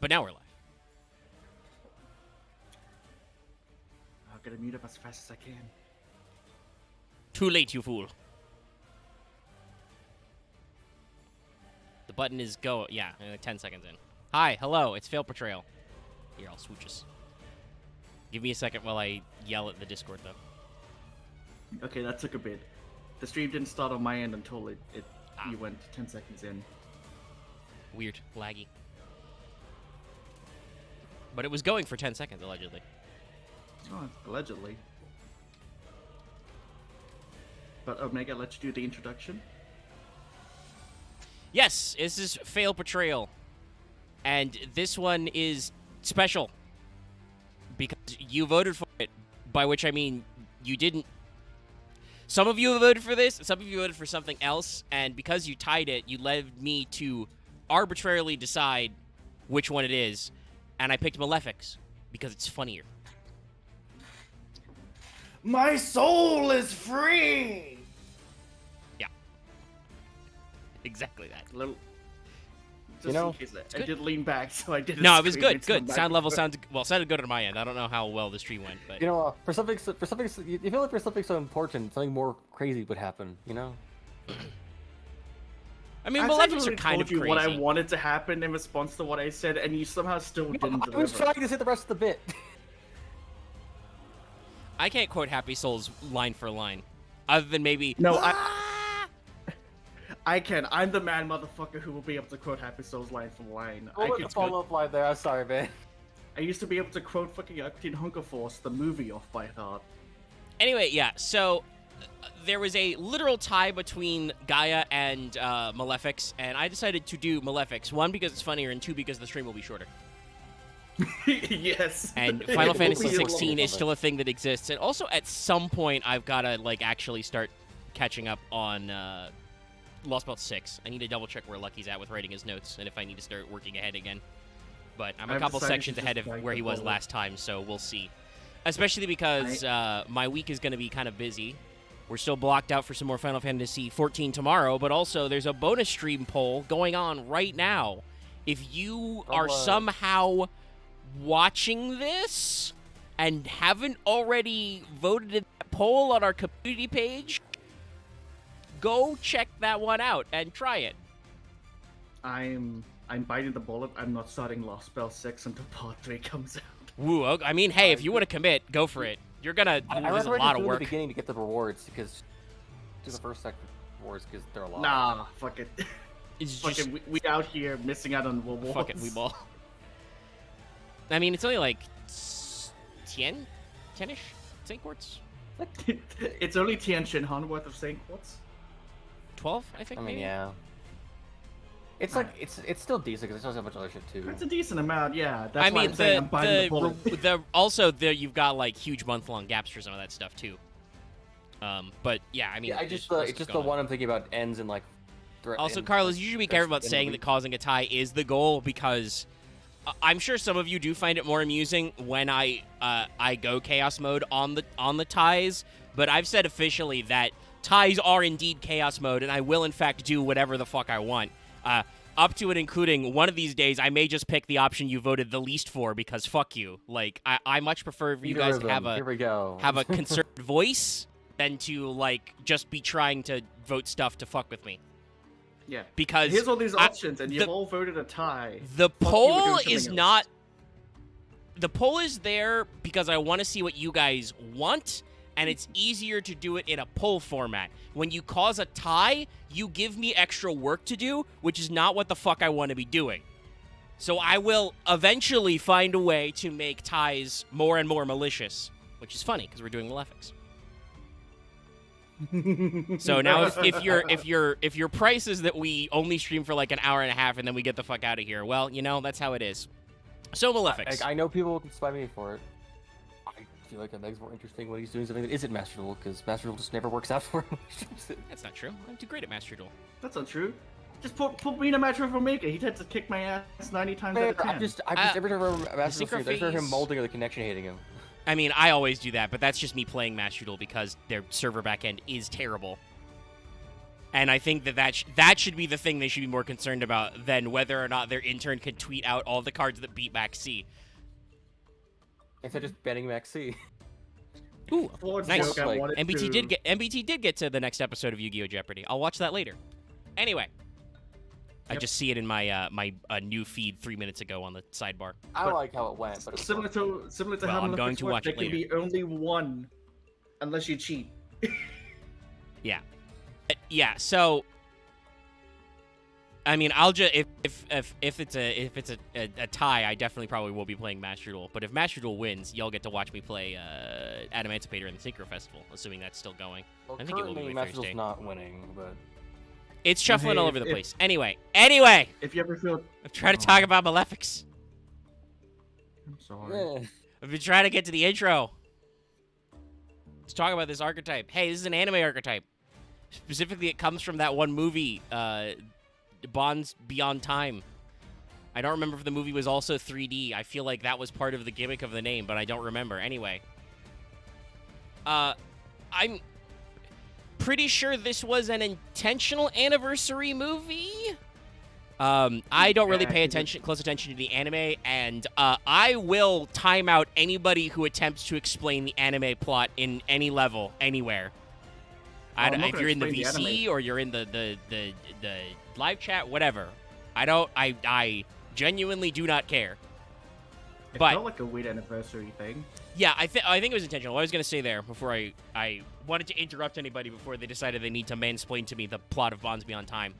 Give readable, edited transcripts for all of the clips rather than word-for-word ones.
But now we're live. I'm gonna mute up as fast as I can. Too late, you fool. The button is go. Yeah, 10 seconds in. Hi, hello, it's Fail Portrayal. Here, I'll swooch us. Give me a second while I yell at the Discord, though. Okay, that took a bit. The stream didn't start on my end until you went 10 seconds in. Weird, laggy. But it was going for 10 seconds, allegedly. Oh, allegedly. But Omega, let you do the introduction. Yes, this is Fail Portrayal. And this one is special. Because you voted for it. By which I mean, you didn't. Some of you voted for this, some of you voted for something else. And because you tied it, you led me to arbitrarily decide which one it is. And I picked Malefic because it's funnier. My soul is free! Yeah. Exactly that. Little, just You know, in case I did lean back, so I didn't. No, it was good. Good. Sound level sounded good on my end. I don't know how well the stream went, but You know, for something, you feel like for something so important, something more crazy would happen. You know. I mean, I Malefics are kind of you crazy. what I wanted to happen in response to what I said, and you somehow still didn't I was deliver. trying to say the rest of the bit. I can't quote Happy Souls line for line, other than maybe. No, I can. I'm the man motherfucker who will be able to quote Happy Souls line for line. What was the follow-up line there? I'm sorry, man. I used to be able to quote fucking Teen Hunger Force, the movie, off by heart. Anyway, yeah. So there was a literal tie between Gaia and Malefics, and I decided to do Malefics. One, because it's funnier, and two, because the stream will be shorter. Yes. And Final Fantasy 16 is still a thing that exists. And also, at some point, I've got to like actually start catching up on Lost Belt 6. I need to double check where Lucky's at with writing his notes, and if I need to start working ahead again. But I'm a I've couple decided sections to ahead just of bite where the he was bullet. last time, so we'll see. Especially because my week is going to be kind of busy. We're still blocked out for some more Final Fantasy 14 tomorrow, but also there's a bonus stream poll going on right now. If you are somehow watching this and haven't already voted in that poll on our community page, go check that one out and try it. I'm biting the bullet. I'm not starting Lost Spell 6 until Part 3 comes out. Woo, I mean, hey, if you want to commit, go for it. You're gonna there's a lot of work. At the beginning to get the rewards because do the first second rewards because they're a lot. Nah, fuck it. It's Fuck just it. We out here missing out on rewards. fuck it, we ball. I mean, it's only like 10-ish Saint Quartz? It's only Tian Shinhan worth of Saint Quartz. 12, I think. I mean, maybe? yeah. It's like it's still decent because there's also a bunch of other shit too. It's a decent amount, yeah. That's I why mean, I'm saying I'm biting the bullet. also you've got like huge month-long gaps for some of that stuff too. But yeah, I mean, Yeah, it's just the one I'm thinking about ends in like. Also, Carlos, you should be careful about saying that causing a tie is the goal because I'm sure some of you do find it more amusing when I go chaos mode on the ties. But I've said officially that ties are indeed chaos mode, and I will in fact do whatever the fuck I want. Up to and including one of these days, I may just pick the option you voted the least for because fuck you. Like, I much prefer for you guys to have a concerted voice than to like just be trying to vote stuff to fuck with me. Yeah. Because here's all these options, and you've all voted a tie. The Fuck you, we're poll doing is something not. else. The poll is there because I want to see what you guys want, and it's easier to do it in a poll format. When you cause a tie, you give me extra work to do, which is not what the fuck I want to be doing. So I will eventually find a way to make ties more and more malicious, which is funny because we're doing Malefics. So now if your price is that we only stream for like an hour and a half and then we get the fuck out of here, well, you know, that's how it is. So Malefics. I know people can spy me for it. I feel like Meg's more interesting when he's doing something that isn't Master Duel, because Master Duel just never works out for him. That's not true. I'm too great at Master Duel. That's not true. Just put me in a match with Omega. He tends to kick my ass 90 times out of 10. I just every time I remember Master Duel streams, I just hear him synchrophies- molding or the connection hating him. I mean, I always do that, but that's just me playing Master Duel because their server backend is terrible. And I think that should be the thing they should be more concerned about than whether or not their intern can tweet out all the cards that beat Max C. Instead of just banning Max C. Ooh, nice. Joke, MBT did get to the next episode of Yu-Gi-Oh! Jeopardy. I'll watch that later. Anyway, I just see it in my my new feed 3 minutes ago on the sidebar. I like how it went, but it's similar to Well, how I'm going Malefic's to work, watch there it can later. be only one, unless you cheat. Yeah. So, I mean, I'll just if it's a tie, I definitely probably will be playing Master Duel. But if Master Duel wins, y'all get to watch me play Adamancipator in the Synchro Festival, assuming that's still going. Well, I think it will be currently, by Master Thursday. Duel's not winning, but It's shuffling Hey, all over the if- place. Anyway, I'm If you ever feel, trying to talk about Malefics. I'm sorry. yeah. I've been trying to get to the intro. Let's talk about this archetype. Hey, this is an anime archetype. Specifically, it comes from that one movie, Bonds Beyond Time. I don't remember if the movie was also 3D. I feel like that was part of the gimmick of the name, but I don't remember. Anyway. I'm pretty sure this was an intentional anniversary movie. I don't really pay close attention to the anime, and I will time out anybody who attempts to explain the anime plot in any level, anywhere. I'm not If gonna you're in the explain the VC anime. or you're in the live chat, whatever. I genuinely do not care. It But felt like a weird anniversary thing. yeah, I think it was intentional. What I was gonna say there before I wanted to interrupt anybody before they decided they need to mansplain to me the plot of Bonds Beyond Time.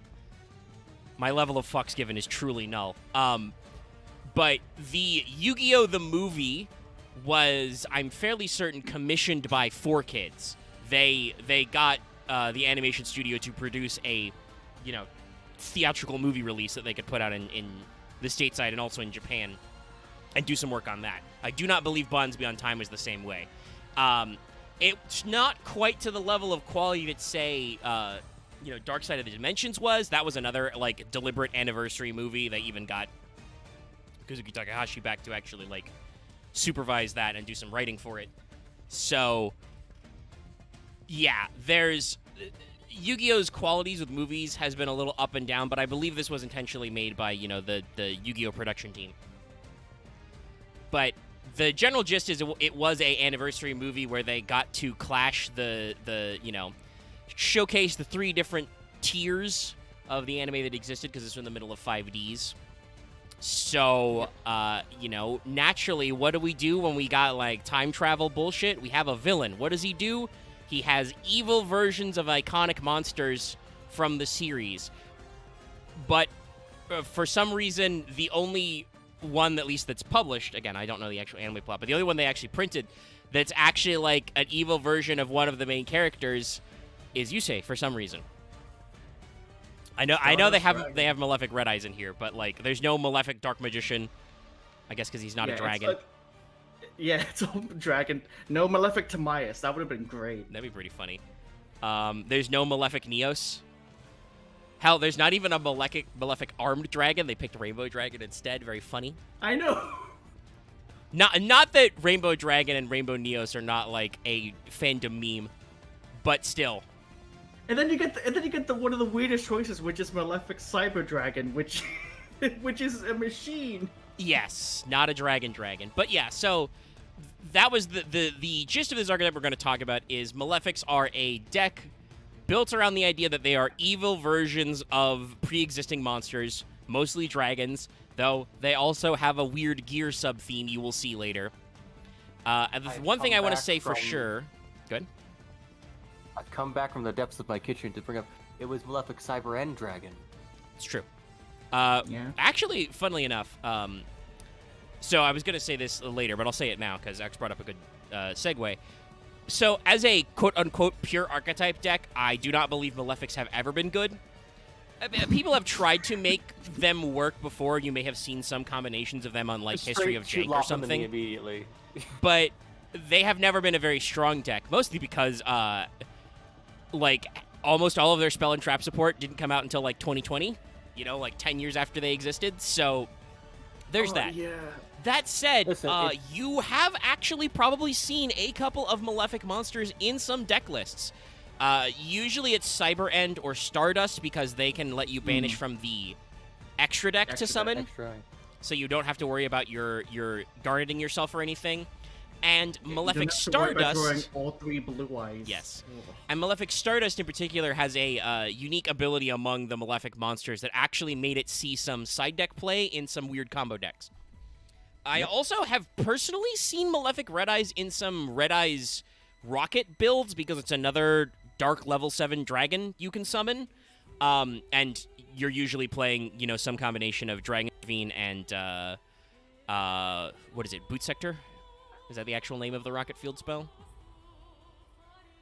My level of fucks given is truly null. But the Yu-Gi-Oh! The movie was, I'm fairly certain, commissioned by 4Kids. They got the animation studio to produce a, theatrical movie release that they could put out in the stateside and also in Japan, and do some work on that. I do not believe Bonds Beyond Time was the same way. It's not quite to the level of quality that, say, Dark Side of the Dimensions was. That was another, deliberate anniversary movie. They even got Kazuki Takahashi back to actually, supervise that and do some writing for it. So, yeah, there's... Yu-Gi-Oh's qualities with movies has been a little up and down, but I believe this was intentionally made by, the Yu-Gi-Oh production team. But the general gist is it was a anniversary movie where they got to clash showcase the 3 different tiers of the anime that existed, because it's in the middle of 5Ds. So, naturally, what do we do when we got, time travel bullshit? We have a villain. What does he do? He has evil versions of iconic monsters from the series. But for some reason, the only one, at least that's published, again, I don't know the actual anime plot, but the only one they actually printed that's actually an evil version of one of the main characters is Yusei for some reason. I know they have Malefic Red Eyes in here, but there's no Malefic Dark Magician. I guess because he's not a dragon. It's a dragon. No Malefic Timaeus. That would have been great. That'd be pretty funny. There's no Malefic Neos. Hell, there's not even a Malefic armed dragon. They picked Rainbow Dragon instead. Very funny. I know. Not that Rainbow Dragon and Rainbow Neos are not a fandom meme, but still. And then you get the one of the weirdest choices, which is Malefic Cyber Dragon, which is a machine. Yes, not a dragon. But yeah, so that was the gist of this archetype we're going to talk about is Malefics are a deck built around the idea that they are evil versions of pre-existing monsters, mostly dragons, though they also have a weird gear sub-theme you will see later. And the one thing I want to say for sure... Good. I've come back from the depths of my kitchen to bring up, it was Malefic Cyber End Dragon. It's true. Yeah. Actually, funnily enough, so I was going to say this later, but I'll say it now because X brought up a good segue. So as a quote-unquote pure archetype deck, I do not believe Malefics have ever been good. People have tried to make them work before. You may have seen some combinations of them on History of Jank or something. Immediately. But they have never been a very strong deck, mostly because almost all of their spell and trap support didn't come out until 2020, 10 years after they existed. So there's that. Yeah. That said, Listen, you have actually probably seen a couple of Malefic monsters in some deck lists. Usually it's Cyber End or Stardust because they can let you banish from the extra deck to summon, Extra. so you don't have to worry about your garneting yourself or anything. And Malefic You don't have to worry about drawing Stardust. all 3 blue eyes. Yes. Ugh. And Malefic Stardust in particular has a unique ability among the Malefic monsters that actually made it see some side deck play in some weird combo decks. I also have personally seen Malefic Red Eyes in some Red Eyes Rocket builds because it's another dark level 7 dragon you can summon. And you're usually playing, some combination of Dragon Ravine and, what is it, Boot Sector? Is that the actual name of the rocket field spell?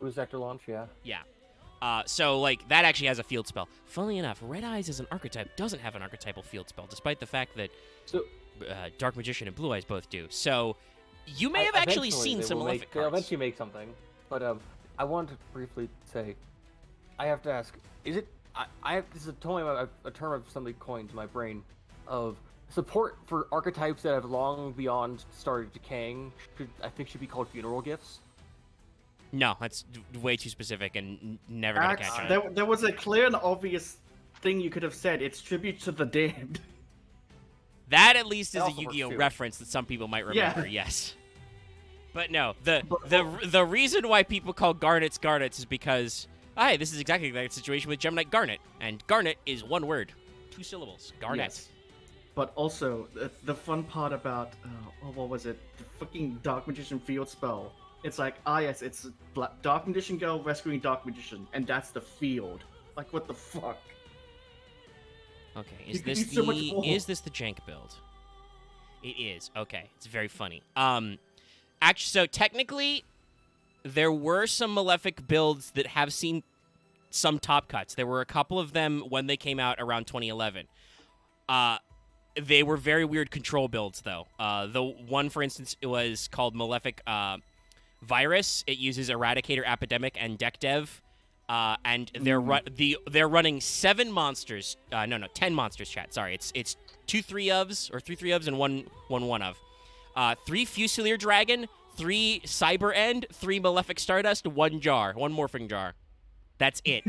Who's Sector Launch? Yeah. Yeah. So, that actually has a field spell. Funnily enough, Red Eyes as an archetype doesn't have an archetypal field spell, despite the fact that Dark Magician and Blue Eyes both do. So, you may have actually seen some Malefic They'll cards. eventually make something. But I wanted to briefly say, I have to ask, is it... this is totally a term of something coined to my brain, of support for archetypes that have long beyond started decaying, should be called funeral gifts. No, that's way too specific and never gonna catch on. There was a clear and obvious thing you could have said. It's tribute to the damned. That at least is a also works Yu-Gi-Oh too. reference that some people might remember. Yeah. Yes. But no, the reason why people call Garnets is because hi, this is exactly that situation with Gemini Garnet, and Garnet is one word, 2 syllables. Garnet. Yes. But also, the fun part about, what was it? The fucking Dark Magician field spell. It's like, yes, it's Dark Magician Girl rescuing Dark Magician, and that's the field. Like, what the fuck? Okay, You could do so much more. is this the jank build? It is. Okay, it's very funny. Actually, so technically, there were some Malefic builds that have seen some top cuts. There were a couple of them when they came out around 2011. They were very weird control builds, though. The one, for instance, it was called Malefic Virus. It uses Eradicator, Epidemic, and Deck Dev. And they're running 7 monsters. 10 monsters. Chat. Sorry, it's 2 3-ofs or 3 3-ofs and one 1-of. 3 Fusilier Dragon, 3 Cyber End, 3 Malefic Stardust, 1 jar, 1 Morphing Jar. That's it.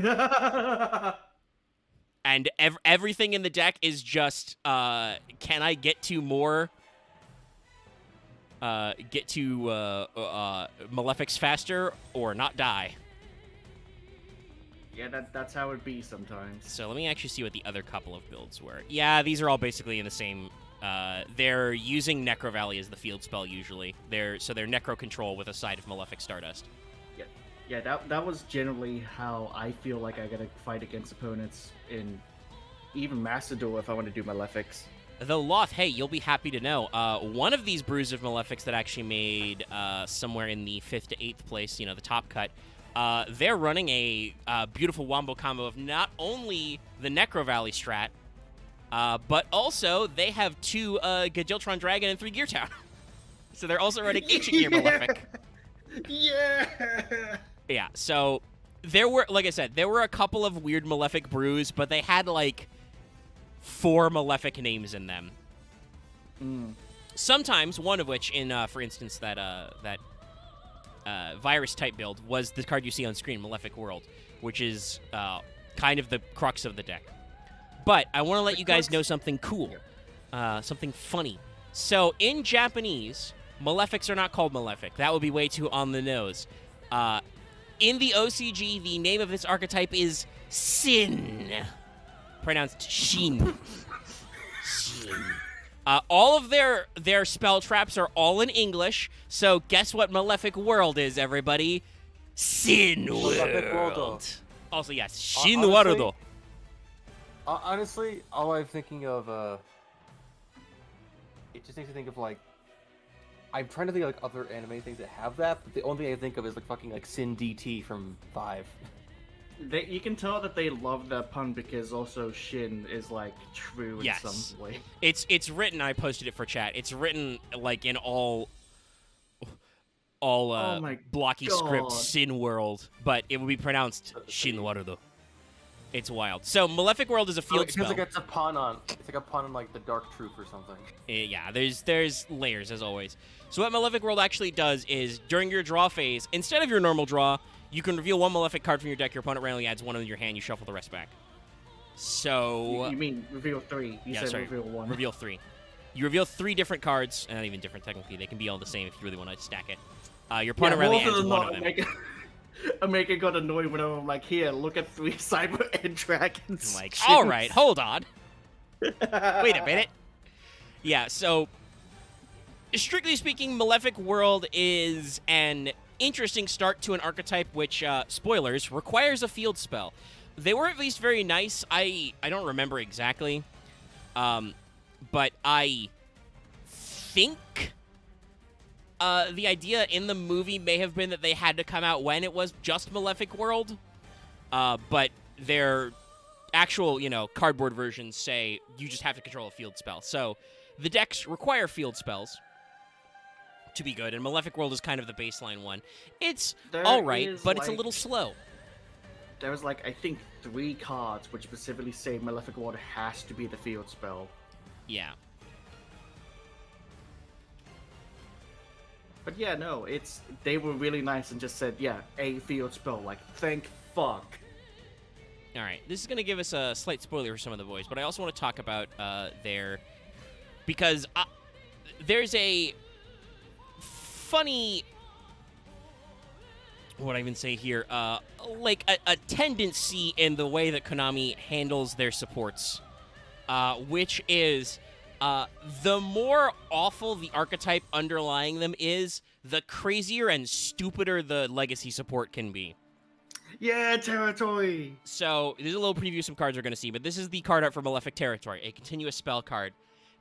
And everything in the deck is just, can I get to more? Malefics faster or not die? Yeah, that's how it be sometimes. So let me actually see what the other couple of builds were. Yeah, these are all basically in the same. They're using Necro Valley as the field spell usually. They're Necro Control with a side of Malefic Stardust. Yeah, that was generally how I feel like I gotta fight against opponents in even Master Duel if I want to do Malefics. Though Loth, hey, you'll be happy to know, one of these brews of Malefics that actually made somewhere in the 5th to 8th place, the top cut, they're running a beautiful wombo combo of not only the Necro Valley strat, but also they have 2 Gajiltron Dragon and 3 Gear Town. So they're also running Ancient Gear Malefic. Yeah! Yeah, so there were, like I said, there were a couple of weird Malefic brews, but they had, 4 Malefic names in them. Sometimes, one of which, for instance, that virus-type build was the card you see on screen, Malefic World, which is kind of the crux of the deck. But I want to let you guys know something cool, something funny. So, in Japanese, Malefics are not called Malefic. That would be way too on the nose. In the OCG, the name of this archetype is Sin. Pronounced Shin. Shin. All of their spell traps are all in English, so guess what Malefic World is, everybody? Sin World. Also, yes, Shin World. Honestly, all I'm thinking of, it just makes me think of, I'm trying to think of, other anime things that have that, but the only thing I think of is, fucking, Sin DT from 5. You can tell that they love that pun because also Shin is true in some way. It's written. I posted it for chat. It's written in all blocky God. script Sin World, but it would be pronounced Shin World. It's wild. So Malefic World is a field spell. It's like it's a pun on. It's like a pun on like the Dark Truth or something. Yeah, there's layers as always. So what Malefic World actually does is during your draw phase, instead of your normal draw, you can reveal one Malefic card from your deck. Your opponent randomly adds one in your hand. You shuffle the rest back. So you mean reveal 3? You said reveal 1. Reveal 3. You reveal 3 different cards, and not even different technically. They can be all the same if you really want to stack it. Your opponent randomly adds one of them. America got annoyed when I'm like, here, look at 3 Cyber End Dragons. I'm like, all right, hold on. Wait a minute. Yeah, so strictly speaking, Malefic World is an interesting start to an archetype which, spoilers, requires a field spell. They were at least very nice. I don't remember exactly, but I think the idea in the movie may have been that they had to come out when it was just Malefic World, but their actual, cardboard versions say you just have to control a field spell. So the decks require field spells to be good, and Malefic World is kind of the baseline one. It's all right, but it's a little slow. There's I think 3 cards which specifically say Malefic World has to be the field spell. Yeah. But yeah, no, they were really nice and just said, yeah, a field spell. Thank fuck. All right, this is going to give us a slight spoiler for some of the boys, but I also want to talk about because there's a funny, what do I even say here, a tendency in the way that Konami handles their supports, which is the more awful the archetype underlying them is, the crazier and stupider the legacy support can be. Yeah, Territory! So, there's a little preview of some cards we're going to see, but this is the card art for Malefic Territory, a continuous spell card.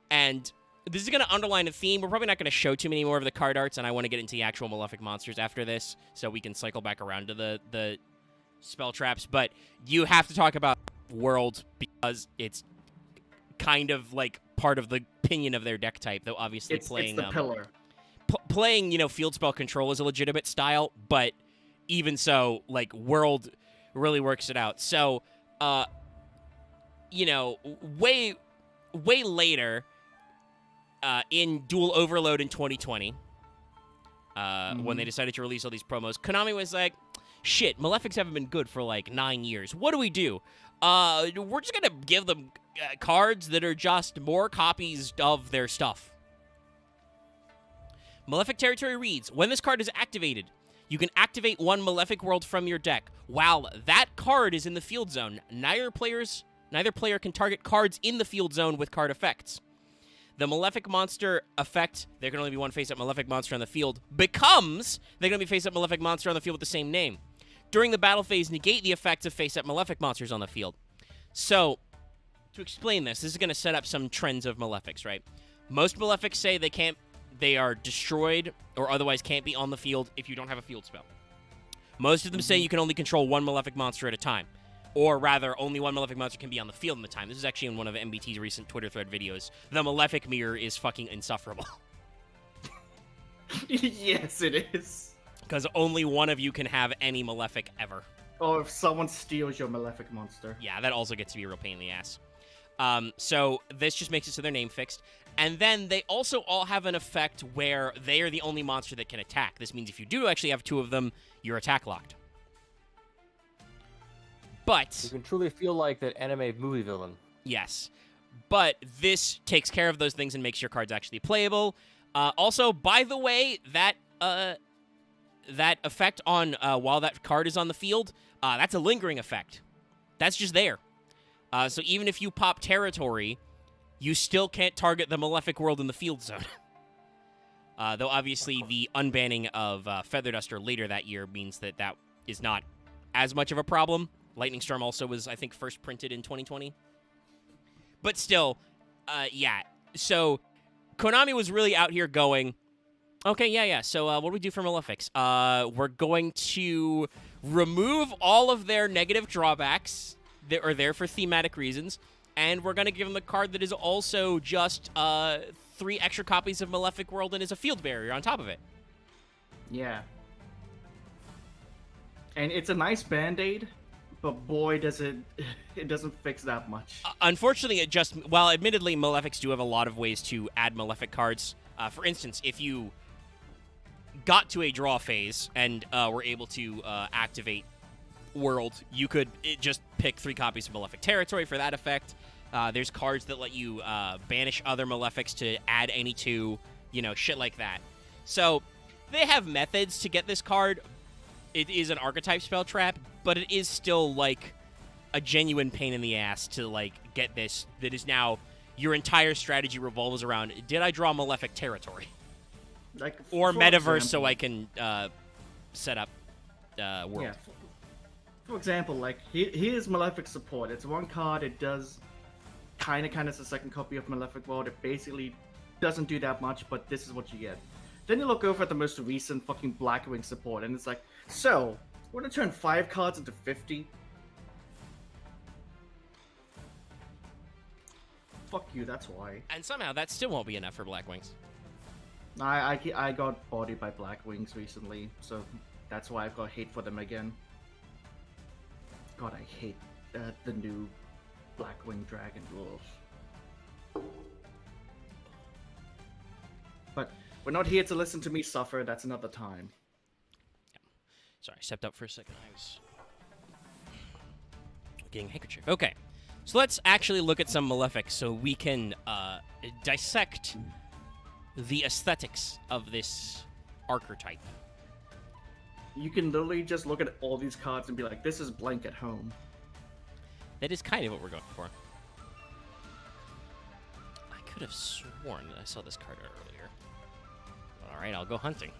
And this is going to underline a theme. We're probably not going to show too many more of the card arts, and I want to get into the actual Malefic monsters after this, so we can cycle back around to the spell traps. But you have to talk about World, because it's kind of part of the opinion of their deck type, though obviously it's the pillar. Playing, field spell control is a legitimate style, but even so, World really works it out. So, way later, in Duel Overload in 2020, when they decided to release all these promos, Konami was like, shit, Malefics haven't been good for 9 years. What do we do? We're just gonna give them cards that are just more copies of their stuff. Malefic Territory reads, when this card is activated, you can activate one Malefic World from your deck. While that card is in the field zone, neither player can target cards in the field zone with card effects. The Malefic monster effect, there can only be one face-up Malefic monster on the field, becomes there can be face-up Malefic monster on the field with the same name. During the battle phase, negate the effects of face-up Malefic monsters on the field. So, to explain this is going to set up some trends of Malefics, right? Most Malefics say they are destroyed or otherwise can't be on the field if you don't have a field spell. Most of them say you can only control one Malefic monster at a time. Or rather, only one Malefic monster can be on the field at the time. This is actually in one of MBT's recent Twitter thread videos. The Malefic mirror is fucking insufferable. Yes, it is. Because only one of you can have any Malefic ever. Or if someone steals your Malefic monster. Yeah, that also gets to be a real pain in the ass. So this just makes it so their name fixed. And then they also all have an effect where they are the only monster that can attack. This means if you do actually have 2 of them, you're attack locked. But you can truly feel like that anime movie villain. Yes. But this takes care of those things and makes your cards actually playable. Also, by the way, that effect on while that card is on the field, that's a lingering effect. That's just there. So even if you pop Territory, you still can't target the Malefic World in the field zone. Though obviously the unbanning of Feather Duster later that year means that is not as much of a problem. Lightning Storm also was, I think, first printed in 2020. But still, yeah. So Konami was really out here going, okay, yeah. So what do we do for Malefics? We're going to remove all of their negative drawbacks that are there for thematic reasons, and we're going to give them a card that is also just 3 extra copies of Malefic World and is a field barrier on top of it. Yeah. And it's a nice Band-Aid, but boy, does it doesn't fix that much. Unfortunately, while admittedly Malefics do have a lot of ways to add Malefic cards. For instance, if you got to a draw phase and were able to activate World, you could just pick 3 copies of Malefic Territory for that effect. There's cards that let you banish other Malefics to add any 2, shit like that. So they have methods to get this card. It is an archetype spell trap, but it is still like a genuine pain in the ass to like get this. That is now your entire strategy revolves around, did I draw Malefic Territory? Like, Or for Metaverse example, so I can set up World. Yeah. For example, like here's Malefic support. It's 1 card. It does kind of as a second copy of Malefic World. It basically doesn't do that much, but this is what you get. Then you look over at the most recent fucking Blackwing support, and it's like, so we're gonna turn 5 cards into 50. Fuck you. That's why. And somehow that still won't be enough for Blackwings. I got bodied by Blackwings recently, so that's why I've got hate for them again. God, I hate the new Blackwing Dragon rules. But we're not here to listen to me suffer. That's another time. Sorry, I stepped up for a second. I was getting a handkerchief. Okay, so let's actually look at some Malefics so we can dissect the aesthetics of this archetype. You can literally just look at all these cards and be like, this is blank at home. That is kind of what we're going for. I could have sworn that I saw this card earlier. All right, I'll go hunting.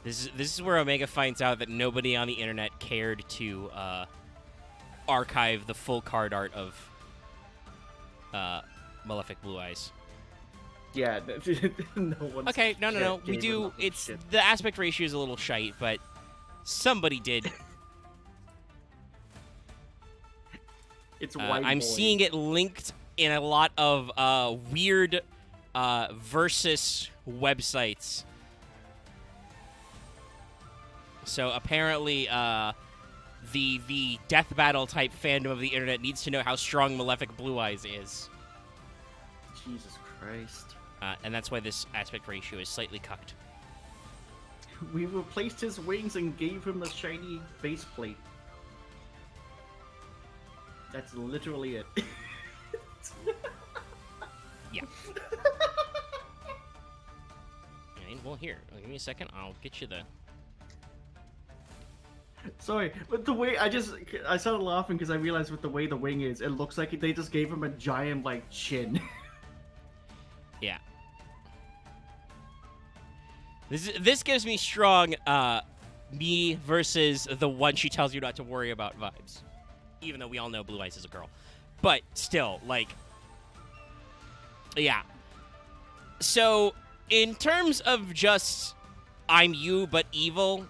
This is where Omega finds out that nobody on the internet cared to archive the full card art of Malefic Blue Eyes. Yeah, no one's... Okay, no. We gave do. enough It's shit. the aspect ratio is a little shite, but somebody did. It's white I'm boy. seeing it linked in a lot of weird versus websites. So apparently, the death battle type fandom of the internet needs to know how strong Malefic Blue Eyes is, Jesus Christ. and that's why this aspect ratio is slightly cucked. We replaced his wings and gave him a shiny faceplate. That's literally it. Yeah. Okay, well, here, give me a second. I'll get you the. Sorry, but the way I started laughing because I realized with the way the wing is, it looks like they just gave him a giant like chin. Yeah. This gives me strong me versus the one she tells you not to worry about vibes. Even though we all know Blue Eyes is a girl. But still, like, yeah. So, in terms of just I'm you but evil,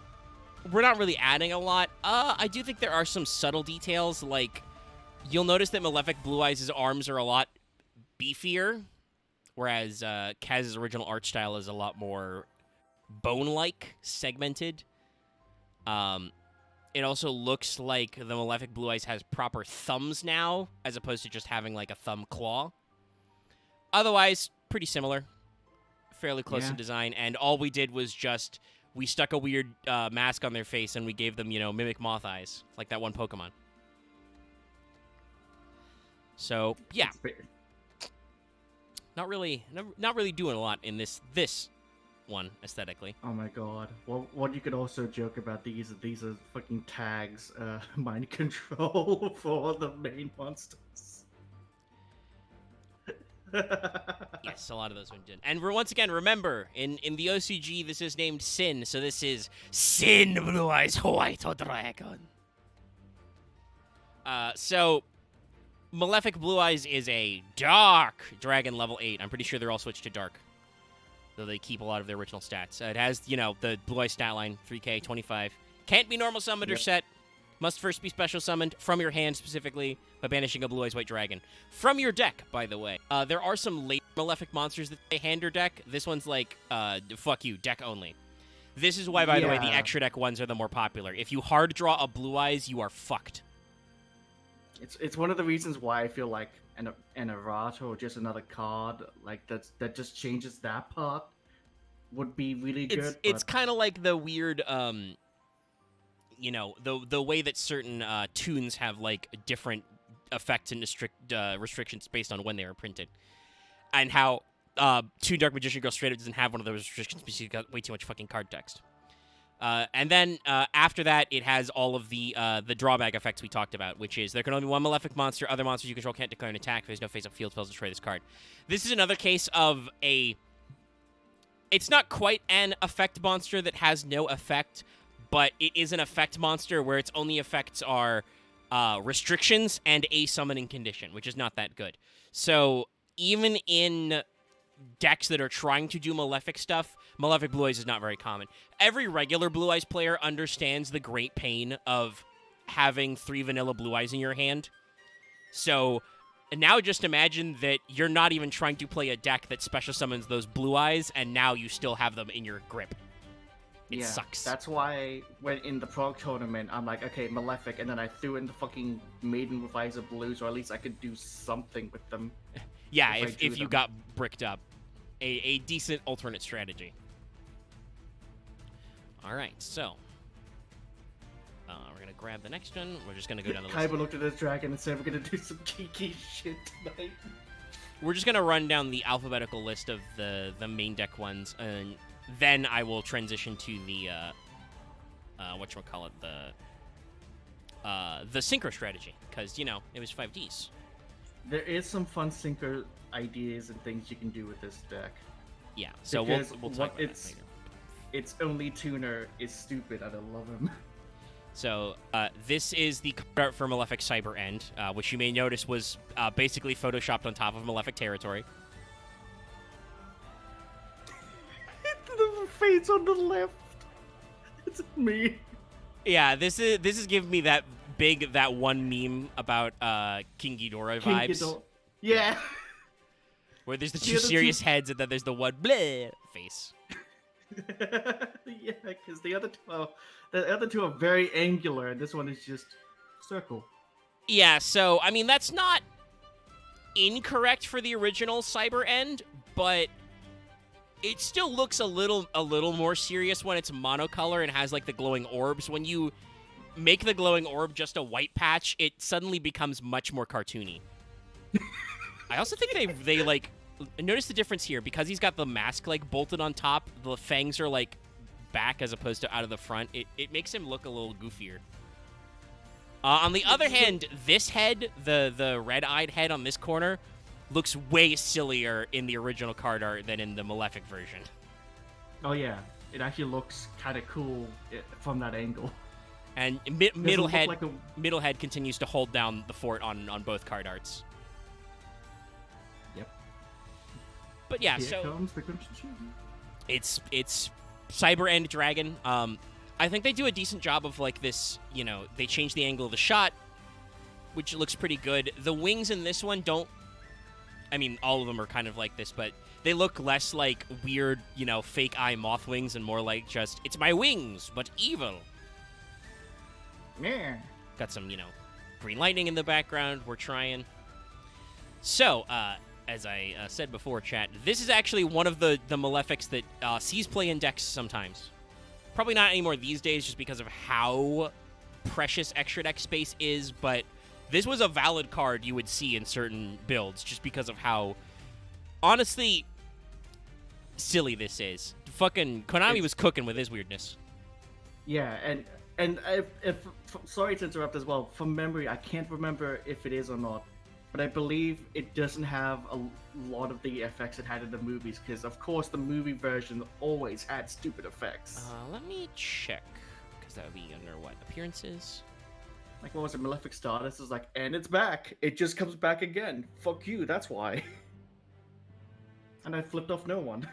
we're not really adding a lot. I do think there are some subtle details, like you'll notice that Malefic Blue Eyes' arms are a lot beefier, whereas Kaz's original art style is a lot more bone-like, segmented. It also looks like the Malefic Blue Eyes has proper thumbs now, as opposed to just having like a thumb claw. Otherwise, pretty similar. Fairly close in design, and all we did was just, we stuck a weird mask on their face and we gave them, mimic moth eyes, like that one Pokemon. So, yeah. Not really doing a lot in this one aesthetically. Oh my god. Well, what you could also joke about these are fucking tags, mind control for the main monsters. Yes, a lot of those ones did. And once again, remember, in the OCG, this is named Sin, so this is Sin Blue Eyes White Dragon. So Malefic Blue Eyes is a dark dragon level 8. I'm pretty sure they're all switched to dark, though they keep a lot of their original stats. It has, the Blue Eyes stat line, 3k, 25. Can't be normal summoned or set. Must first be special summoned from your hand specifically by banishing a Blue Eyes White Dragon. From your deck, by the way. There are some late Malefic monsters that they hand your deck. This one's like, fuck you, deck only. This is why, by the way, the Yeah. extra deck ones are the more popular. If you hard draw a Blue Eyes, you are fucked. It's one of the reasons why I feel like an errata or just another card like that just changes that part would be really good. It's but- kind of like the weird, you know, the way that certain tunes have like different effects and restrictions based on when they were printed, and how Toon Dark Magician Girl straight up doesn't have one of those restrictions because you got way too much fucking card text. And then after that, it has all of the drawback effects we talked about, which is there can only be one Malefic monster. Other monsters you control can't declare an attack. If there's no face-up field spells, destroy this card. This is another case of a... It's not quite an effect monster that has no effect, but it is an effect monster where its only effects are restrictions and a summoning condition, which is not that good. So even in decks that are trying to do Malefic stuff, Malefic Blue Eyes is not very common. Every regular Blue Eyes player understands the great pain of having 3 vanilla Blue Eyes in your hand. So now just imagine that you're not even trying to play a deck that special summons those Blue Eyes, and now you still have them in your grip. It sucks. That's why when in the Prague tournament, I'm like, okay, Malefic, and then I threw in the fucking Maiden with Eyes of Blues, or at least I could do something with them. Yeah, if I drew if you them. got bricked up. A decent alternate strategy. Alright, so we're going to grab the next one. We're just going to go down the list. Kaiba looked at this dragon and said, we're gonna do some geeky shit tonight. We're just going to run down the alphabetical list of the main deck ones, and then I will transition to the, whatchamacallit, the synchro strategy, because, you know, it was 5Ds. There is some fun synchro ideas and things you can do with this deck. Yeah, so we'll Because talk what about that it's- later. Its only tuner is stupid, and I love him. So, this is the card art for Malefic Cyber End, which you may notice was basically photoshopped on top of Malefic territory. The face on the left. It's me. Yeah, this is giving me that one meme about King Ghidorah vibes, King Ghidorah. Yeah. where there's the The two other serious two- heads and then there's the one bleh face. Yeah, because the other two are very angular, and this one is just circle. Yeah, so I mean that's not incorrect for the original Cyber End, but it still looks a little more serious when it's monocolor and has like the glowing orbs. When you make the glowing orb just a white patch, it suddenly becomes much more cartoony. I also think they like notice the difference here because he's got the mask like bolted on top. The fangs are like back as opposed to out of the front. It makes him look a little goofier. On the other hand, this head, the red-eyed head on this corner, looks way sillier in the original card art than in the Malefic version. Oh yeah, it actually looks kind of cool from that angle. And Doesn't middle look head, like a- middle head continues to hold down the fort on both card arts. Yep. But yeah, Here so comes the Crimson Shield. it's Cyber End Dragon. I think they do a decent job of like this. You know, they change the angle of the shot, which looks pretty good. The wings in this one don't. I mean, all of them are kind of like this, but they look less like weird, you know, fake eye moth wings and more like just it's my wings, but evil. Yeah. Got some, you know, green lightning in the background. We're trying. So, as I said before, chat, this is actually one of the Malefics that sees play in decks sometimes. Probably not anymore these days just because of how precious extra deck space is, but this was a valid card you would see in certain builds just because of how, honestly, silly this is. Fucking Konami was cooking with his weirdness. Yeah, and if sorry to interrupt as well. From memory, I can't remember if it is or not, but I believe it doesn't have a lot of the effects it had in the movies, because of course the movie version always had stupid effects. Let me check, because that would be under what? Appearances? Like, what was it, Malefic Stardust is like, and it's back. It just comes back again. Fuck you, that's why. And I flipped off no one.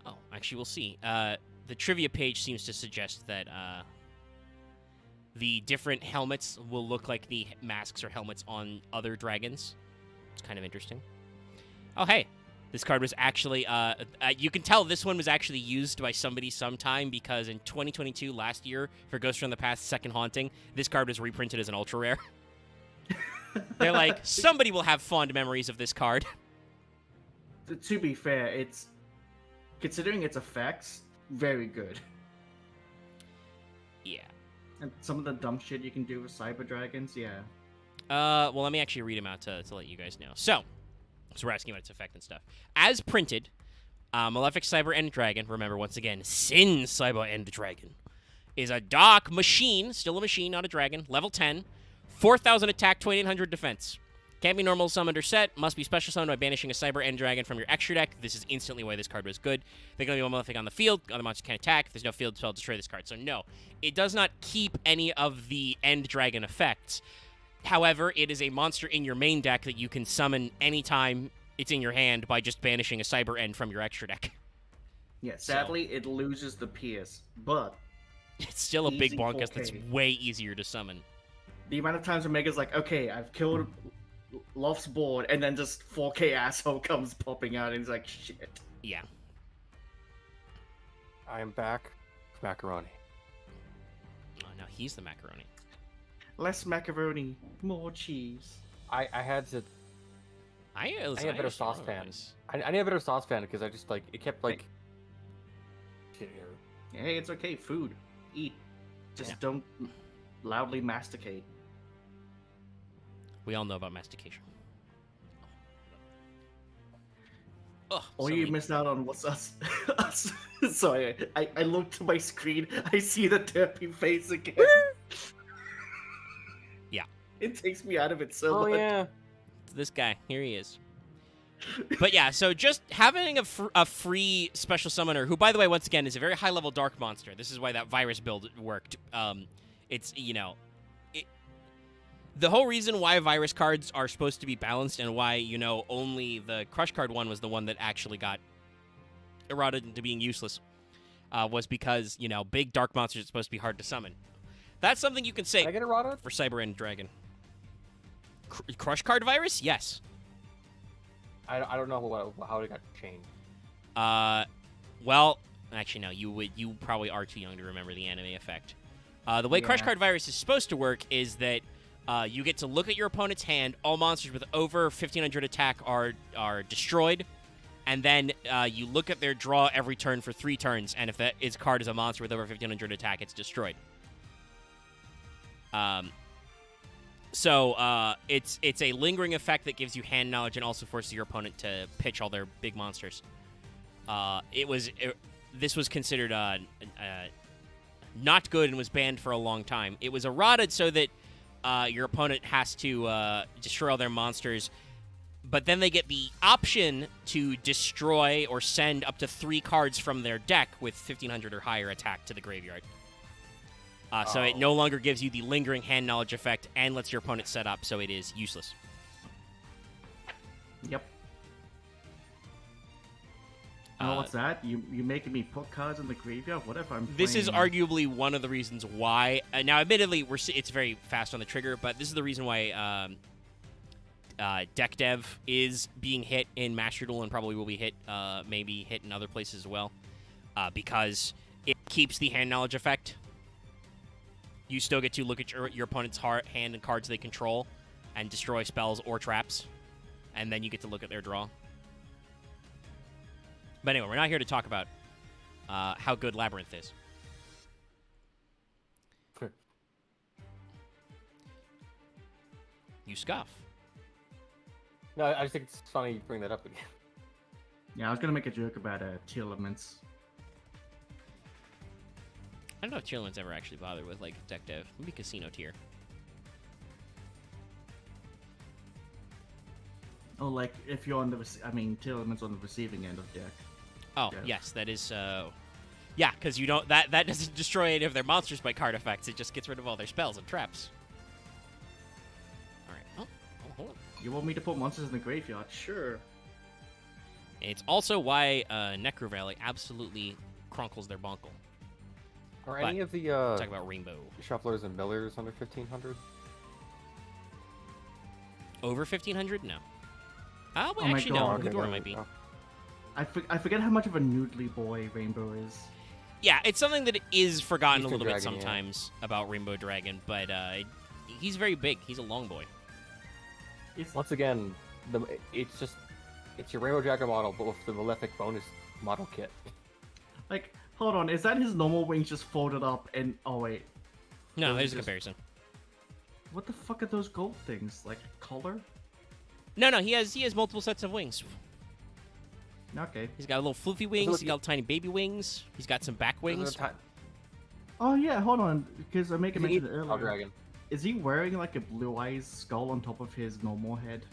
Oh, actually, we'll see. The trivia page seems to suggest that the different helmets will look like the masks or helmets on other dragons. It's kind of interesting. Oh, hey. This card was actually, you can tell this one was actually used by somebody sometime because in 2022, last year, for Ghost from the Past Second Haunting, this card was reprinted as an ultra rare. They're like, somebody will have fond memories of this card. To be fair, it's, considering its effects, very good. Yeah. And some of the dumb shit you can do with Cyber Dragons, yeah. Well, let me actually read them out to let you guys know. So we're asking about its effect and stuff. As printed, Malefic Cyber End Dragon, remember once again, Sin Cyber End Dragon, is a dark machine, still a machine, not a dragon, level 10, 4,000 attack, 2,800 defense. Can't be normal summoned or set, must be special summoned by banishing a Cyber End Dragon from your extra deck. This is instantly why this card was good. They're going to be one Malefic on the field, other monsters can't attack. If there's no field spell, destroy this card. So no, it does not keep any of the End Dragon effects. However, it is a monster in your main deck that you can summon anytime it's in your hand by just banishing a Cyber End from your extra deck. Yeah, sadly, it loses the Pierce, but it's still a big easy bonkus 4K. that's way easier to summon. The amount of times Omega's like, okay, I've killed Loft's board, and then just 4K asshole comes popping out, and he's like, shit. Yeah. I am back. Macaroni. Oh, no, he's the macaroni. Less macaroni, more cheese. I had to. I I need a better understand saucepan. otherwise. I need a better saucepan because I just like it kept like. Shit here. Hey, it's okay, food. Eat. Just Yeah. don't loudly masticate. We all know about mastication. Ugh, Or so you many- missed out on what's us. Sorry, I looked to my screen. I see the derpy face again. Yeah. It takes me out of it so Oh much. yeah. This guy, here he is. But yeah, so just having a free special summoner, who, by the way, once again, is a very high-level dark monster. This is why that virus build worked. It's, the whole reason why virus cards are supposed to be balanced and why, only the Crush card one was the one that actually got eroded into being useless was because, big dark monsters are supposed to be hard to summon. That's something you can say Can I get a Rada? for Cyber End Dragon. Crush card virus? Yes. I don't know how it got changed. Well, actually, no. You probably are too young to remember the anime effect. The way Crush Yeah. Card Virus is supposed to work is that you get to look at your opponent's hand. All monsters with over 1,500 attack are destroyed, and then you look at their draw every turn for 3 turns. And if that card is a monster with over 1,500 attack, it's destroyed. So it's a lingering effect that gives you hand knowledge and also forces your opponent to pitch all their big monsters. This was considered not good and was banned for a long time. It was eroded so that your opponent has to destroy all their monsters, but then they get the option to destroy or send up to 3 cards from their deck with 1,500 or higher attack to the graveyard. So it no longer gives you the lingering hand knowledge effect and lets your opponent set up, so it is useless. Yep. Oh, what's that? You making me put cards in the graveyard? What if I'm This is playing- arguably one of the reasons why. Now, admittedly, it's very fast on the trigger, but this is the reason why deck dev is being hit in Master Duel and probably will be hit, maybe hit in other places as well, because it keeps the hand knowledge effect. You still get to look at your opponent's hand and cards they control and destroy spells or traps, and then you get to look at their draw. But anyway, we're not here to talk about how good Labyrinth is. You scoff. No, I just think it's funny you bring that up again. Yeah, I was gonna make a joke about tier elements. I don't know if tier one's ever actually bothered with like deck dev. Maybe casino tier. Oh, like if you're on the tier elements on the receiving end of deck. Oh Yeah. yes, that is. Yeah, because you don't that doesn't destroy any of their monsters by card effects. It just gets rid of all their spells and traps. All right. Oh, hold on. You want me to put monsters in the graveyard? Sure. It's also why Necro Valley absolutely crunkles their bonkle. Are But- any of the Talk about Rainbow. shufflers and millers under 1,500? Over 1,500? No. Well, Oh my actually, God. no. Ghidorah might be. I forget how much of a noodly boy Rainbow is. Yeah, it's something that is forgotten a Eastern little bit Dragon, yeah. sometimes about Rainbow Dragon, but he's very big. He's a long boy. Once again, it's your Rainbow Dragon model, but with the Malefic bonus model kit. Like, hold on, is that his normal wings just folded up and... Oh, wait. No, Those there's a are just- comparison. What the fuck are those gold things? Like, color? No, he has multiple sets of wings. Okay. He's got little floofy wings. He's got tiny baby wings. He's got some back wings. Oh, yeah, hold on, because I make a mention Wild earlier. Dragon. Is he wearing, like, a blue eyes skull on top of his normal head?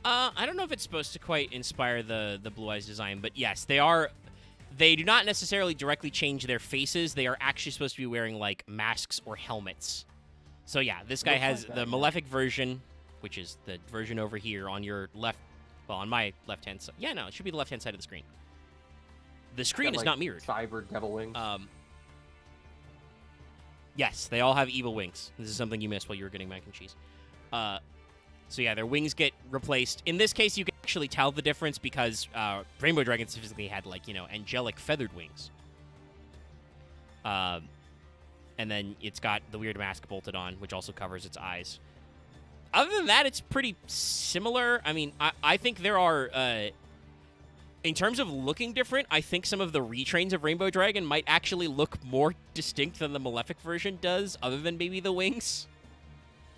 I don't know if it's supposed to quite inspire the Blue Eyes design, but yes, they are. They do not necessarily directly change their faces. They are actually supposed to be wearing, like, masks or helmets. So, yeah, this guy Looks has like that, the yeah. Malefic version, which is the version over here on your left. Well, on my left-hand side. Yeah, no, it should be the left-hand side of the screen. The screen Got, is like, not mirrored. Cyber devil wings. Yes, they all have evil wings. This is something you missed while you were getting mac and cheese. So yeah, their wings get replaced. In this case, you can actually tell the difference because Rainbow Dragon specifically had, like, angelic feathered wings. And then it's got the weird mask bolted on, which also covers its eyes. Other than that, it's pretty similar. I mean, I think there are... in terms of looking different, I think some of the retrains of Rainbow Dragon might actually look more distinct than the Malefic version does, other than maybe the wings.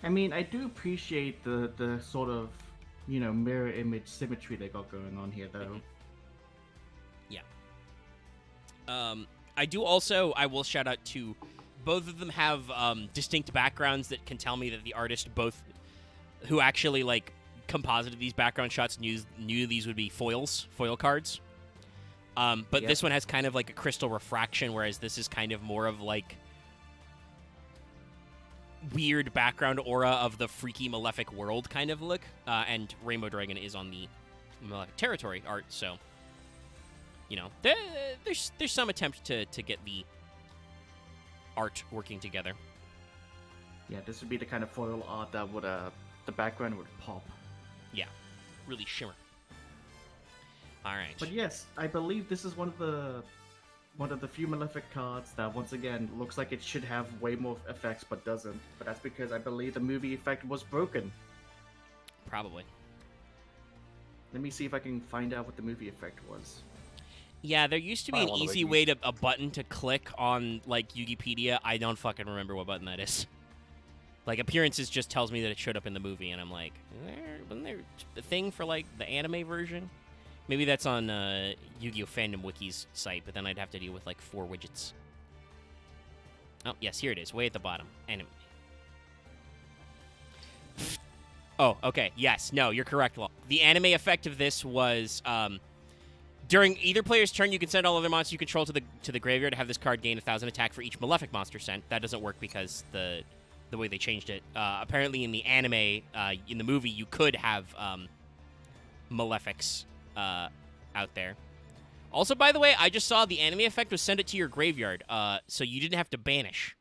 I mean, I do appreciate the sort of, mirror image symmetry they got going on here, though. Yeah. I will shout out to both of them have distinct backgrounds that can tell me that the artist who actually, like, composited these background shots knew these would be foil cards. But Yep. this one has kind of like a crystal refraction, whereas this is kind of more of like weird background aura of the freaky Malefic world kind of look. And Rainbow Dragon is on the Malefic territory art, so there's some attempt to get the art working together. Yeah, this would be the kind of foil art that would the background would pop. Yeah, really shimmer. All right. But yes, I believe this is one of the few Malefic cards that once again looks like it should have way more effects but doesn't. But that's because I believe the movie effect was broken. Probably. Let me see if I can find out what the movie effect was. Yeah, there used to be Probably an one of the easy wikis. way to a button to click on, like, Yugipedia. I don't fucking remember what button that is. Like, appearances just tells me that it showed up in the movie, and I'm like, wasn't there a thing for, like, the anime version? Maybe that's on Yu-Gi-Oh! Fandom Wiki's site, but then I'd have to deal with, like, 4 widgets. Oh, yes, here it is, way at the bottom. Anime. Oh, okay, yes, no, you're correct, Law. The anime effect of this was, during either player's turn, you can send all other monsters you control to the graveyard to have this card gain 1,000 attack for each Malefic monster sent. That doesn't work because the way they changed it. Apparently in the anime, in the movie, you could have Malefics out there. Also, by the way, I just saw the anime effect was send it to your graveyard, so you didn't have to banish.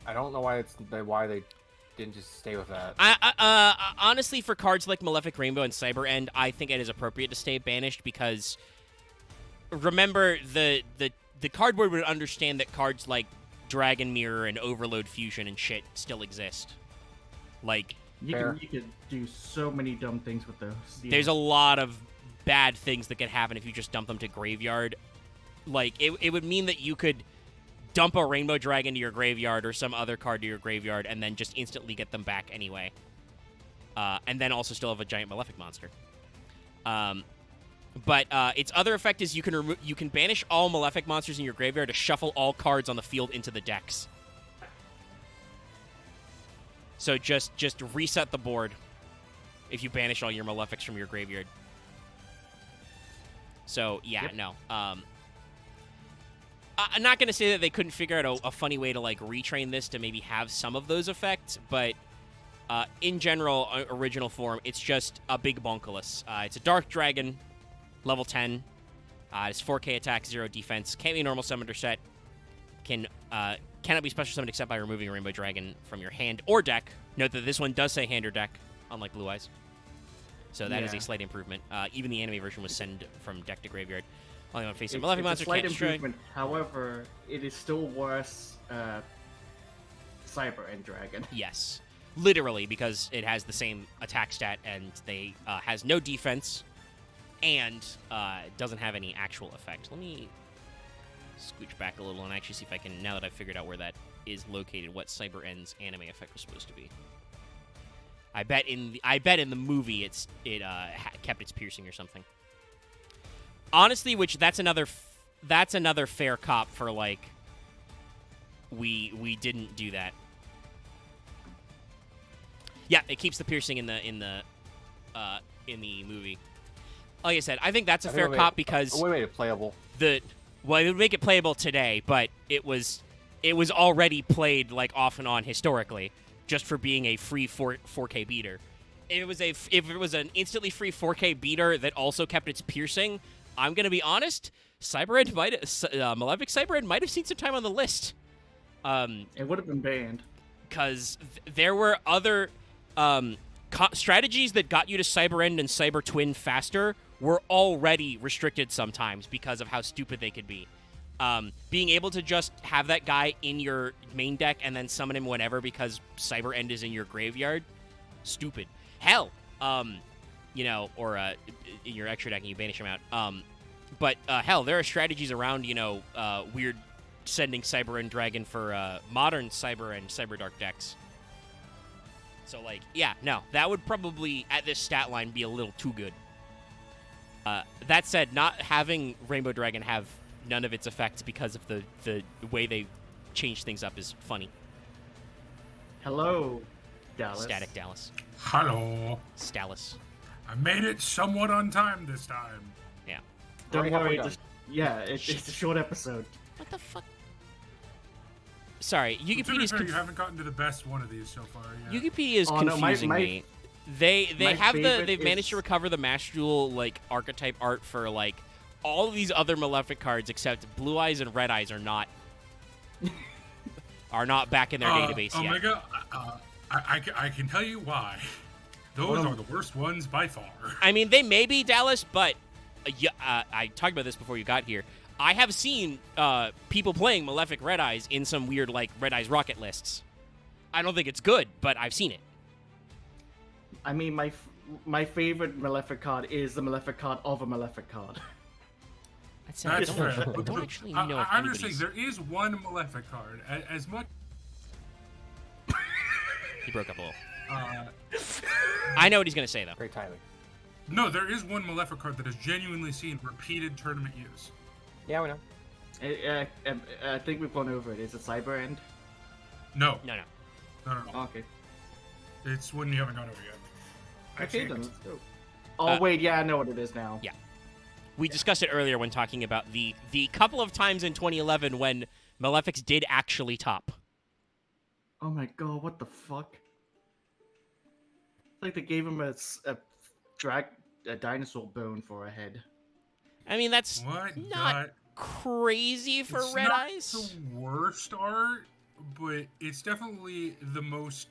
I don't know why they didn't just stay with that. Honestly, for cards like Malefic Rainbow and Cyber End, I think it is appropriate to stay banished because remember the cardboard would understand that cards like Dragon Mirror and Overload Fusion and shit still exist. Like, You could do so many dumb things with those. Yeah. there's a lot of bad things that could happen if you just dump them to graveyard. Like, it would mean that you could dump a Rainbow Dragon to your graveyard or some other card to your graveyard and then just instantly get them back anyway. And then also still have a giant Malefic monster. But its other effect is you can banish all Malefic monsters in your graveyard to shuffle all cards on the field into the decks. So just reset the board if you banish all your Malefics from your graveyard. So yeah, Yep. no. I'm not gonna say that they couldn't figure out a funny way to like retrain this to maybe have some of those effects, but in general, original form, it's just a big bonkulus. It's a Dark Dragon. Level 10. It's 4k attack, 0 defense. Can't be a normal summoner set. Cannot be special summoned except by removing a Rainbow Dragon from your hand or deck. Note that this one does say hand or deck, unlike Blue Eyes. So that is a Yeah. slight improvement. Even the anime version was send from deck to graveyard. Only one facing It's Malefic a monster slight can't destroy. improvement. However, it is still worse. Cyber and Dragon. Yes, literally, because it has the same attack stat and they has no defense and doesn't have any actual effect. Let me scooch back a little and actually see if I can, now that I've figured out where that is located, what Cyber End's anime effect was supposed to be. I bet in the movie it kept its piercing or something. Honestly, which that's another fair cop for like we didn't do that. Yeah, it keeps the piercing in the movie. Like I said, I think that's a fair cop because we made it playable. it would make it playable today, but it was already played like off and on historically, just for being a free 4K beater. If it was an instantly free 4K beater that also kept its piercing, I'm gonna be honest, Malefic Cyber End might have seen some time on the list. It would have been banned. Because there were other strategies that got you to Cyber End and Cyber Twin faster were already restricted sometimes because of how stupid they could be. Being able to just have that guy in your main deck and then summon him whenever because Cyber End is in your graveyard, stupid. Hell, or in your extra deck and you banish him out. But hell, there are strategies around, weird sending Cyber End Dragon for modern Cyber and Cyber Dark decks. So, that would probably, at this stat line, be a little too good. That said, not having Rainbow Dragon have none of its effects because of the way they change things up is funny. Hello, Dallas. Static Dallas. Hello. Stallis. I made it somewhat on time this time. Yeah. Don't Already worry. halfway It's a short episode. What the fuck? Sorry, To be Wikipedia's fair, you haven't gotten to the best one of these so far yet. Wikipedia is Oh, no, confusing my- me. They my have favorite they've managed is- to recover the Master Duel archetype art for all of these other Malefic cards except Blue Eyes and Red Eyes are not back in their database yet. Omega, I can tell you why. Those are the worst ones by far. I mean, they may be, Dallas, but I talked about this before you got here. I have seen people playing Malefic Red Eyes in some weird Red Eyes Rocket lists. I don't think it's good, but I've seen it. I mean, my favorite Malefic card is the Malefic card of a Malefic card. That's That's I fair. don't actually know if I'm just saying, anybody's... there is one Malefic card. As much... He broke up a little. Uh, I know what he's going to say, though. Great timing. no, there is one Malefic card that has genuinely seen repeated tournament use. Yeah, we know. I think we've gone over it. Is it Cyber End? No. No. No. Okay. It's one you haven't gone over yet. Okay, then Actually, let's go. Oh, wait, yeah, I know what it is now. Yeah. We discussed it earlier when talking about the couple of times in 2011 when Malefics did actually top. Oh my god, what the fuck? It's like they gave him a dinosaur bone for a head. I mean, that's What? not crazy for It's Red not Eyes. the worst art, but it's definitely the most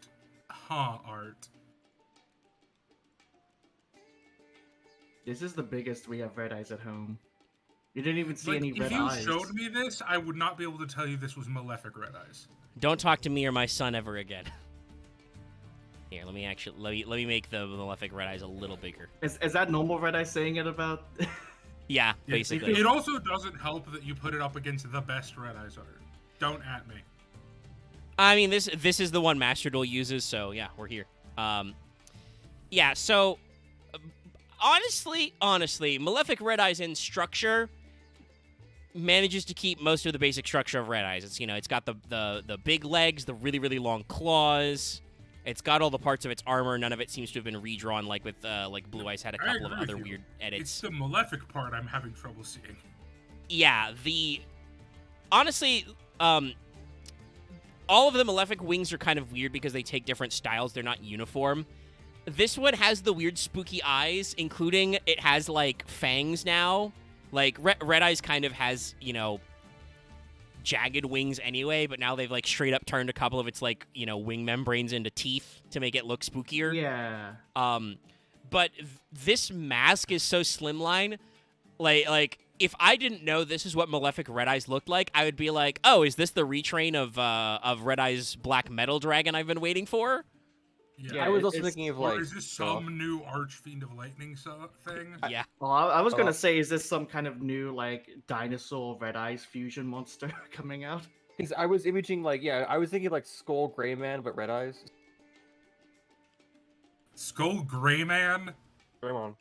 art. This is the biggest we have red eyes at home. You didn't even see any If red you eyes. showed me this, I would not be able to tell you this was Malefic Red Eyes. Don't talk to me or my son ever again. Here, let me make the Malefic Red Eyes a little bigger. Is that normal red eye saying it about? Yeah, basically. It also doesn't help that you put it up against the best Red Eyes art. Don't at me. I mean, this is the one Master Duel uses, so yeah, we're here. Yeah, so honestly, Malefic Red Eyes in structure manages to keep most of the basic structure of Red Eyes. It's it's got the big legs, the really really long claws. It's got all the parts of its armor. None of it seems to have been redrawn like with Blue Eyes had a couple of other weird edits. It's the Malefic part I'm having trouble seeing. Yeah, honestly, all of the Malefic wings are kind of weird because they take different styles. They're not uniform. This one has the weird spooky eyes, including it has fangs now. Red Eyes kind of has, jagged wings anyway, but now they've straight up turned a couple of its wing membranes into teeth to make it look spookier. Yeah. but this mask is so slimline. Like if I didn't know this is what Malefic Red Eyes looked like, I would be like, oh, is this the retrain of Red Eyes Black Metal Dragon I've been waiting for? Yeah, I was also thinking of like. Or is this some new Archfiend of Lightning thing? Yeah. Well, I was gonna say, is this some kind of new like dinosaur Red Eyes fusion monster coming out? Because I was imaging like I was thinking like Skull Greyman but Red Eyes. Skull Greyman? Greymon.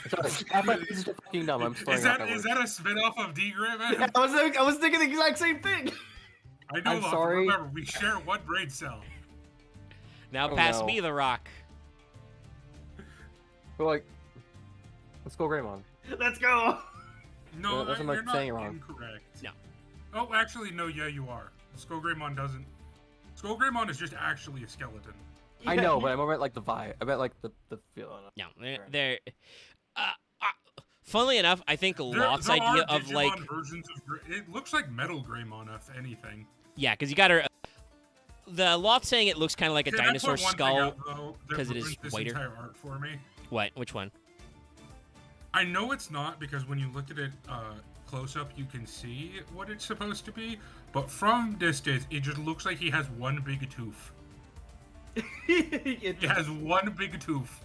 Sorry, I'm just fucking dumb. I'm sorry. Is that a spin-off of D Greyman? Yeah, I was thinking the exact same thing. I know. I'm sorry. Remember, we share one brain cell. Now Oh, pass no. me the rock. But like, let's go Greymon. Let's go. No, That's you're like not saying it wrong. incorrect. No. Oh, actually, no. Yeah, you are. Skull Greymon doesn't. Skull Greymon is just actually a skeleton. I know, but I meant like the vibe. I meant like the feeling. No, they're funnily enough, I think Lot's there idea are of Digimon like versions of it looks like Metal Greymon, if anything. yeah, because you got her. The Lot saying it looks kind of like a Can I dinosaur point one thing skull out, though, that 'cause it is ruins this whiter? entire art for me? What? Which one? I know it's not because when you look at it close up, you can see what it's supposed to be. But from distance, it just looks like he has one big tooth. He has one big tooth.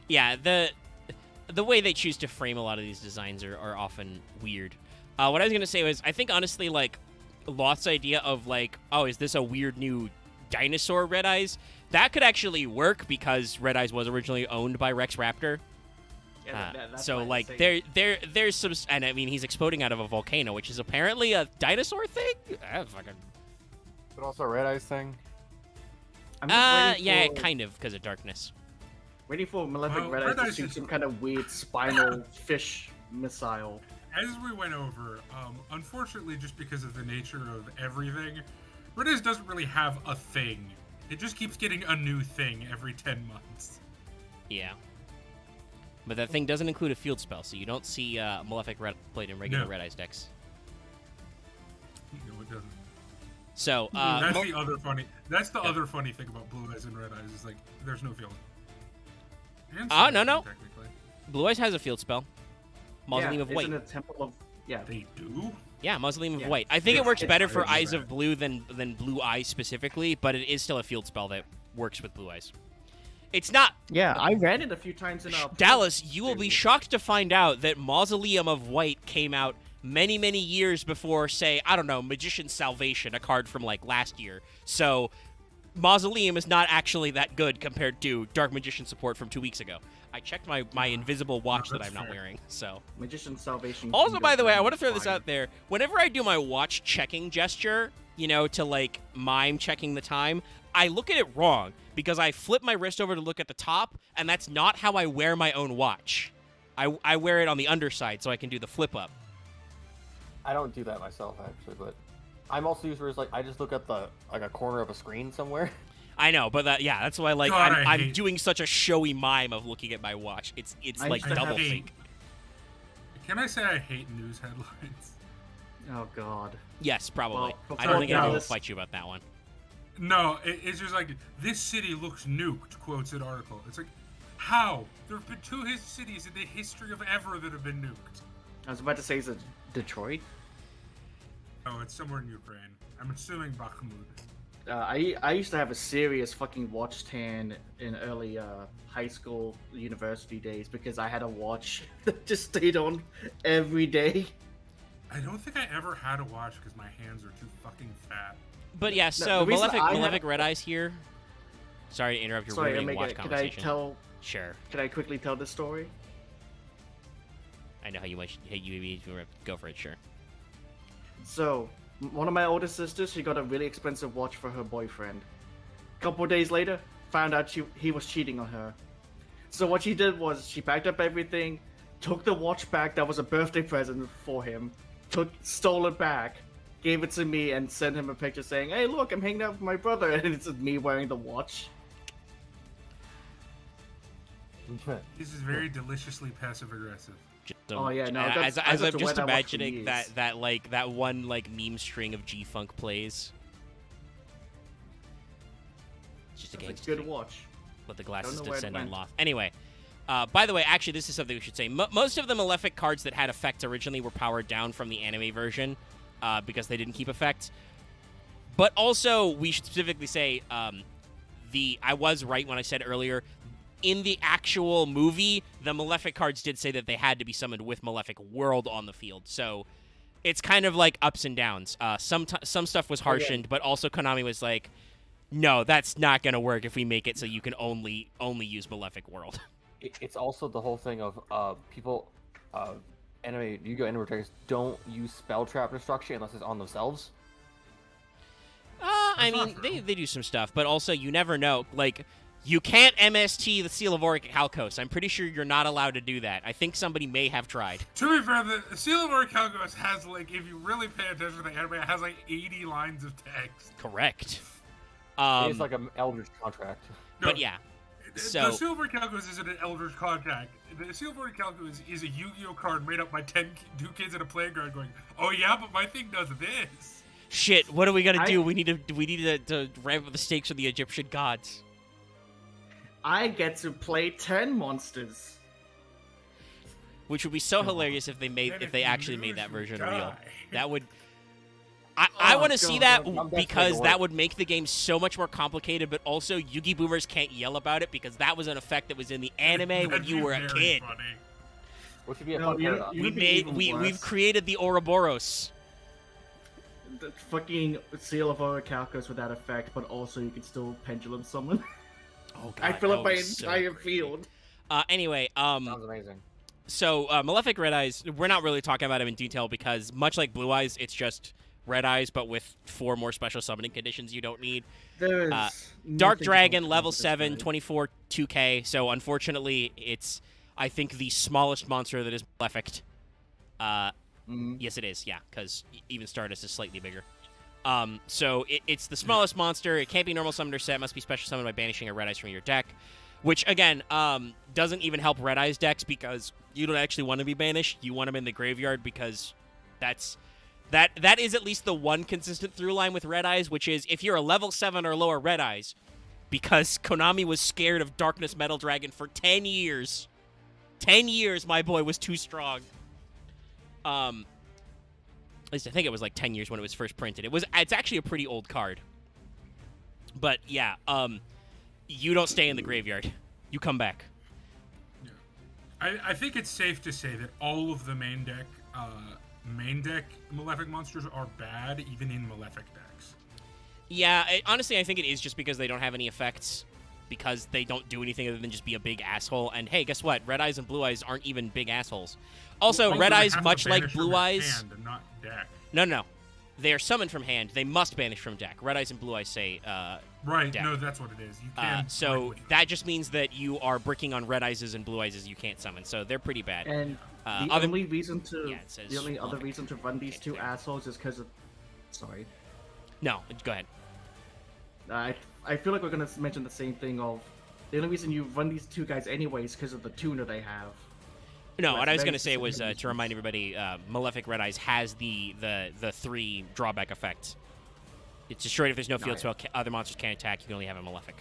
Yeah, the way they choose to frame a lot of these designs are often weird. What I was gonna say was, I think honestly, like Lot's idea of like, oh, is this a weird new dinosaur Red Eyes? That could actually work because Red Eyes was originally owned by Rex Raptor. That's So why I like say- there's some, and I mean he's exploding out of a volcano, which is apparently a dinosaur thing. Fucking. But also Red Eyes thing. I'm just Yeah, waiting for, kind of because of darkness. waiting for Malefic Well, Red Red Eyes Eyes to shoot is- some kind of weird spinal fish missile. As we went over, unfortunately, just because of the nature of everything, Red Eyes doesn't really have a thing. It just keeps getting a new thing every 10 months. Yeah. But that thing doesn't include a field spell, so you don't see Malefic Red played in regular No. Red Eyes decks. No, it doesn't. So That's the other funny. That's the other funny thing about Blue Eyes and Red Eyes is like there's no field. And no. technically. Blue Eyes has a field spell. Mausoleum of White. Isn't it Temple of... Yeah. They do. Yeah, Mausoleum of Yeah. White. I think it works It's better for really Eyes rare. of Blue than Blue Eyes specifically, but it is still a field spell that works with Blue Eyes. It's not... Yeah, I ran it a few times in Dallas, you will be shocked to find out that Mausoleum of White came out many, many years before, say, I don't know, Magician's Salvation, a card from, like, last year. So, Mausoleum is not actually that good compared to Dark Magician support from 2 weeks ago. I checked my invisible watch that that's I'm not fair. wearing, so... Magician's Salvation. Also, Kingdom by the way, I want to Fire. throw this out there. Whenever I do my watch checking gesture, you know, to, like, mime checking the time, I look at it wrong because I flip my wrist over to look at the top, and that's not how I wear my own watch. I wear it on the underside so I can do the flip up. I don't do that myself actually, but I'm also used to like I just look at the like a corner of a screen somewhere. I know, but that's why, like, God, I I'm hate- doing such a showy mime of looking at my watch. It's I like used to double have- think. Can I say I hate news headlines? Oh God. Yes, probably. Well, I don't think anyone will Dallas- fight you about that one. No, it's just like this city looks nuked. Quotes an article. It's like, how? There have been two cities in the history of ever that have been nuked. I was about to say, is it Detroit? Oh, it's somewhere in Ukraine. I'm assuming Bakhmut. I used to have a serious fucking watch tan in early high school, university days because I had a watch that just stayed on every day. I don't think I ever had a watch because my hands are too fucking fat. But yeah, so the reason Malefic Red Eyes here. Sorry to interrupt your Sorry, ruining Omega, watch conversation. Sure. Can I quickly tell this story? I know how you want. Hey, you go for it. Sure. So, one of my older sisters, she got a really expensive watch for her boyfriend. Couple days later, found out he was cheating on her. So what she did was she packed up everything, took the watch back that was a birthday present for him, stole it back, gave it to me, and sent him a picture saying, "Hey, look, I'm hanging out with my brother," and it's me wearing the watch. This is very deliciously passive aggressive. Oh, yeah, no, as I got I'm to just wear that watch for imagining years. that one like meme string of G-Funk plays. It's just a It's a gangster good thing. watch. Let the glasses Don't know where it descend on went. Loth. Anyway, by the way, actually, this is something we should say. Most of the Malefic cards that had effects originally were powered down from the anime version because they didn't keep effects. But also, we should specifically say, I was right when I said earlier, in the actual movie, the Malefic cards did say that they had to be summoned with Malefic World on the field. So it's kind of like ups and downs. Some stuff was harshened, but also Konami was like, no, that's not going to work if we make it so you can only use Malefic World. It's also the whole thing of people, Yu-Gi-Oh! Anime Dragons don't use Spell Trap Destruction unless it's on themselves. I mean, they do some stuff, but also you never know. Like, you can't MST the Seal of Orichalcos. I'm pretty sure you're not allowed to do that. I think somebody may have tried. To be fair, the Seal of Orichalcos has, like, if you really pay attention to the anime, it has, like, 80 lines of text. Correct. It's like an Eldritch contract. But yeah. So, the Seal of Orichalcos isn't an Eldritch contract. The Seal of Orichalcos is a Yu-Gi-Oh card made up by 2 kids in a playground going, oh yeah, but my thing does this. shit, what are we gonna do? We need to ramp up the stakes for the Egyptian gods. I get to play 10 monsters. Which would be so hilarious if they actually made that version real. That would. I want to see that because that would make the game so much more complicated, but also Yugi Boomers can't yell about it because that was an effect that was in the anime when you were a kid. Funny. Which would be a fun paradox. We've created the Ouroboros. The fucking Seal of Orichalcos with that effect, but also you can still pendulum summon. Oh god, I fill up my so entire crazy. field. Anyway, Sounds amazing. So Malefic Red Eyes, we're not really talking about him in detail because much like Blue Eyes, it's just Red Eyes, but with 4 more special summoning conditions you don't need. There's Dark nothing Dragon, else level about this 7, guy. 24, 2k. So unfortunately, it's, I think, the smallest monster that is Malefic. Yes, it is, yeah, because even Stardust is slightly bigger. So it's the smallest monster. It can't be normal summoned or set. Must be special summoned by banishing a Red Eyes from your deck. Which, again, doesn't even help Red Eyes decks because you don't actually want to be banished. You want them in the graveyard because that is at least the one consistent through line with Red Eyes, which is if you're a level 7 or lower Red Eyes, because Konami was scared of Darkness Metal Dragon for 10 years. 10 years, my boy was too strong. At least I think it was like 10 years when it was first printed. It's actually a pretty old card. But yeah, you don't stay in the graveyard. You come back. Yeah. I think it's safe to say that all of the main deck Malefic monsters are bad, even in Malefic decks. Yeah, honestly, I think it is just because they don't have any effects, because they don't do anything other than just be a big asshole. And hey, guess what? Red Eyes and Blue Eyes aren't even big assholes. Also, Red Eyes, much like Blue Eyes... Hand and not deck. No. They are summoned from hand. They must banish from deck. Red Eyes and Blue Eyes say right, deck. no, that's what it is. You can so that just means that you are bricking on Red Eyes and Blue Eyes you can't summon. So they're pretty bad. And the only reason to other reason to run these 2 assholes is because of. Sorry. No, go ahead. I feel like we're gonna mention the same thing of the only reason you run these 2 guys anyways because of the tuner they have. No, So what I was very going to say was specific to remind everybody, Malefic Red Eyes has the 3 drawback effect. It's destroyed if there's no field spell. Other monsters can't attack. You can only have a Malefic.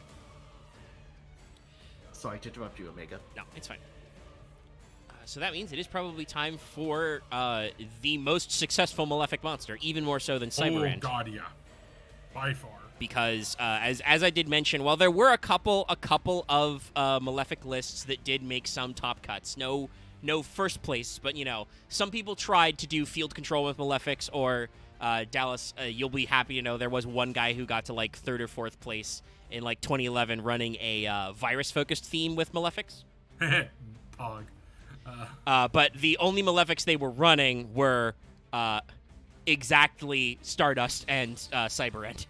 Sorry to interrupt you, Omega. No, it's fine. So that means it is probably time for the most successful Malefic monster, even more so than Cyberend. Oh god, yeah. By far. Because as I did mention, while there were a couple of Malefic lists that did make some top cuts, no first place, but some people tried to do field control with Malefics, or Dallas, you'll be happy to know there was one guy who got to like 3rd or 4th place in like 2011 running a virus-focused theme with Malefics. Pog. But the only Malefics they were running were exactly Stardust and Cyberend.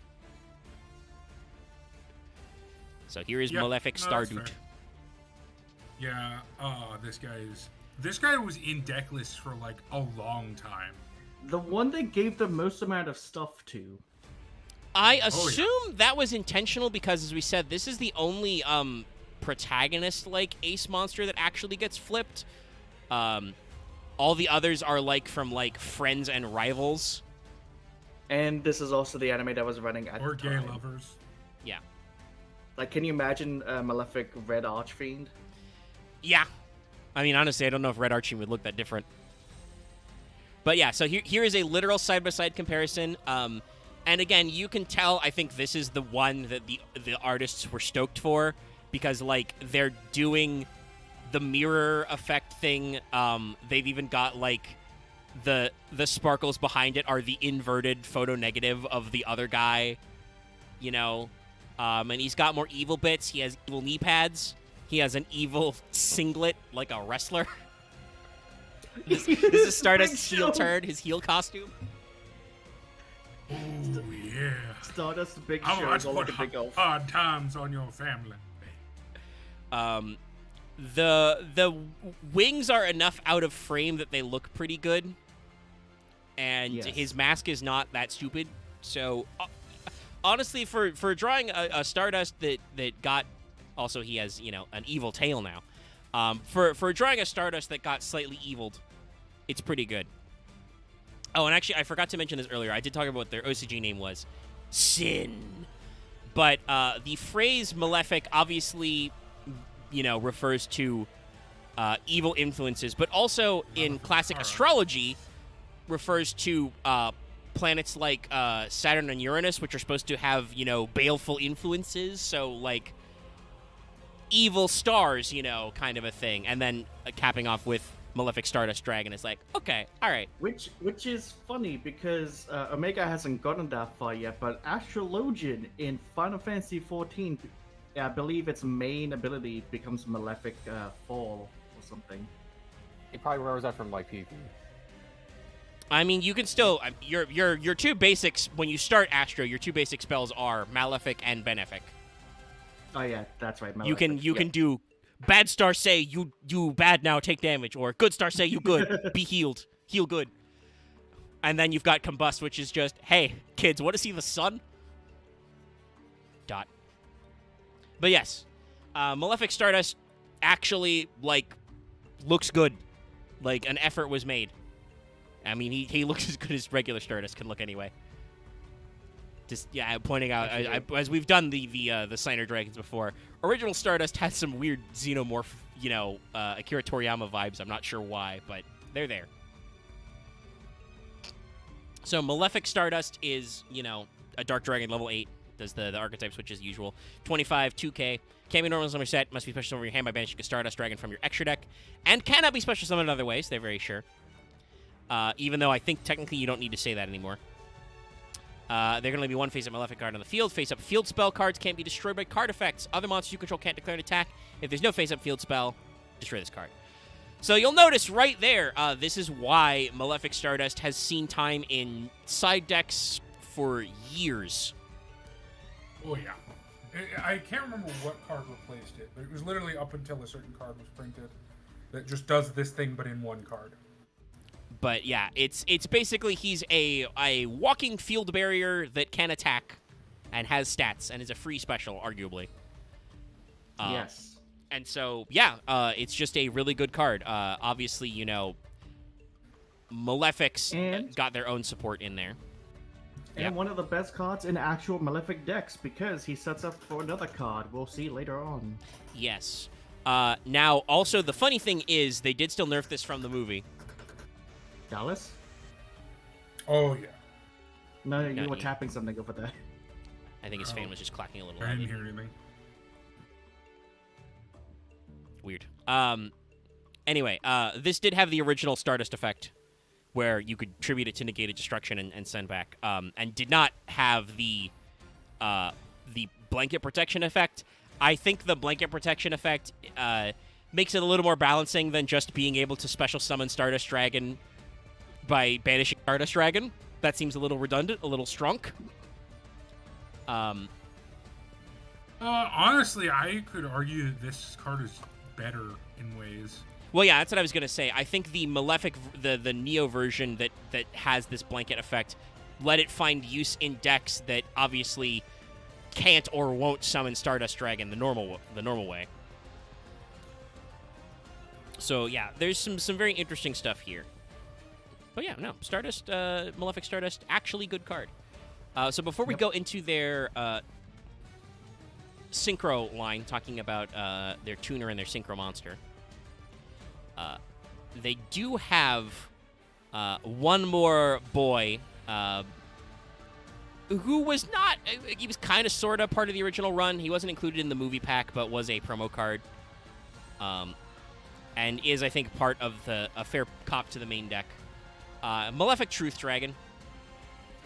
So here is Malefic Stardoot. Yeah, this guy was in deck lists for like a long time. The one they gave the most amount of stuff to. I assume that was intentional because, as we said, this is the only protagonist like ace monster that actually gets flipped. All the others are like from like friends and rivals. And this is also the anime that was running at Or the gay time. lovers. Yeah. Like, can you imagine Malefic Red Archfiend? Yeah. I mean, honestly, I don't know if Red Arching would look that different. But yeah, so here is a literal side-by-side comparison. And again, you can tell, I think this is the one that the artists were stoked for, because, like, they're doing the mirror effect thing. They've even got, like, the sparkles behind it are the inverted photo negative of the other guy, you know. And he's got more evil bits. He has evil knee pads. He has an evil singlet like a wrestler. This is Stardust's heel turn, his heel costume. Oh, yeah. Stardust Big How Show much go like a put big elf. hard times on your family? The wings are enough out of frame that they look pretty good. And Yes. his mask is not that stupid. So, honestly, for drawing a Stardust that got... Also, he has, you know, an evil tail now. For drawing a Stardust that got slightly eviled, it's pretty good. Oh, and actually, I forgot to mention this earlier. I did talk about what their OCG name was. Sin. But the phrase Malefic obviously, you know, refers to evil influences, but also in classic astrology refers to planets like Saturn and Uranus, which are supposed to have, you know, baleful influences. So, like, evil stars, you know, kind of a thing. And then capping off with Malefic Stardust Dragon is like, okay, all right. Which is funny because Omega hasn't gotten that far yet, but Astrologian in Final Fantasy XIV, I believe its main ability becomes Malefic Fall or something. It probably remembers that from like PvP. I mean, you can still your two basics when you start Astro. Your two basic spells are Malefic and Benefic. Oh yeah, that's right. You Malefic. can do bad star say you bad now take damage, or good star say you good be healed, heal good. And then you've got Combust, which is just, hey kids, want to see the sun? Dot. But yes, Malefic Stardust actually, like, looks good. Like, an effort was made. I mean, he looks as good as regular Stardust can look anyway. Just, yeah, pointing out, as we've done the Signer Dragons before, original Stardust has some weird xenomorph, you know, Akira Toriyama vibes. I'm not sure why, but they're there. So Malefic Stardust is, you know, a Dark Dragon level 8. Does the archetype switch as usual. 25, 2K. Can't be normal summon set. Must be special summon from your hand by banishing a Stardust Dragon from your extra deck. And cannot be special summoned in other ways. They're very sure. Even though I think technically you don't need to say that anymore. There can only be one face-up Malefic card on the field. Face-up field spell cards can't be destroyed by card effects. Other monsters you control can't declare an attack. If there's no face-up field spell, destroy this card. So you'll notice right there, this is why Malefic Stardust has seen time in side decks for years. Oh, yeah. I can't remember what card replaced it, but it was literally up until a certain card was printed that just does this thing, but in one card. But yeah, it's basically he's a walking field barrier that can attack and has stats and is a free special, arguably. Yes. And so, yeah, it's just a really good card. Obviously, you know, Malefics got their own support in there. And one of the best cards in actual Malefic decks because he sets up for another card we'll see later on. Yes. Now, also, the funny thing is they did still nerf this from the movie. Dallas? Oh, yeah. No, you were tapping something over there. I think his fan was just clacking a little. I didn't hear anything. Weird. Anyway, this did have the original Stardust effect, where you could tribute it to negated destruction and send back, and did not have the blanket protection effect. I think the blanket protection effect makes it a little more balancing than just being able to special summon Stardust Dragon by banishing Stardust Dragon. That seems a little redundant, a little strunk. Honestly, I could argue that this card is better in ways. Well, yeah, that's what I was going to say. I think the Malefic, the Neo version that has this blanket effect, let it find use in decks that obviously can't or won't summon Stardust Dragon the normal way. So, yeah, there's some very interesting stuff here. But yeah, no, Stardust, Malefic Stardust, actually good card. So before we go into their synchro line talking about their tuner and their synchro monster. They do have one more boy who was not. He was kind of sort of part of the original run. He wasn't included in the movie pack, but was a promo card. And is, I think, part of a fair cop to the main deck. Malefic Truth Dragon.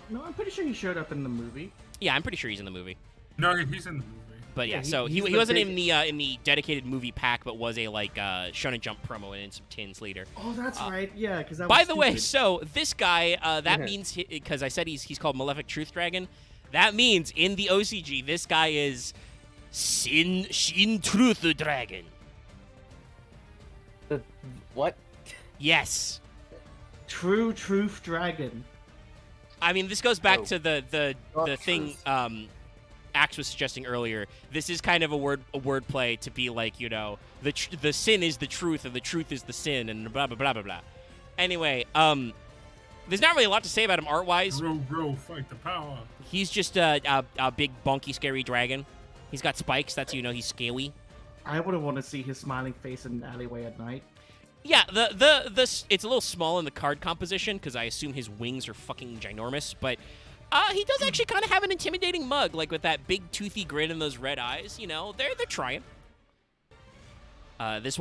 No, I'm pretty sure he showed up in the movie. Yeah, I'm pretty sure he's in the movie. No, he's in the movie. But yeah, Yeah, so he he's wasn't big- in the dedicated movie pack, but was a Shonen Jump promo and in some tins later. Oh, that's right. Yeah, because that By was the way, stupid. so this guy, that means, because I said he's called Malefic Truth Dragon, that means in the OCG, this guy is Shin Truth Dragon. What? Yes. True Truth Dragon. I mean, this goes back Oh. to the Dark thing truth. Axe was suggesting earlier. This is kind of a word play to be like, you know, the sin is the truth and the truth is the sin and blah blah blah blah blah. Anyway, there's not really a lot to say about him art wise. Grow, fight the power. He's just a big bonky scary dragon. He's got spikes. That's how you know he's scaly. I would want to see his smiling face in an alleyway at night. Yeah, it's a little small in the card composition because I assume his wings are fucking ginormous, but he does actually kind of have an intimidating mug, like with that big toothy grin and those red eyes. You know, they're trying. This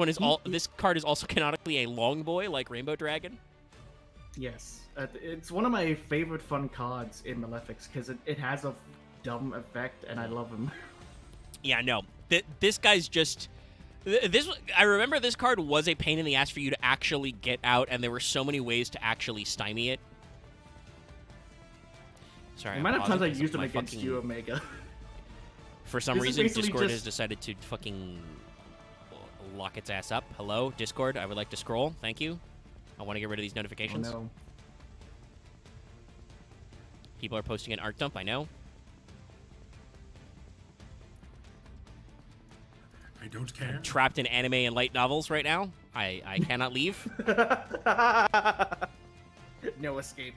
card is also canonically a long boy, like Rainbow Dragon. Yes. It's one of my favorite fun cards in Malefics because it has a dumb effect and I love him. Yeah, no, this guy's just. I remember this card was a pain in the ass for you to actually get out, and there were so many ways to actually stymie it. Sorry, The amount of I'm times I pausing 'cause used him my against fucking- you, Omega. For some This is reason, basically Discord has just- decided to fucking lock its ass up. Hello, Discord. I would like to scroll. Thank you. I want to get rid of these Oh, notifications. no. People are posting an art dump. I know. I don't care. Trapped in anime and light novels right now. I cannot leave. No escape.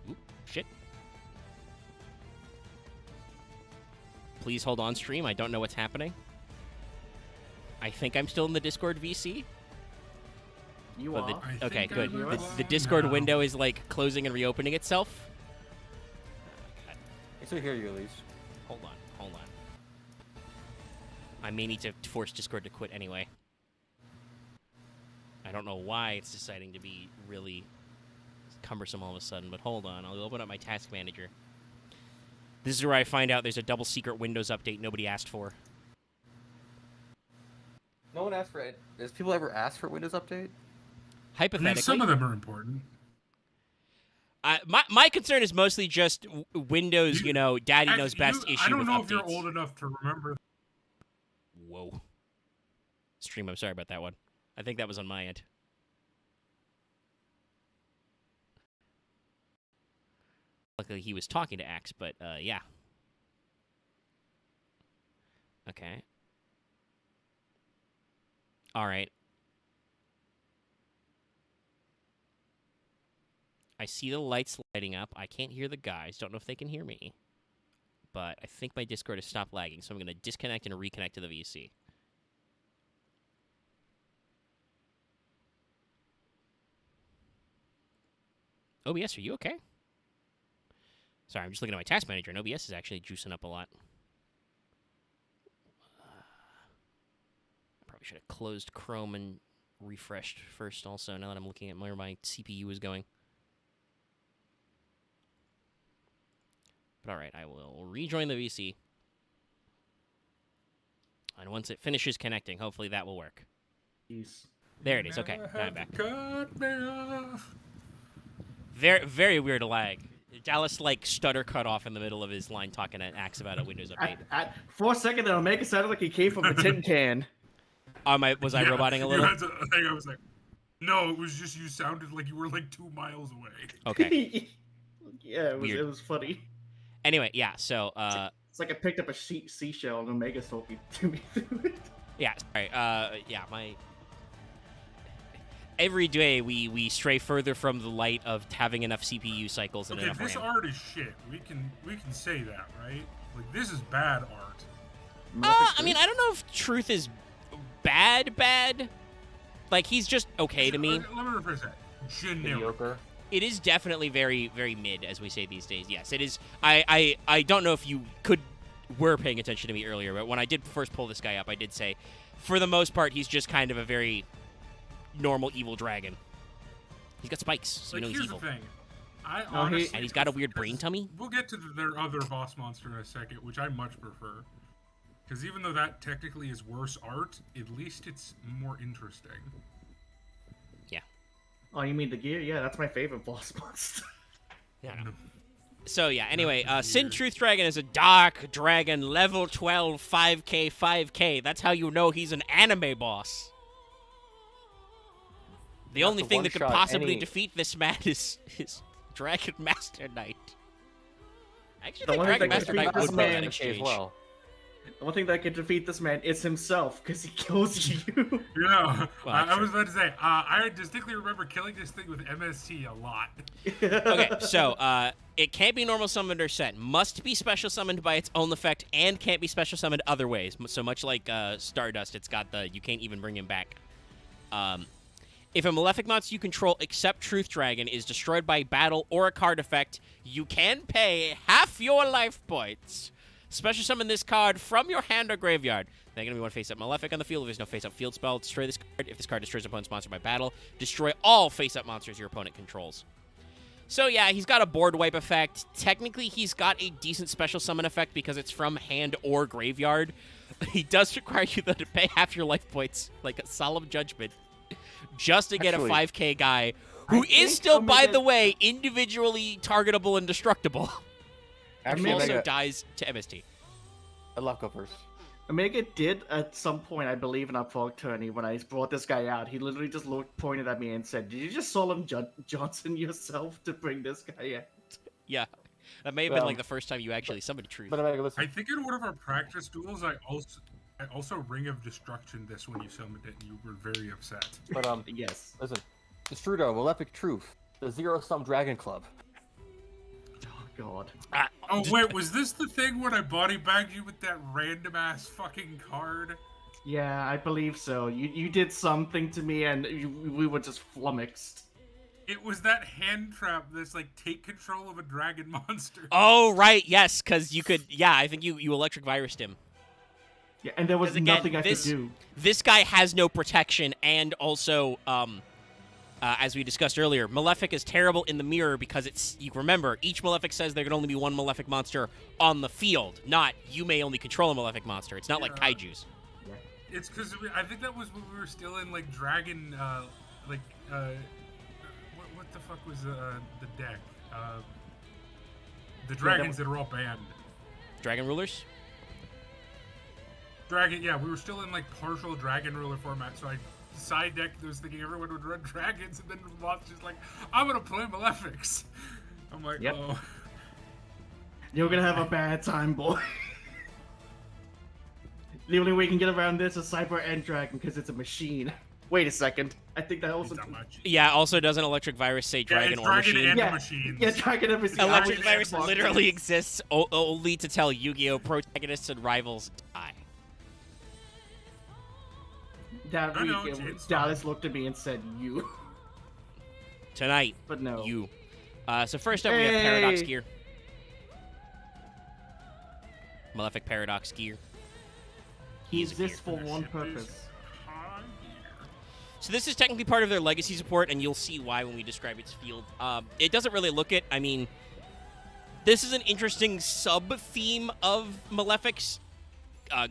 Oop, shit. Please hold on, stream. I don't know what's happening. I think I'm still in the Discord VC. You But are. I Okay, think good. I'm The Discord now. window is like closing and reopening itself. I still hear you, at least. Hold on. I may need to force Discord to quit anyway. I don't know why it's deciding to be really cumbersome all of a sudden, but hold on. I'll open up my task manager. This is where I find out there's a double secret Windows update nobody asked for. No one asked for it. Has people ever asked for a Windows update? I mean, Hypothetically, some of them are important. my concern is mostly just Windows, You- you know, daddy Actually, knows best issue I don't with know updates. if you're old enough to remember. Whoa. Stream, I'm sorry about that one. I think that was on my end. Luckily, he was talking to Axe, but yeah. Okay. All right. I see the lights lighting up. I can't hear the guys. Don't know if they can hear me. But I think my Discord has stopped lagging, so I'm going to disconnect and reconnect to the VC. OBS, are you okay? Sorry, I'm just looking at my task manager, and OBS is actually juicing up a lot. I probably should have closed Chrome and refreshed first also, now that I'm looking at where my CPU is going. But alright, I will rejoin the VC. And once it finishes connecting, hopefully that will work. Jeez. There it is. Okay, now I'm back. Cut me off. Very, very weird lag. Dallas like stutter cut off in the middle of his line talking to Axe about a Windows update. For a second, it'll make it sound like he came from a tin can. Was I roboting a little? I was like, no, it was just you sounded like you were like 2 miles away. Okay. Yeah, Weird. it was funny. Anyway, yeah. So, It's like I picked up a seashell and Omega's talking to me through it. yeah. Sorry. Yeah. My. every day we stray further from the light of having enough CPU cycles and Okay, enough this RAM. art is shit. We can say that, right? Like, this is bad art. I mean, I don't know if Truth is bad. Like, he's just okay to me. Let me rephrase that. Generic. Mediocre. It is definitely very, very mid, as we say these days. Yes, it is. I don't know if you were paying attention to me earlier, but when I did first pull this guy up, I did say, for the most part, he's just kind of a very normal evil dragon. He's got spikes, so you know he's here's evil. the thing. I honestly, And he's got a weird brain tummy. We'll get to their other boss monster in a second, which I much prefer. Because even though that technically is worse art, at least it's more interesting. Oh, you mean the gear? Yeah, that's my favorite boss monster. Yeah. So yeah, anyway, Sin Truth Dragon is a dark dragon, level 12, 5k. That's how you know he's an anime boss. The only thing that could possibly defeat this man is Dragon Master Knight. I actually think Dragon Master Knight would win that exchange. Well. The one thing that can defeat this man is himself, because he kills you. Yeah, Well, I was about to say, I distinctly remember killing this thing with MST a lot. Okay, so it can't be normal summoned or set. Must be special summoned by its own effect, and can't be special summoned other ways. So much like Stardust, it's got the you can't even bring him back. If a Malefic monster you control except Truth Dragon is destroyed by battle or a card effect, you can pay half your life points. Special summon this card from your hand or graveyard. Then going to be one face-up Malefic on the field. If there's no face-up field spell, destroy this card. If this card destroys an opponent's monster by battle, destroy all face-up monsters your opponent controls. So yeah, he's got a board wipe effect. Technically, he's got a decent special summon effect because it's from hand or graveyard. He does require you, though, to pay half your life points, like a solemn judgment, just to get a 5k guy, who is still, by the way, individually targetable and destructible. Actually, also Omega, dies to MST. I'll go first. Omega did at some point, I believe, in our Frog tourney, when I brought this guy out, he literally just pointed at me and said, "Did you just Solemn Johnson yourself to bring this guy out?" Yeah, that may have been like the first time you actually summoned Truth. But Omega, listen. I think in one of our practice duels, I also Ring of Destruction this when you summoned it, and you were very upset. But Yes. listen. Destrudo, Malefic Truth, the Zero-Sum Dragon Club. Oh, God. Oh wait, was this the thing when I body bagged you with that random ass fucking card? Yeah, I believe so. You did something to me, and we were just flummoxed. It was that hand trap that's like take control of a dragon monster. Oh, right, yes, because you could, yeah, I think you electric virused him. Yeah, and there was 'Cause again, nothing I could do. This guy has no protection, and also, as we discussed earlier, Malefic is terrible in the mirror because it's, you remember, each Malefic says there can only be one Malefic monster on the field, not you may only control a Malefic monster. It's not like Kaiju's. It's because I think that was when we were still in like Dragon, what the fuck was the deck? The dragons that are all banned. Dragon Rulers? Dragon, yeah, we were still in like partial Dragon Ruler format, so I side decked those thinking everyone would run dragons, and then the monster's like, I'm gonna play Malefics. I'm like, Yep. oh. You're gonna have a bad time, boy. The only way you can get around this is Cyber End Dragon, because it's a machine. Wait a second. I think that also... Not much. Yeah, also doesn't Electric Virus say Dragon it's or Dragon Machine? and Yeah. Machines. Yeah, Dragon and Machine. Electric I Virus was- literally exists only to tell Yu-Gi-Oh! Protagonists and rivals die. That I know, week, it's Dallas looked at me and said, "You." Tonight, But no. you. So first up, we have Paradox Hey. Gear. Malefic Paradox Gear. He He's a exists for one Ship is purpose. high. So this is technically part of their legacy support, and you'll see why when we describe its field. It doesn't really look it. I mean, this is an interesting sub-theme of Malefic's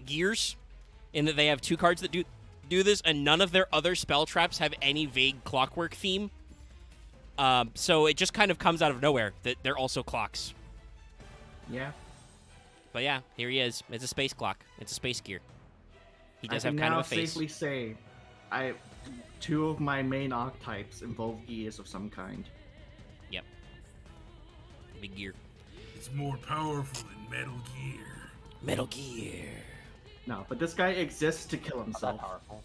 gears, in that they have two cards that do this, and none of their other spell traps have any vague clockwork theme. So it just kind of comes out of nowhere that they're also clocks. Yeah. But yeah, here he is. It's a space clock. It's a space gear. He does I have can kind now of a face. safely say, two of my main archetypes involve gears of some kind. Yep. Big gear. It's more powerful than Metal Gear. Metal Gear. No, but this guy exists to kill Not that himself. powerful.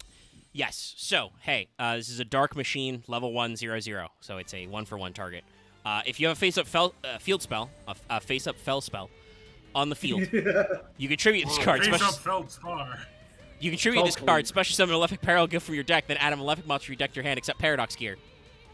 Yes. So, hey, this is a Dark Machine, level 1/0/0. So it's a 1-for-1 target. If you have a face-up field spell, a face-up fell spell on the field, you contribute this card. Face up felt star. You contribute this card, special summon a Malefic Parallel Gift from your deck, then add a Malefic monster to your deck to your hand, except Paradox Gear.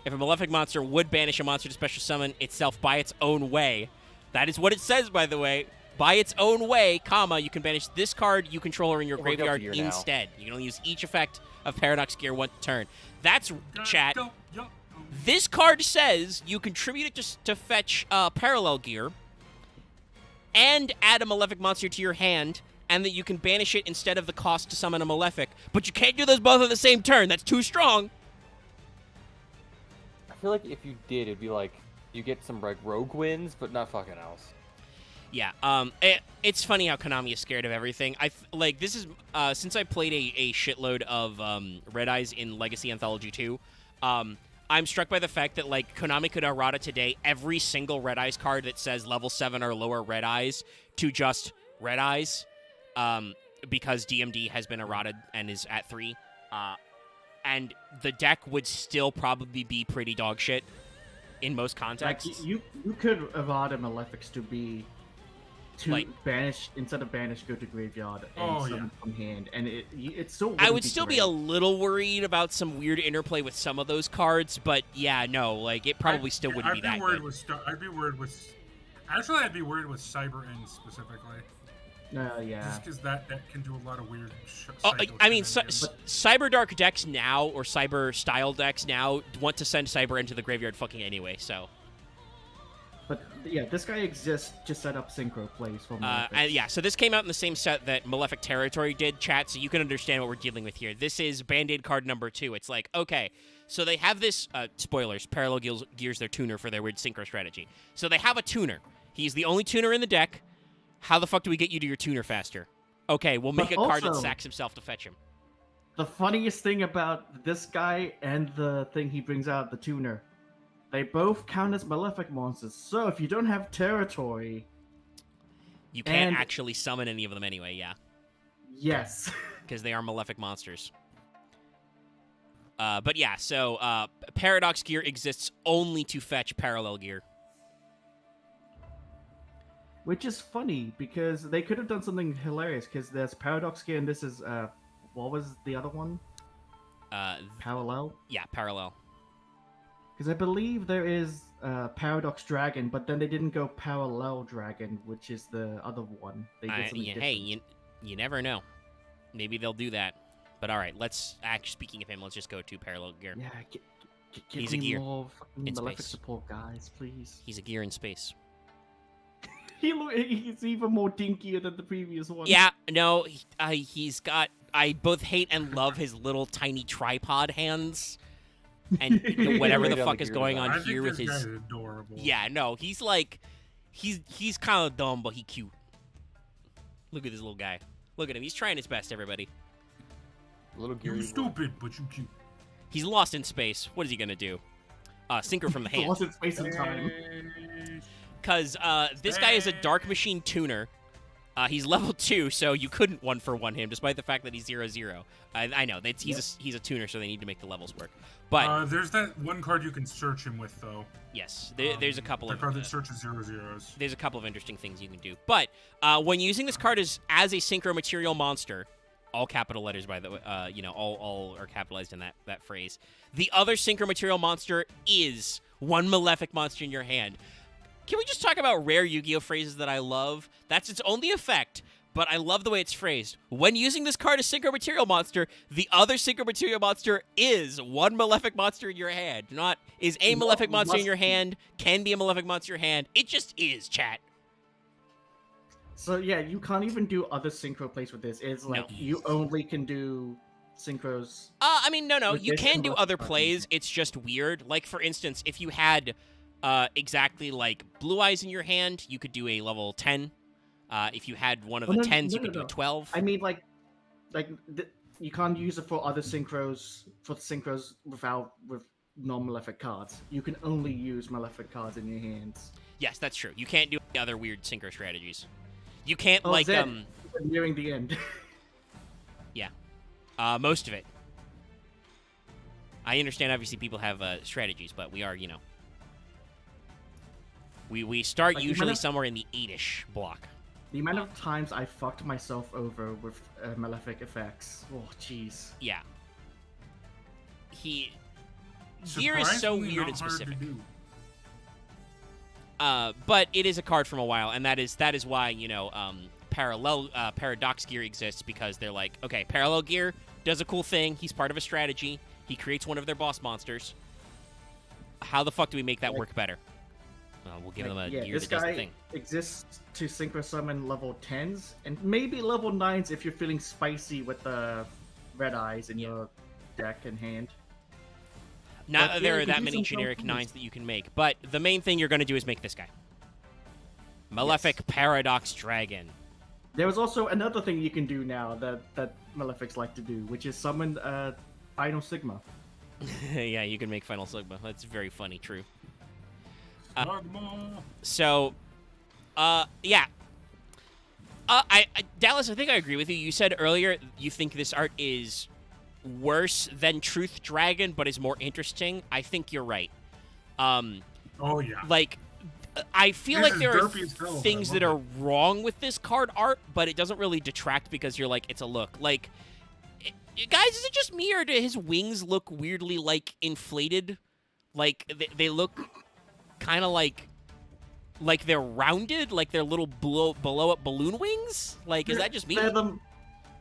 If a Malefic monster would banish a monster to special summon itself by its own way, that is what it says, by the way. By its own way, comma, you can banish this card you control in your graveyard instead. You can only use each effect of Paradox Gear one turn. That's chat. This card says you contribute it to fetch Parallel Gear and add a Malefic monster to your hand, and that you can banish it instead of the cost to summon a Malefic. But you can't do those both on the same turn. That's too strong. I feel like if you did, it'd be like you get some like rogue wins, but not fucking else. Yeah, it's funny how Konami is scared of everything. This is since I played a shitload of Red Eyes in Legacy Anthology 2, I'm struck by the fact that like Konami could errata today every single Red Eyes card that says level 7 or lower Red Eyes to just Red Eyes, because DMD has been errated and is at 3, and the deck would still probably be pretty dog shit in most contexts. Like, you could errata Malefics to be banish instead of banish, go to graveyard and summon from hand, and it's still. I would still be a little worried about some weird interplay with some of those cards, but yeah, no, like it probably still wouldn't be that good. I'd be worried with. Actually, I'd be worried with Cyber End specifically. Yeah. Just because that can do a lot of weird. I mean, Cyber Dark decks now or Cyber Style decks now want to send Cyber into the graveyard fucking anyway, so. But yeah, this guy exists to set up synchro plays for Malefic. And yeah, so this came out in the same set that Malefic Territory did, chat, so you can understand what we're dealing with here. This is Band-Aid card number 2. It's like, okay, so they have this, spoilers, Parallel Gears their tuner for their weird synchro strategy. So they have a tuner. He's the only tuner in the deck. How the fuck do we get you to your tuner faster? Okay, we'll make a card that sacks himself to fetch him. The funniest thing about this guy and the thing he brings out, the tuner, they both count as Malefic monsters. So if you don't have territory, you can't actually summon any of them anyway, yeah. Yes. Because they are Malefic monsters. But yeah, so Paradox Gear exists only to fetch Parallel Gear. Which is funny, because they could have done something hilarious, because there's Paradox Gear and this is, what was the other one? Parallel? Yeah, Parallel. Because I believe there is Paradox Dragon, but then they didn't go Parallel Dragon, which is the other one. They did something different. Hey, you never know. Maybe they'll do that. But alright, speaking of him, let's just go to Parallel Gear. Yeah, He's a gear more fucking in Malefic space. support, guys, please. He's a gear in space. He's even more dinkier than the previous one. Yeah, no, he's got... I both hate and love his little tiny tripod hands. And whatever the fuck is going on here with his... I think this guy is adorable. Yeah, no, he's like... He's kind of dumb, but he's cute. Look at this little guy. Look at him. He's trying his best, everybody. Little gear. You're stupid, but you cute. He's lost in space. What is he gonna do? Synchro from the hand. Lost in space and time. Because this guy is a Dark Machine tuner. He's level 2, so you couldn't 1-for-1 him, despite the fact that he's 0/0. I know he's a tuner, so they need to make the levels work. But there's that one card you can search him with, though. Yes, there's a couple of card that searches 0/0s. There's a couple of interesting things you can do. But when using this card as a synchro material monster, all capital letters, by the way, all are capitalized in that phrase. The other synchro material monster is one Malefic monster in your hand. Can we just talk about rare Yu-Gi-Oh! Phrases that I love? That's its only effect, but I love the way it's phrased. When using this card as Synchro Material Monster, the other Synchro Material Monster is one Malefic monster in your hand. Not is a Malefic monster in your hand, can be a Malefic monster in your hand. It just is, chat. So yeah, you can't even do other synchro plays with this. It's like you only can do synchros. I mean, no. You can do other plays. It's just weird. Like, for instance, if you had... exactly like Blue Eyes in your hand, you could do a level 10. If you had one of the 10s, you could do a 12. I mean, you can't use it for other synchros, with non-Malefic cards. You can only use Malefic cards in your hands. Yes, that's true. You can't do any other weird synchro strategies. You can't, nearing the end. Yeah. Most of it. I understand, obviously, people have strategies, but we are, we start Like, usually somewhere in the 8-ish block. The amount of times I fucked myself over with Malefic effects. Oh, jeez. Yeah. Gear is so Surprisingly weird not and hard to specific. do. But it is a card from a while, and that is why, Paradox Gear exists, because they're like, okay, Parallel Gear does a cool thing. He's part of a strategy. He creates one of their boss monsters. How the fuck do we make that work better? We'll give them a gear this that does the guy thing. exists to synchro summon level 10s and maybe level 9s if you're feeling spicy with the red eyes in your deck and hand. Not But, there yeah, are you can that do many some generic fun 9s that you can make, but the main thing you're going to do is make this guy. Malefic Paradox Dragon. There was also another thing you can do now that Malefics like to do, which is summon Final Sigma. Yeah, you can make Final Sigma. That's very funny, true. Dogma. So, yeah. Dallas, I think I agree with you. You said earlier you think this art is worse than Truth Dragon, but is more interesting. I think you're right. Oh yeah. Like, I feel This like is there are derpy as hell, but I things love that are it. wrong with this card art, but it doesn't really detract because you're like, it's a look. Like, guys, is it just me or do his wings look weirdly, like, inflated? Like, they look kind of like they're rounded, like they're little blow up balloon wings? Like, is that just me?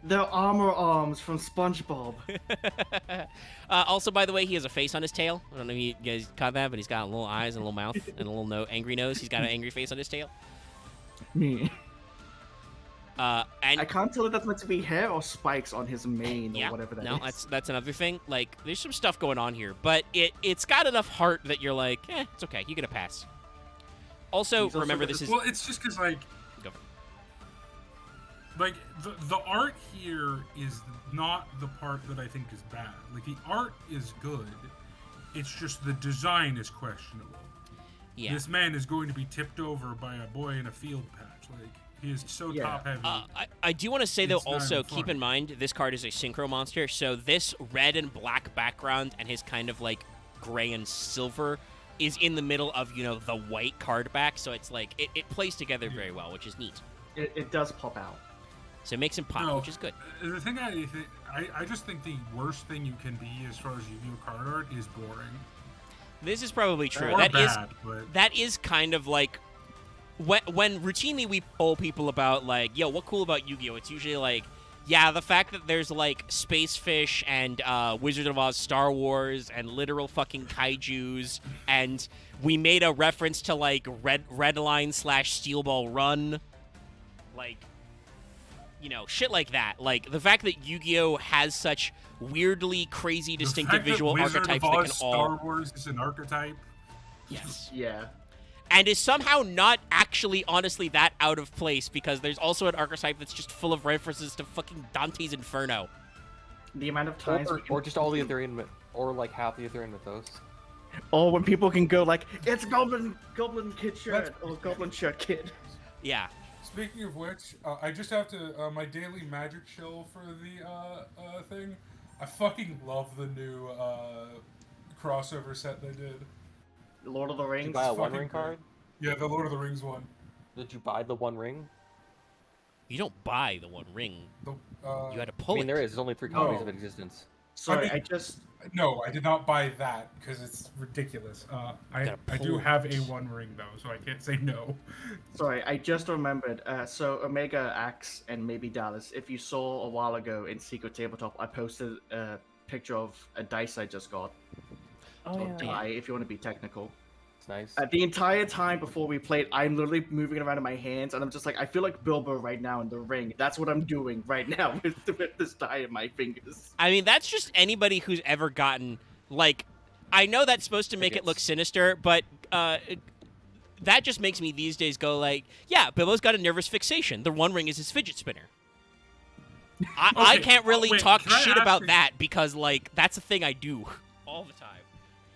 They're armor arms from SpongeBob. Also, by the way, he has a face on his tail. I don't know if you guys caught that, but he's got little eyes and a little mouth and a little angry nose. He's got an angry face on his tail. Me. And I can't tell if that's meant to be hair or spikes on his mane yeah, or whatever that no, is. that's another thing. Like, there's some stuff going on here, but it's got enough heart that you're like, it's okay. You get a pass. Also, He's also remember, got this is... Well, it's just because like the art here is not the part that I think is bad. Like the art is good. It's just the design is questionable. Yeah. This man is going to be tipped over by a boy in a field patch. Like he is so top heavy. I do want to say, though, It's not also, even keep fun. in mind, this card is a synchro monster, so this red and black background and his kind of, like, gray and silver is in the middle of, the white card back, so it's like, it plays together very well, which is neat. It does pop out. So it makes him pop, No, which is good. The thing I just think the worst thing you can be as far as Yu-Gi-Oh card art is boring. This is probably true. Or That is bad, but that is kind of like when routinely we poll people about like, yo, what cool about Yu-Gi-Oh? It's usually like, yeah, the fact that there's like Space Fish and Wizard of Oz, Star Wars, and literal fucking kaijus, and we made a reference to like Red Line / Steel Ball Run, like, shit like that. Like the fact that Yu-Gi-Oh has such weirdly crazy distinctive visual archetypes that can Star Wars is an archetype. Yes. Yeah. And is somehow not actually, honestly, that out of place, because there's also an archetype that's just full of references to fucking Dante's Inferno. The amount of times Or just all the Ethereum, or like half the Ethereum mythos. or when people can go like, it's Goblin Kid shirt or Goblin Shirt Kid. Yeah. Speaking of which, I just have to my daily magic chill for the thing. I fucking love the new crossover set they did. Lord of the Did Rings. you buy a fucking One Ring good. card? Yeah, the Lord of the Rings one. Did you buy the One Ring? You don't buy the One Ring. The, You had to I pull mean, it. there is. There's only 3 copies No. of it existence. Sorry, I mean- No, I did not buy that because it's ridiculous. I Gotta do pull have it. a One Ring though, so I can't say no. I just remembered. So Omega Axe and maybe Dallas, if you saw a while ago in Secret Tabletop, I posted a picture of a dice I just got. Or die, if you want to be technical. It's nice. The entire time before we played, I'm literally moving it around in my hands, and I'm just like, I feel like Bilbo right now in the ring. That's what I'm doing right now with this die in my fingers. I mean, that's just anybody who's ever gotten, like, I know that's supposed to make it look sinister, but that just makes me these days go like, yeah, Bilbo's got a nervous fixation. The One Ring is his fidget spinner. I Okay, can't really wait, talk can I shit ask about you- that because, like, that's a thing I do all the time.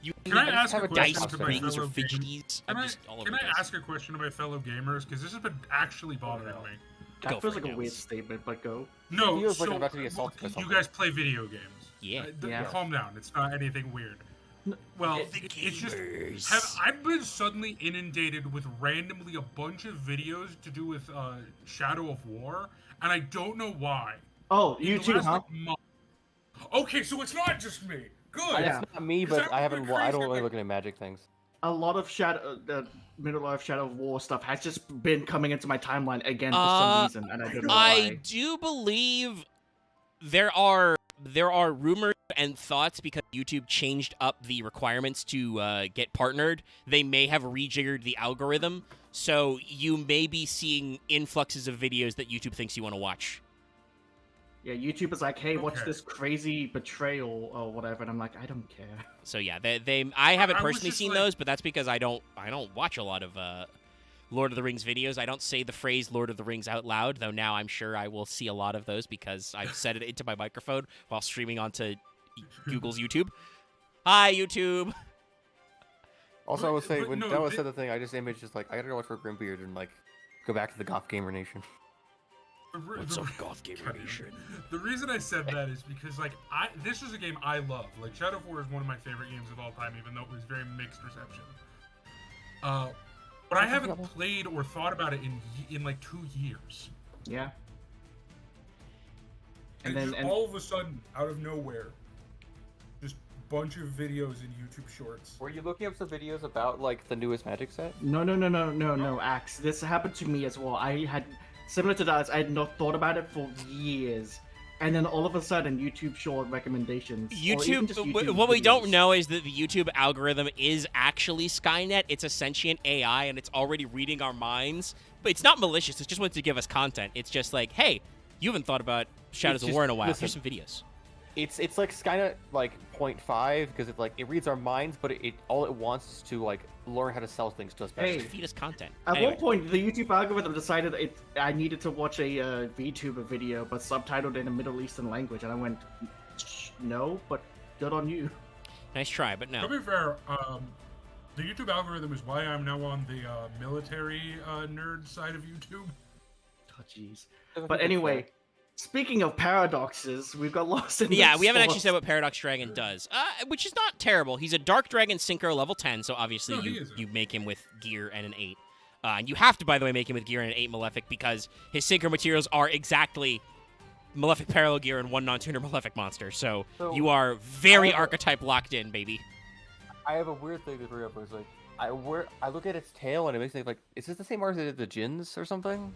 You Can I ask have a a dice question to my rings or fellow gamers? fidgeties. Can I'm I, just all over can the I place. ask a question to my fellow gamers? Because this has been actually bothering me. That Go feels for like it, a weird Dallas. statement, but go. No, Feels like so I'm about to be assaulted by you something. guys play video games. Yeah. Calm down. It's not anything weird. Well, it's just I've been suddenly inundated with randomly a bunch of videos to do with Shadow of War, and I don't know why. Oh, you too, huh? Okay, so it's not just me. Good. It's not me, but I haven't. I don't really look into magic things. A lot of Middle-earth Shadow of War stuff has just been coming into my timeline again for some reason, and I don't know why. I do believe there are rumors and thoughts because YouTube changed up the requirements to get partnered. They may have rejiggered the algorithm, so you may be seeing influxes of videos that YouTube thinks you want to watch. Yeah, YouTube is like, hey, watch this crazy betrayal or whatever, and I'm like, I don't care. So yeah, I haven't personally seen those, but that's because I don't watch a lot of Lord of the Rings videos. I don't say the phrase Lord of the Rings out loud, though now I'm sure I will see a lot of those because I've set it into my microphone while streaming onto Google's YouTube. Hi, YouTube! Also, I would say, when Dallas said the thing, I just imaged just like, I gotta go watch for Grimbeard and like, go back to the Goth Gamer Nation. What's up, Goth Gamer Nation? The reason I said that is because, like, this is a game I love. Like, Shadow of War is one of my favorite games of all time, even though it was very mixed reception. But I haven't played or thought about it in like 2 years. Yeah. And then all of a sudden, out of nowhere, just bunch of videos in YouTube Shorts. Were you looking up some videos about like the newest Magic set? No, Axe. This happened to me as well. I had similar to that. I had not thought about it for years. And then all of a sudden, YouTube short recommendations. YouTube what we don't know is that the YouTube algorithm is actually Skynet. It's a sentient AI, and it's already reading our minds. But it's not malicious. It just wants to give us content. It's just like, hey, you haven't thought about Shadows of War in a while. Here's some videos. It's like Skynet like 0.5 because it reads our minds, but it all it wants is to like learn how to sell things to us better. Hey, feed us content. At one point, the YouTube algorithm decided I needed to watch a VTuber video, but subtitled in a Middle Eastern language, and I went, no, but good on you. Nice try, but no. To be fair, the YouTube algorithm is why I'm now on the military nerd side of YouTube. Oh, jeez. But anyway, speaking of paradoxes, we've got lost in Yeah, we haven't actually said what Paradox Dragon does, which is not terrible. He's a Dark Dragon Synchro level 10, so obviously you make him with gear and an 8. And you have to, by the way, make him with gear and an 8 Malefic because his Synchro materials are exactly Malefic Parallel Gear and 1 non-tuner Malefic monster. So you are very archetype locked in, baby. I have a weird thing to bring up. It's like, I look at its tail and it makes me like, is this the same art as the Jinns or something?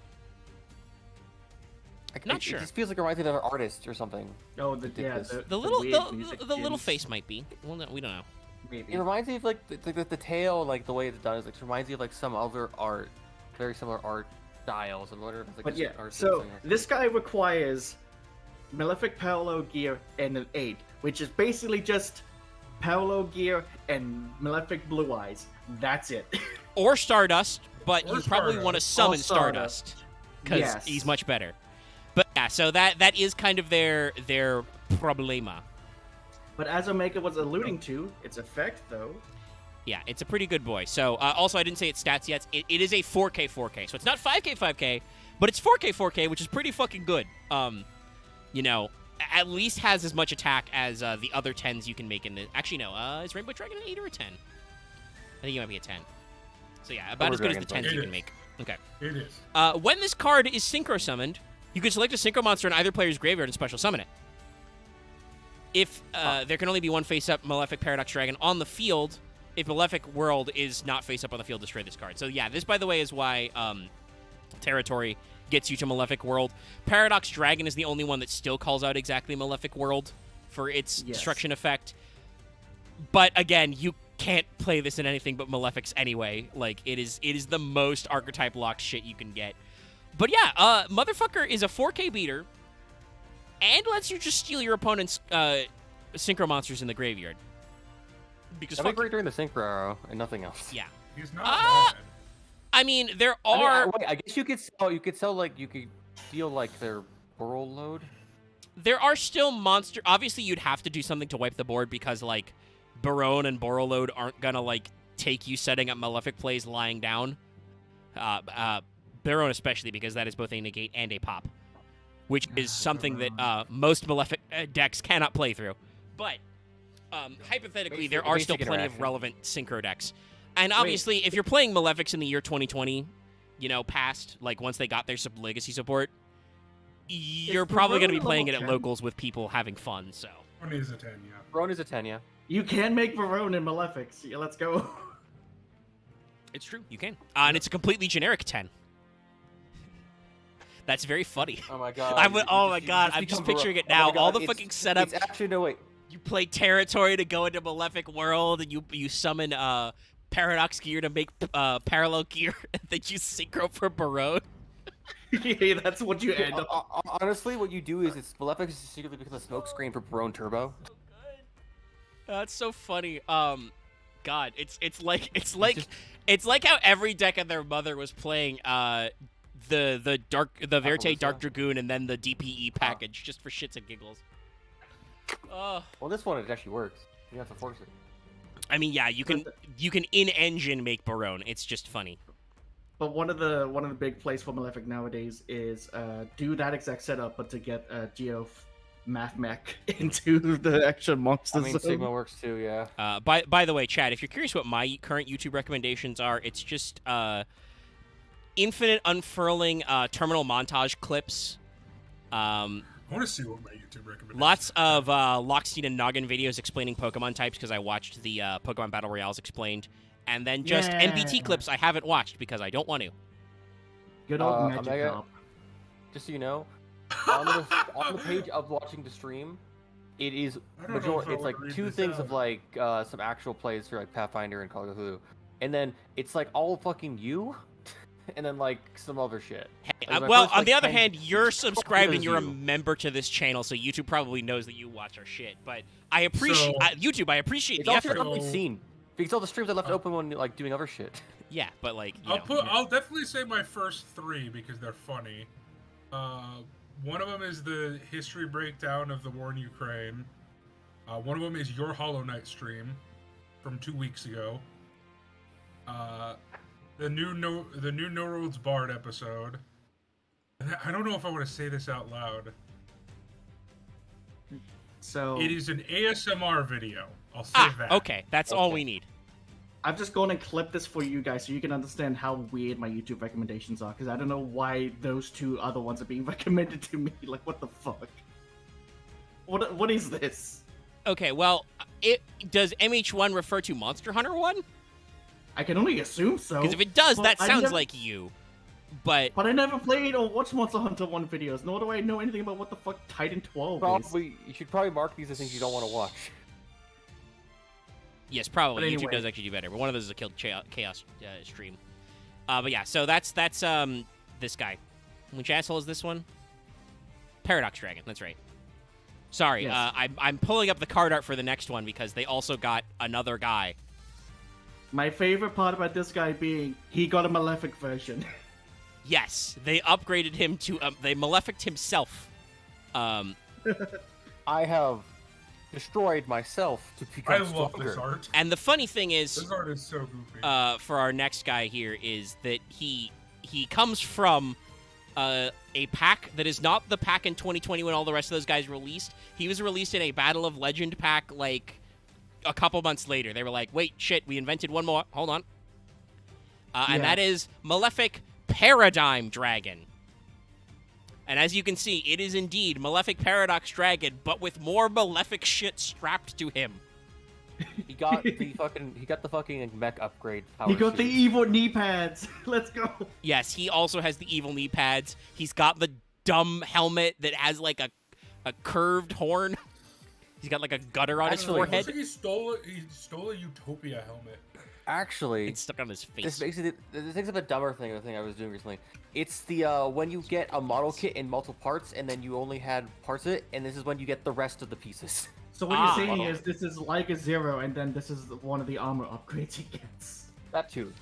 Not sure. It just feels like it reminds me of an artist or something. Oh, the little face might be. Well, no, we don't know. Maybe. It reminds me of like the tail, like the way it's done. It reminds me of like some other art, very similar art styles. And wonder if it's like but yeah, so this guy requires Malefic Parallel Gear and an 8, which is basically just Parallel Gear and Malefic Blue Eyes. That's it. Or Stardust, but you probably want to summon Stardust because he's much better. But yeah, so that is kind of their problema. But as Omega was alluding to, its effect though. Yeah, it's a pretty good boy. So also, I didn't say its stats yet. It is a 4K 4K, so it's not 5K 5K, but it's 4K 4K, which is pretty fucking good. You know, at least has as much attack as the other 10s you can make in the. Actually, no. Is Rainbow Dragon an 8 or a 10? I think it might be a 10. So yeah, about as good as the 10s you can make. Okay. It is. When this card is synchro summoned, you can select a synchro monster in either player's graveyard and special summon it. If there can only be one face-up Malefic Paradox Dragon on the field, if Malefic World is not face-up on the field, destroy this card. So yeah, this, by the way, is why Territory gets you to Malefic World. Paradox Dragon is the only one that still calls out exactly Malefic World for its destruction effect. But again, you can't play this in anything but Malefics anyway. Like, it is the most archetype-locked shit you can get. But yeah, motherfucker is a 4K beater and lets you just steal your opponent's synchro monsters in the graveyard. Because that'd be great during the synchro and nothing else. Yeah. He's not bad. I mean, there are. I guess you could sell like you could steal like their burrow load. There are still monster. Obviously, you'd have to do something to wipe the board because like Barone and Burrow load aren't gonna like take you setting up Malefic plays lying down. Barone especially because that is both a negate and a pop, which is something that most Malefic decks cannot play through. But hypothetically, Basic- there are still basic plenty of interaction. relevant synchro decks. And obviously, if you're playing Malefics in the year 2020, past, like, once they got their legacy support, you're probably going to be Barone playing it level at 10? locals with people having fun, so. One is a 10, yeah. Roan is a 10, yeah. You can make Varone in Malefics. Yeah, let's go. It's true, you can. And it's a completely generic 10. That's very funny. Oh my god. I'm just picturing it now. All the fucking setup. It's actually, no, wait. You play territory to go into Malefic World, and you summon Paradox Gear to make Parallel Gear, and then you synchro for Barone. Yeah, that's what you end up. Honestly, what you do is Malefic is secretly become a smoke screen for Barone Turbo. That's so funny. God, it's like how every deck of their mother was playing the Verte Dark Dragoon and then the DPE package just for shits and giggles. Oh. Well, this one it actually works. You have to force it. I mean, yeah, you can in engine make Barone. It's just funny. But one of the big plays for Malefic nowadays is do that exact setup, but to get Geo Math Mech into the actual monster I mean, zone. Sigma works too, yeah. By the way, Chad, if you're curious what my current YouTube recommendations are, it's just infinite unfurling terminal montage clips. I want to see what my YouTube recommendations Lots of Lockstein and Noggin videos explaining Pokemon types because I watched the Pokemon Battle Royales explained. And then just Yeah. NBT clips I haven't watched because I don't want to. Good old Magic Omega, Cop. just so you know, on the page of watching the stream, it is I don't know if I it's like wanna read two this things out. of like some actual plays for like Pathfinder and Call of Cthulhu, and then it's like all fucking you, and then like some other shit. Hey, Like, my well, first, on like, the other 10 hand, you're subscribed and videos you're a you. member to this channel, so YouTube probably knows that you watch our shit. But I appreciate So- YouTube. I appreciate It's the also effort. not seen because all the streams I left open when like doing other shit. Yeah, but like, I'll definitely say my first 3 because they're funny. One of them is the history breakdown of the war in Ukraine. One of them is your Hollow Knight stream from 2 weeks ago. The new No Roads Bard episode. And I don't know if I want to say this out loud. So It is an ASMR video. I'll say that. okay, that's all Okay. we need. I'm just going to clip this for you guys so you can understand how weird my YouTube recommendations are, because I don't know why those two other ones are being recommended to me. Like, what the fuck? What is this? Okay, well, does MH1 refer to Monster Hunter 1? I can only assume so. Because if it does, Well, that I sounds never- like you. But But I never played or watched Monster Hunter 1 videos, nor do I know anything about what the fuck Titan 12 is. Probably you should probably mark these as things you don't want to watch. yes, probably But YouTube anyway. does actually do better. But one of those is a Killed Chaos stream. But yeah, so that's this guy. Which asshole is this one? Paradox Dragon. That's right. Sorry, Yes. I'm pulling up the card art for the next one because they also got another guy. My favorite part about this guy being he got a Malefic version. Yes, they upgraded him to they Maleficed himself. I have destroyed myself to I become love stronger. this art. And the funny thing is, This art is so goofy. for our next guy here is that he comes from a pack that is not the pack in 2020 when all the rest of those guys released. He was released in a Battle of Legend pack like a couple months later. They were like, wait, shit, we invented one more. Hold on. And Yeah. that is Malefic Paradigm Dragon. And as you can see, it is indeed Malefic Paradox Dragon, but with more Malefic shit strapped to him. He got the fucking mech upgrade. Power He got the suit. evil knee pads. Let's go. Yes, he also has the evil knee pads. He's got the dumb helmet that has like a curved horn. He's got like a gutter on his Actually, Looks forehead. like he stole a Utopia helmet. Actually, It's stuck on his face. this makes it. This thing's a bit dumber thing. The thing I was doing recently. It's the when you get a model kit in multiple parts, and then you only had parts of it, and this is when you get the rest of the pieces. So what Ah. you're saying is this is like a zero, and then this is one of the armor upgrades he gets. That too.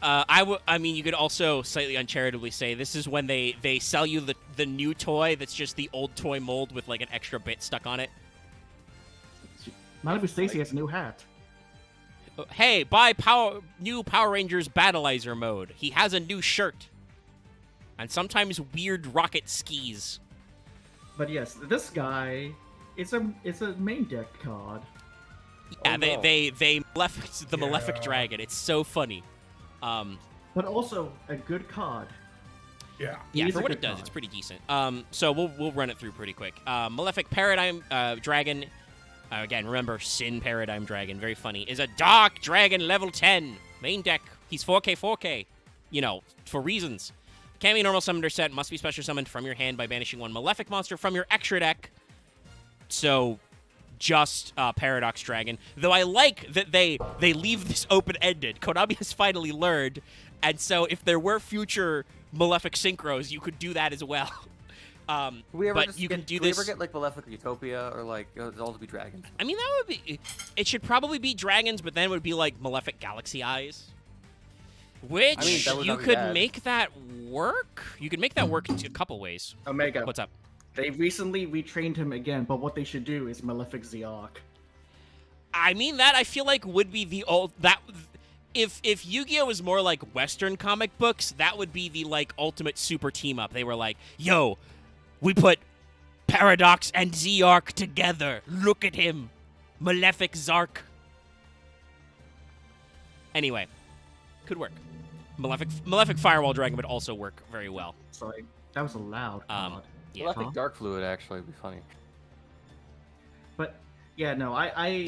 I mean, you could also slightly uncharitably say this is when they sell you the new toy that's just the old toy mold with like an extra bit stuck on it. Malibu Stacy has a new hat. Hey, buy new Power Rangers Battleizer mode. He has a new shirt. And sometimes weird rocket skis. But yes, this guy It's a main deck card. Yeah, Oh, no. they Malefic, the Malefic Yeah. Dragon. It's so funny. But also a good card. Yeah. Yeah, It is for a what it good does, card. it's pretty decent. So we'll run it through pretty quick. Malefic Paradigm Dragon, again, remember Sin Paradigm Dragon, very funny, is a Dark Dragon level 10 main deck. He's 4K, you know, for reasons. Can't be a normal summoner set, must be special summoned from your hand by banishing one Malefic monster from your extra deck. So just Paradox Dragon. Though I like that they leave this open-ended. Konami has finally learned, and so if there were future Malefic Synchros, you could do that as well. We ever but just you can get, do we this. ever get like Malefic or Utopia or like it'll all be dragons? I mean, that would be. It should probably be dragons, but then it would be like Malefic Galaxy Eyes. Which I mean, that would you not be could bad. make that work. You could make that work in a couple ways. Omega. What's up? They recently retrained him again, but what they should do is Malefic Ziark. I mean, that I feel like would be the old that. If Yu-Gi-Oh was more like Western comic books, that would be the like ultimate super team up. They were like, "Yo, we put Paradox and Ziark together. Look at him, Malefic Zark." Anyway, could work. Malefic Firewall Dragon would also work very well. Sorry, that was a loud card. Yeah. Malefic Huh? Dark Fluid actually would be funny. But yeah, no, I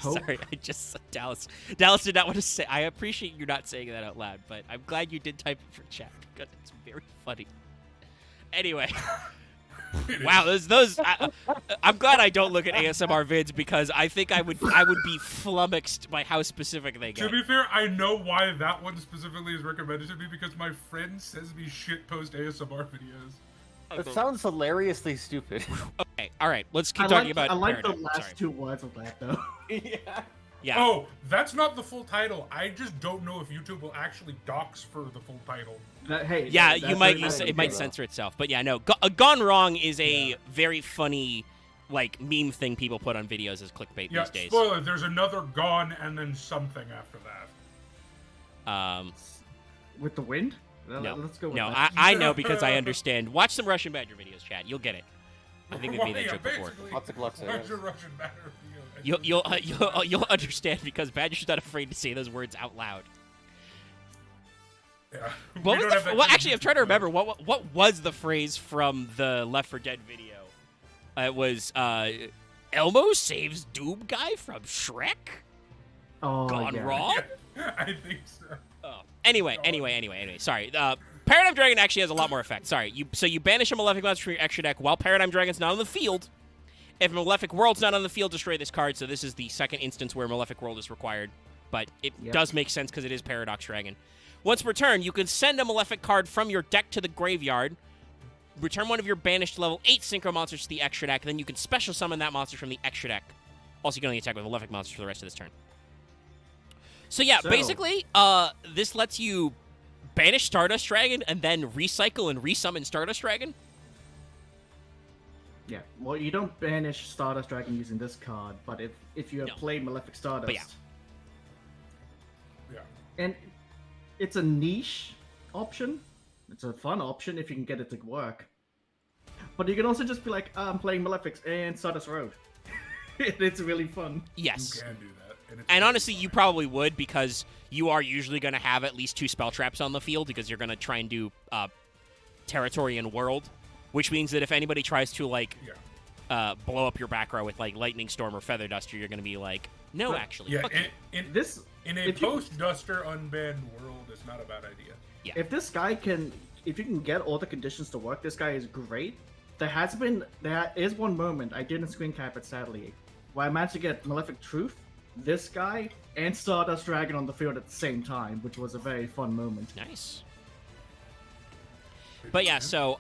hope. Sorry, I just Dallas did not want to say. I appreciate you not saying that out loud, but I'm glad you did type it for chat because it's very funny. Anyway, wow, those. I'm glad I don't look at ASMR vids because I think I would be flummoxed by how specific they To get. be fair, I know why that one specifically is recommended to me because my friend sends me shit post ASMR videos. It sounds hilariously stupid. Okay, all right, let's keep I talking like, about. I like the Paradigm. last Sorry. two words of that though. Yeah. Yeah. Oh, that's not the full title. I just don't know if YouTube will actually dox for the full title. Hey. Yeah, that's you might really use nice. it might censor itself, but yeah, no. Gone Wrong is a very funny, like meme thing people put on videos as clickbait Yeah, these days. spoiler, there's another Gone and then something after that. With the wind. No, Let's go with no, that. I know because I understand. Watch some Russian Badger videos, chat. You'll get it. I think we've made that Yeah, joke before. basically, Lots of Glucks, I Where's guess. your Russian batter? You'll understand because Badger's not afraid to say those words out loud. Yeah. What We was don't have that well? kind of Actually, I'm trying to YouTube remember what was the phrase from the Left 4 Dead video. It was Elmo saves Doom guy from Shrek. Oh, Gone yeah. wrong. Yeah, I think so. Oh. Anyway. Sorry. Paradigm Dragon actually has a lot more effect. Sorry. You banish a Malefic monster from your extra deck while Paradigm Dragon's not on the field. If Malefic World's not on the field, destroy this card. So this is the second instance where Malefic World is required. But it does make sense because it is Paradox Dragon. Once per turn, you can send a Malefic card from your deck to the graveyard. Return one of your banished level 8 Synchro monsters to the extra deck. Then you can special summon that monster from the extra deck. Also, you can only attack with Malefic monsters for the rest of this turn. So yeah, basically, this lets you banish Stardust Dragon and then recycle and resummon Stardust Dragon. Yeah. Well, you don't banish Stardust Dragon using this card, but if you have No. played Malefic Stardust, yeah. Yeah. and it's a niche option. It's a fun option if you can get it to work. But you can also just be like, I'm playing Malefics and Stardust Road. It's really fun. Yes. You can do that. It's And really honestly, fun. you probably would because you are usually going to have at least 2 spell traps on the field because you're going to try and do territory and world, which means that if anybody tries to like blow up your back row with like lightning storm or feather duster, you're going to be like, no, But- actually, Yeah, fuck you. in a if you- post-Duster unbanned world, it's not a bad idea. If this guy if you can get all the conditions to work, this guy is great. There is one moment, I didn't screen cap it sadly, where I managed to get Malefic Truth, this guy, and Stardust Dragon on the field at the same time, which was a very fun moment. Nice. But yeah, so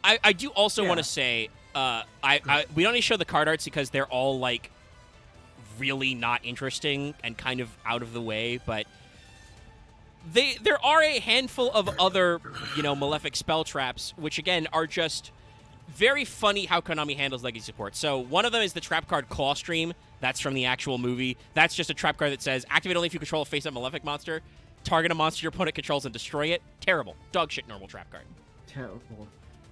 I do also want to say we don't need to show the card arts because they're all like really not interesting and kind of out of the way, but there are a handful of other, Malefic spell traps, which again are just very funny how Konami handles legacy support. So one of them is the trap card Claw Stream. That's from the actual movie. That's just a trap card that says activate only if you control a face-up Malefic monster. Target a monster your opponent controls and destroy it. Terrible. Dog shit normal trap card. Terrible.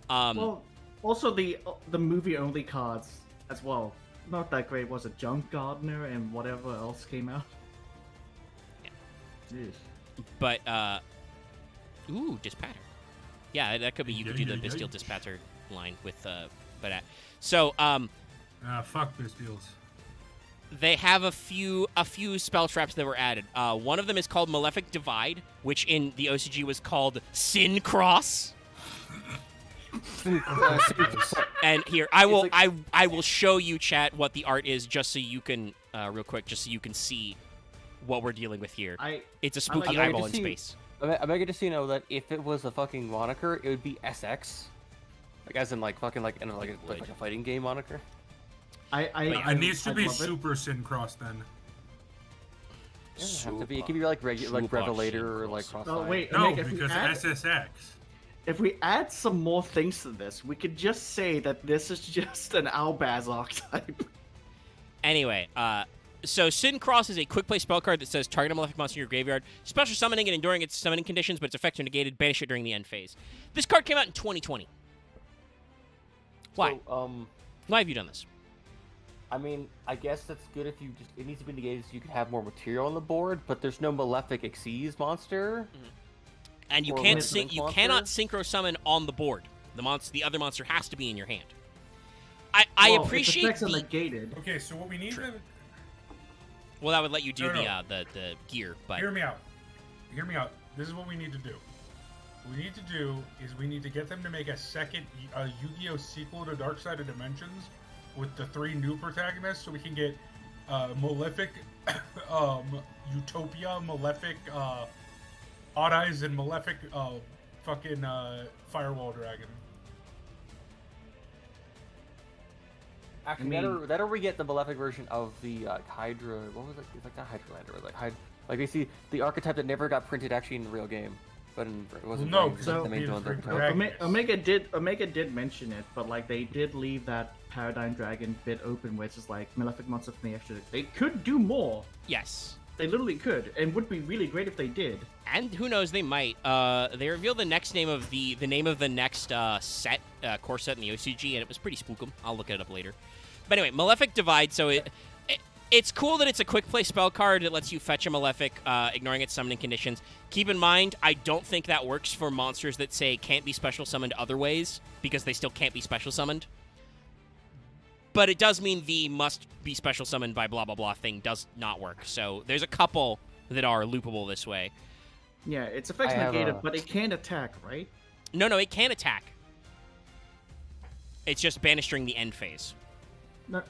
Um, Well, also the movie only cards as well. Not that great. Was it Junk Gardener and whatever else came out? Yeah. Jeez. But, ooh, Dispatter. Yeah, that could be, you could do the Yeah. Bestial Dispatter line with, so, Fuck Bistials. they have a few spell traps that were added. One of them is called Malefic Divide, which in the OCG was called Sin Cross. And here, I will show you, chat, what the art is, just so you can real quick, just so you can see what we're dealing with here. It's a spooky like eyeball in to see- space. I'm making to see now that if it was a fucking moniker, it would be SX, like as in like fucking like like a fighting game moniker. It needs to I'd be love it. super Syncross then. It doesn't have to be. It can be like regular, like Super Revelator or like Syncross. Crossfire. Oh wait, No, Omega, because SSX. if we add some more things to this, we could just say that this is just an Albaz archetype. Anyway, so Sin Cross is a quick play spell card that says target a Malefic monster in your graveyard, special summoning and enduring its summoning conditions, but its effects are negated, banish it during the end phase. This card came out in 2020. Why? So, Why have you done this? I mean, I guess that's good if you just. It needs to be negated so you can have more material on the board, but there's no Malefic Xyz monster. And you Or can't Link you monster? cannot synchro summon on the board. The other monster has to be in your hand. I Well, its appreciate effects are the negated. Okay, so what we need to well, that would let you do No. the gear, but hear me out. Hear me out. This is what we need to do. What we need to do is we need to get them to make a second Yu-Gi-Oh sequel to Dark Side of Dimensions with the 3 new protagonists, so we can get Malefic, Utopia, Malefic, Odd Eyes, and Malefic, fucking Firewall Dragon. Actually, I mean- that or we get the Malefic version of the Hydra. What was it? It's like not Hydralander, but like basically the archetype that never got printed actually in the real game, but it wasn't. No, printed, so- the main villain's Ome- archetype. Omega did mention it, but like they did leave that Paradigm Dragon bit open, which is like Malefic monster from the extra. They could do more. yes. They literally could, and would be really great if they did. And who knows, they might. They revealed the next name of the next set, core set in the OCG, and it was pretty spookum. I'll look it up later. But anyway, Malefic Divide. So it's cool that it's a quick play spell card that lets you fetch a Malefic, ignoring its summoning conditions. Keep in mind, I don't think that works for monsters that say can't be special summoned other ways, because they still can't be special summoned. But it does mean the must be special summoned by blah blah blah thing does not work. So there's a couple that are loopable this way. Yeah, its effects I have negated, a- but it can't attack, right? No, it can attack. It's just banished during the end phase.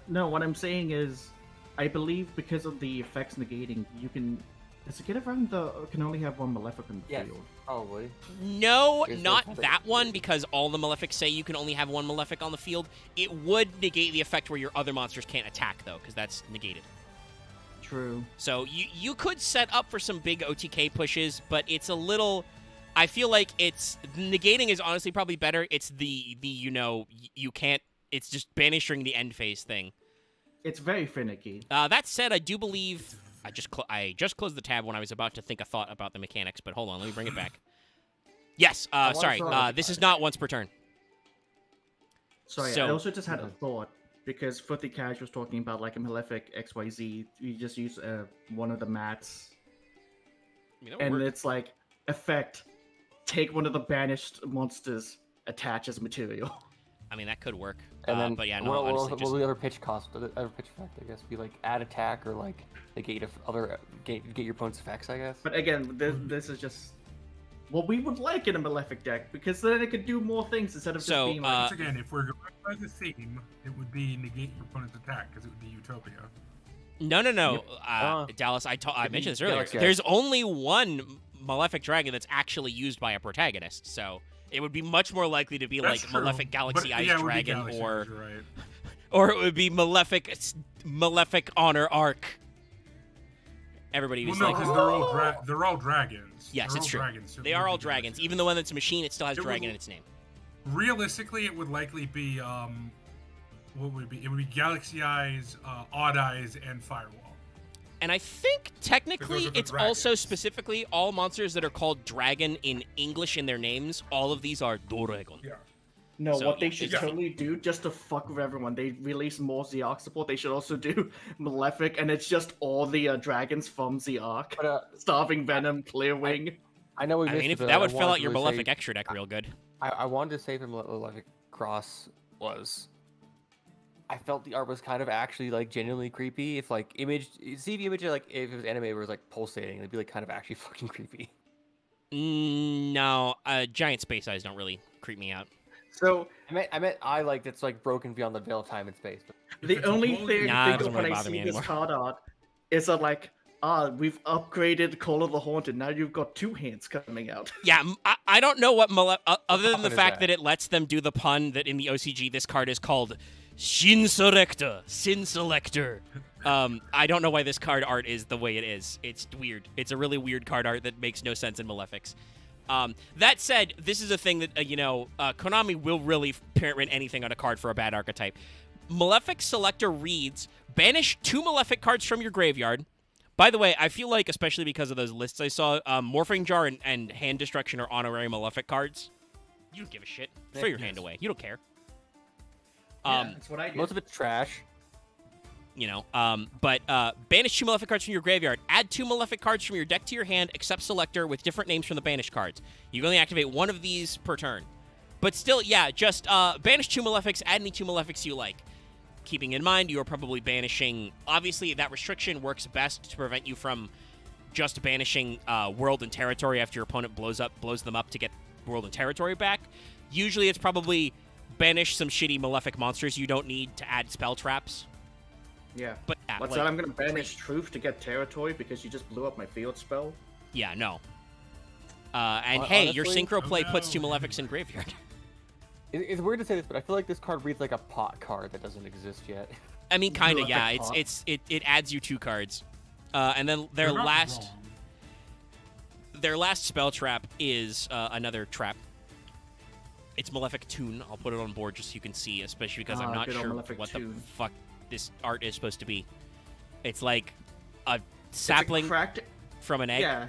No, what I'm saying is, I believe because of the effects negating, you can. Does it get around can only have one Malefic in the Yes, field? probably. No, Is not there- that one, because all the Malefics say you can only have one Malefic on the field. It would negate the effect where your other monsters can't attack, though, because that's negated. True. So you could set up for some big OTK pushes, but it's a little... I feel like it's... Negating is honestly probably better. It's the you can't... It's just banish during the end phase thing. It's very finicky. That said, I do believe... I just closed the tab when I was about to think a thought about the mechanics, but hold on, let me bring it back. Yes, wanna sorry, throw- this is not once per turn. Sorry, I So- also just had a thought because Footy Cash was talking about like a Malefic XYZ. You just use one of the mats, I mean, that would and work. it's like effect. Take one of the banished monsters, attach as material. I mean, that could work. And then, but yeah, no, what honestly, will just... the other pitch cost? The other pitch effect, I guess, be like add attack or like negate get your opponent's effects, I guess. But again, this is just what we would like in a Malefic deck because then it could do more things instead of just So, being like. Once again, if we're going by the theme, it would be negate your opponent's attack, because it would be Utopia. No. Yep. Dallas, I mentioned this earlier. Galaxy There's only one Malefic Dragon that's actually used by a protagonist, so it would be much more likely to be That's like true, Malefic Galaxy but, Ice yeah, it would be Dragon, Galaxy or Eyes, you're right. or it would be Malefic Honor Arc. Everybody Well, was no, like, because they're all dragons. yes, They're it's all true. Dragons, so it They would are be all Galaxy dragons. Eyes. Even though when it's a machine, it still has It dragon would- in its name. Realistically, it would likely be what would it be? It would be Galaxy Eyes, Odd Eyes, and Firewall. And I think technically are the it's also dragons. specifically all monsters that are called dragon in English in their names. All of these are Doragon. Yeah. No, So, what they yeah, should it's- totally do, just to fuck with everyone, they release more Zeark support. They should also do Malefic, and it's just all the dragons from Zeark. But Starving Venom, Clearwing. I know we I missed mean, it, if but that I would fill wanted out to your really Malefic say- extra deck real good. I wanted to say from Malefic Cross was, I felt the art was kind of actually like genuinely creepy. If like see the image like if it was anime where it was like pulsating, it'd be like kind of actually fucking creepy. No, giant space eyes don't really creep me out. So I meant I like that's like broken beyond the veil of time and space. But the it's a only bully- thing Nah, it think doesn't of when really I bother me see this anymore. card art is that like, we've upgraded Call of the Haunted. Now you've got two hands coming out. Yeah, I don't know what other than the pun is fact that? that it lets them do the pun that in the OCG this card is called Sin Selector. I don't know why this card art is the way it is. It's weird. It's a really weird card art that makes no sense in Malefics. That said, this is a thing that, Konami will really parent print anything on a card for a bad archetype. Malefic Selector reads, banish 2 Malefic cards from your graveyard. By the way, I feel like, especially because of those lists I saw, Morphing Jar and Hand Destruction are honorary Malefic cards. You don't give a shit. Throw your hand away. You don't care. That's what I do. most of it's trash. Banish 2 Malefic cards from your graveyard. Add 2 Malefic cards from your deck to your hand, except Selector, with different names from the banished cards. You can only activate one of these per turn. But still, yeah, just banish 2 Malefics, add any 2 Malefics you like. Keeping in mind, you are probably banishing... Obviously, that restriction works best to prevent you from just banishing World and Territory after your opponent blows them up to get World and Territory back. Usually, it's probably banish some shitty Malefic monsters you don't need to add spell traps. Yeah. But What's that? I'm gonna banish Truth to get Territory because you just blew up my field spell. Yeah, no. And hey, your Honestly- Synchro play Oh, puts no. 2 Malefics in graveyard. It's weird to say this, but I feel like this card reads like a pot card that doesn't exist yet. I mean, kind of, Malefic yeah. pot. It adds you 2 cards. And then their You're not last wrong. their last spell trap is another trap. It's Malefic Tune. I'll put it on board just so you can see, especially because I'm not good old sure Malefic what the Tune. fuck this art is supposed to be. It's like a It's a sapling cracked. from an egg Yeah.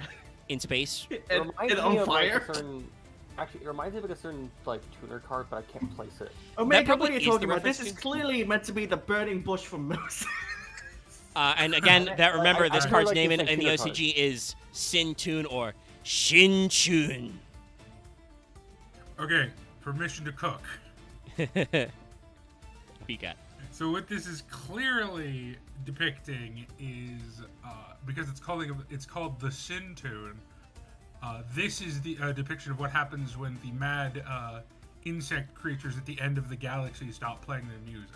in space. And on Of, like, fire. a certain, actually, it reminds me of like a certain like tuner card, but I can't place it. Omega, probably what are you is the talking about? This reference is to- clearly meant to be the burning bush from Moses. And again, that remember, this I card's like name this in like the tuner OCG is Sin Tune or Shin Chun. Okay, permission to cook. We got. So what this is clearly depicting is because it's called the Sin Tune. This is the depiction of what happens when the mad insect creatures at the end of the galaxy stop playing their music.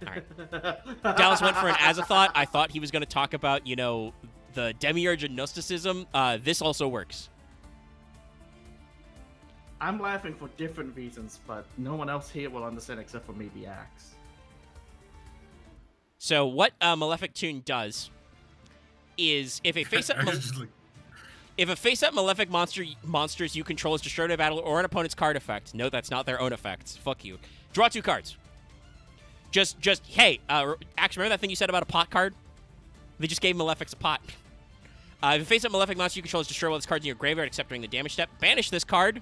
All right. Dallas went for an Azathoth. I thought he was going to talk about, the Demiurge and Gnosticism. This also works. I'm laughing for different reasons, but no one else here will understand except for maybe Axe. So what Malefic Tune does is if a face-up I was just like, if a face-up Malefic monsters you control is destroyed in battle or an opponent's card effect. No, that's not their own effects. Fuck you. Draw 2 cards. Just hey, Axe, remember that thing you said about a pot card? They just gave Malefics a pot. If a face-up Malefic monster you control is destroyed while this card's in your graveyard except during the damage step, banish this card.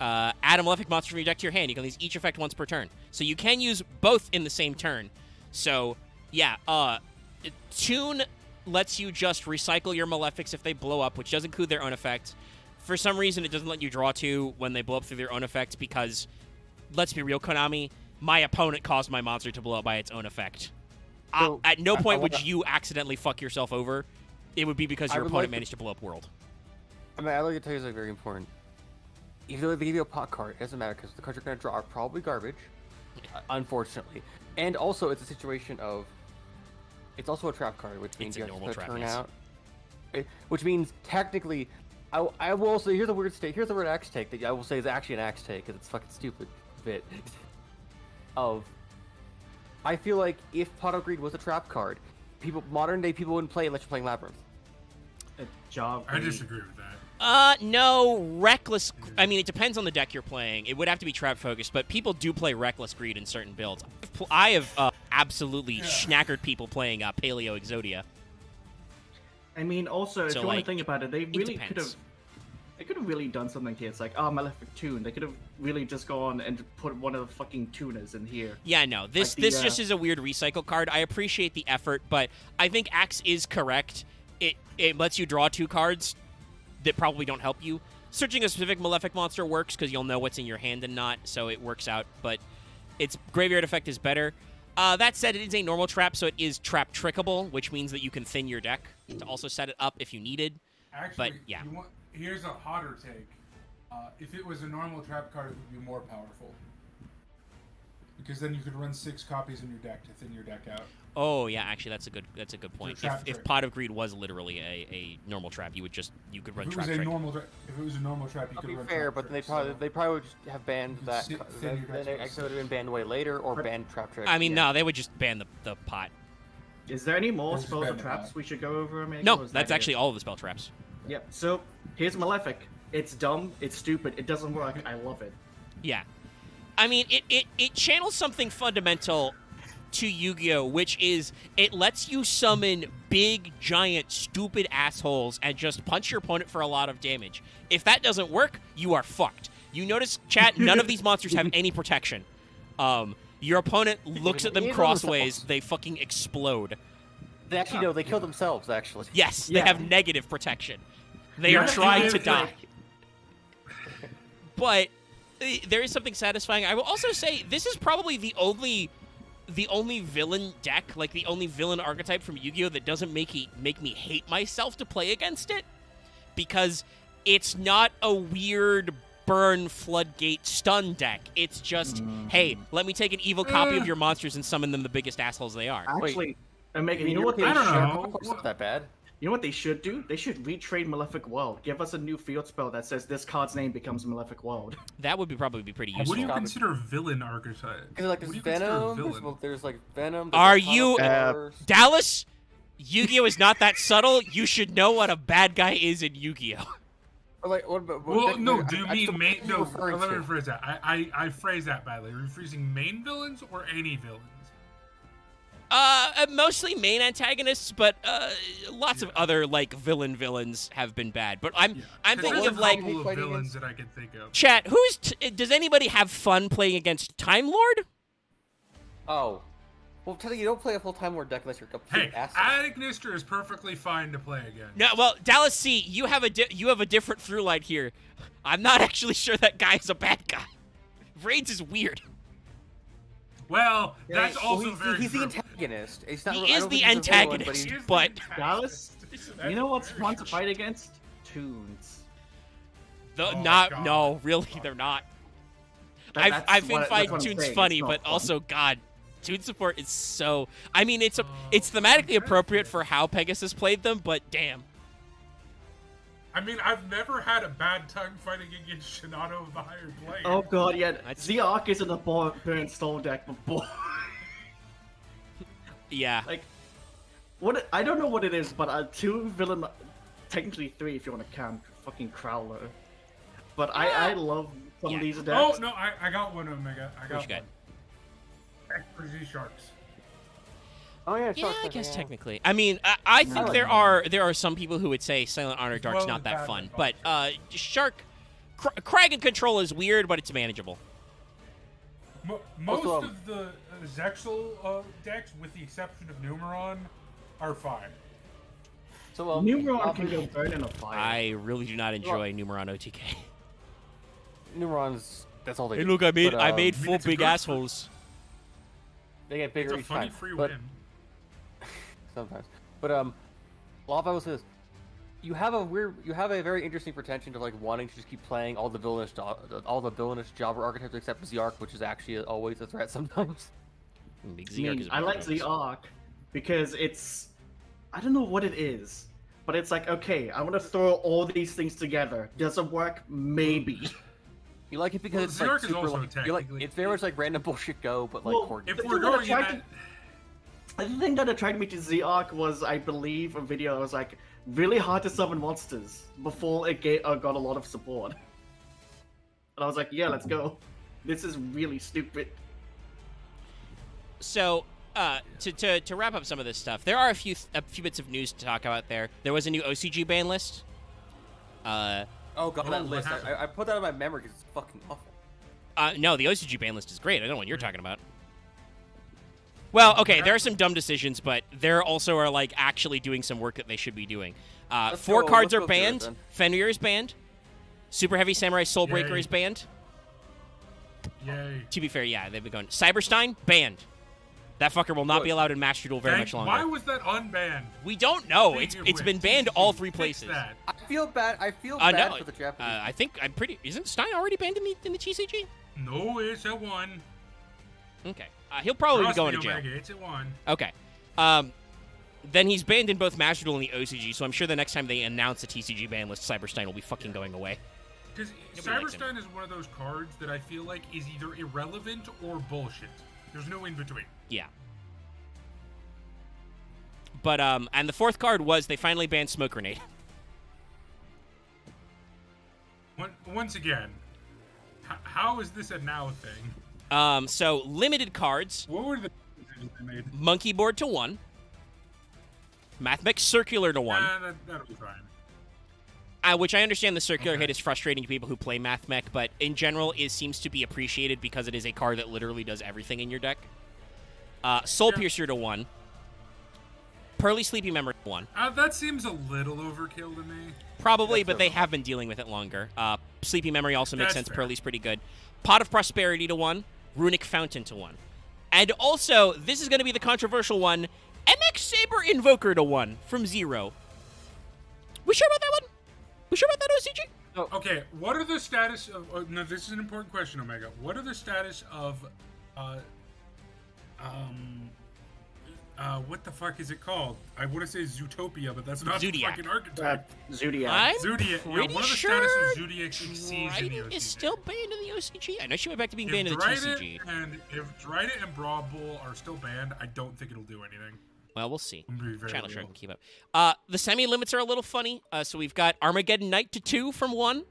Add a Malefic monster from your deck to your hand. You can use each effect once per turn. So you can use both in the same turn. So, yeah, Tune lets you just recycle your Malefics if they blow up, which does include their own effect. For some reason, it doesn't let you draw 2 when they blow up through their own effect because, let's be real, Konami, my opponent caused my monster to blow up by its own effect. So, At no point would wanna- you accidentally fuck yourself over. It would be because I your would opponent like to- managed to blow up World. I mean, I'd like to tell you something very important. If they give you a pot card, it doesn't matter because the cards you're going to draw are probably garbage, unfortunately. And also, it's a situation of it's also a trap card, which means It's a you have normal to trap, turn yes. out. Which means technically, I will say here's a weird state. Here's the word axe take that I will say is actually an axe take because it's fucking stupid. Bit of I feel like if Pot of Greed was a trap card, modern day people wouldn't play it unless you're playing Labyrinth. A job. I disagree with that. No, Reckless... I mean, it depends on the deck you're playing. It would have to be trap-focused, but people do play Reckless Greed in certain builds. I have absolutely schnackered people playing Paleo Exodia. I mean, also, if So, you want like, to think about it, they really depends. could have. They could have really done something here. It's like, Malefic tune. They could have really just gone and put one of the fucking tuners in here. Yeah, no, this just is a weird recycle card. I appreciate the effort, but I think Axe is correct. It lets you draw 2 cards that probably don't help you. Searching a specific Malefic monster works because you'll know what's in your hand and not, so it works out, but its graveyard effect is better. That said, it is a normal trap, so it is trap trickable, which means that you can thin your deck to also set it up if you needed. Actually, but, yeah. Here's a hotter take. If it was a normal trap card, it would be more powerful. Because then you could run 6 copies in your deck to thin your deck out. Oh yeah, actually that's a good point. If Pot of Greed was literally a normal trap, you could run trap trick. If it was a normal trap, you could run fair, trap but trick, they probably would just have banned that. thin your Then deck it actually would have been banned way later, or banned trap trick. I mean, no, they would just ban the pot. Is there any more Just spells or ban the traps pot. we should go over? Maybe? No, Or is that's that actually it? all of the spell traps. Yep. So here's Malefic. It's dumb. It's stupid. It doesn't work. I love it. Yeah. I mean, it channels something fundamental to Yu-Gi-Oh!, which is it lets you summon big, giant, stupid assholes and just punch your opponent for a lot of damage. If that doesn't work, you are fucked. You notice, chat, none of these monsters have any protection. Your opponent looks at them crossways, they fucking explode. They actually no, they kill themselves. Actually, Yes, they Yeah. have negative protection. They Yeah, are trying yeah, to yeah. die. But there is something satisfying. I will also say this is probably the only villain deck, like the only villain archetype from Yu-Gi-Oh! That doesn't make me hate myself to play against it, because it's not a weird burn floodgate stun deck. It's just, hey, let me take an evil copy of your monsters and summon them the biggest assholes they are. Actually, Megan, you know what? I don't should- know. It's not that bad. You know what they should do? They should retrade Malefic World. Give us a new field spell that says this card's name becomes Malefic World. That would probably be pretty What do you useful. consider villain archetype? Because like What there's do you consider Venom, villain? there's like Venom. Are there's you- Powers. Dallas, Yu-Gi-Oh! Is not that subtle. You should know what a bad guy is in Yu-Gi-Oh! Or like what? Well, no. Do you I just mean main? what No. you're referring Let me to. rephrase that. I phrase that badly. Are you freezing main villains or any villains? Mostly main antagonists, but lots of other like villains have been bad. But I'm 'Cause thinking there's of a like couple of fighting villains against- that I can think of. chat. Does anybody have fun playing against Time Lord? Oh, well, tell you don't play a full time war deck unless you're a complete Hey, asshole. Agnister is perfectly fine to play again. No, well, Dallas C, you have a different through line here. I'm not actually sure that guy is a bad guy. Raids is weird. Well, that's Well, also very he's the true. antagonist. He's not, He I is don't the think he's a villain, but antagonist. he's- He is the but- antagonist. Dallas, That's you know what's very fun to true. fight against? Tunes. Oh, Not God. no, really, they're not. I've been finding Toon's funny, but also God, Toon support is so. I mean, it's thematically appropriate for how Pegasus played them, but damn. I mean, I've never had a bad time fighting against Shinato of the higher plane. Oh god, yeah. That's- The Arc is in the burn stall deck before. Yeah. Like, I don't know what it is, but 2 villain, technically 3 if you want to count fucking Crowler. But I love some Yeah. of these Oh decks. no, I got one, Omega. I got What you got? one. XYZ Sharks. Oh yeah, Yeah, Sharks, I guess yeah. technically. I mean, I think No. there are some people who would say Silent Honor As Dark's well not as that bad fun, ones. but Kragan Control is weird, but it's manageable. Most Also, of the Zexal decks, with the exception of Numeron, are fine. So Numeron can go burn in a fire. I really do not enjoy Numeron OTK. Neurons. That's all they. Hey, do. look, I made But, I made mean, full it's a big good assholes. They get bigger It's a each funny time. free but, win. Sometimes, but Lava was this. You have a very interesting pretension to like wanting to just keep playing all the villainous jobber archetypes except Zerk, which is actually always a threat sometimes. Big I Zerg mean, is a I big like threat. the Arc because it's, I don't know what it is, but it's like, okay, I want to throw all these things together. Does it work? Maybe. You like it because Well, it's like Zerk is super. also Like, you like technically- it's very much like random bullshit go, but like Well, coordinated. If The we're thing that going in attracted- that, The thing that attracted me to the Arc was, I believe, a video that was like really hard to summon monsters before it got a lot of support. And I was like, yeah, let's go. This is really stupid. So, to wrap up some of this stuff, there are a few bits of news to talk about there. There was a new OCG ban list. Oh god, Oh, that what list. happened? I put that in my memory because it's fucking awful. No, the OCG ban list is great. I don't know what you're talking about. Well, okay, there are some dumb decisions, but there also are like actually doing some work that they should be doing. Four cards are let's go through it, banned. then. Fenrir is banned. Super Heavy Samurai Soulbreaker Yay. is banned. Yay. To be fair, yeah, they've been going. Cyberstein banned. That fucker will not be Good. allowed in Master Duel very much longer. Why was that unbanned? We don't know. Speaking of It's been which, banned TCG, all 3 fix places. that. I feel bad. I feel bad No, for the Japanese. I think I'm pretty. Isn't Stein already banned in the TCG? No, it's a 1. Okay, he'll probably be Trust going me, to jail. Omega, it's a 1. Okay. Then he's banned in both Master Duel and the OCG, so I'm sure the next time they announce a TCG ban list, Cyberstein will be fucking going away. Because Nobody likes him. Cyberstein is one of those cards that I feel like is either irrelevant or bullshit. There's no in between. Yeah. But, and the 4th card was they finally banned Smoke Grenade. Once again, how is this a now thing? So limited cards, What were the decisions they made? Monkey Board to 1, Mathmech Circular to 1, That'll be fine. which I understand the circular Okay. hit is frustrating to people who play Mathmech, but in general, it seems to be appreciated because it is a card that literally does everything in your deck. Soul Yeah. Piercer to 1, Pearly Sleepy Memory to 1. That seems a little overkill to me. Probably, That's but they okay. have been dealing with it longer. Sleepy Memory also makes That's sense. fair. Pearly's pretty good. Pot of Prosperity to 1, Runic Fountain to 1. And also, this is going to be the controversial one, MX Saber Invoker to 1 from 0. We sure about that one? We sure about that, OCG? Okay, what are the status of... no, this is an important question, Omega. What are the status of... what the fuck is it called? I want to say Zootopia, but that's not Zodiac. the fucking archetype. Zodiac. I'm Zodiac. pretty Yeah, what are the sure status of Zodiac succeeds in the Dryden OCG? is still banned in the OCG. I know she went back to being banned If in the Dryden TCG. if Dryden and Brawl Bull are still banned, I don't think it'll do anything. Well, we'll see. I'm gonna be very Channel real. Shark can keep up. The semi-limits are a little funny. So we've got Armageddon Knight to 2 from 1.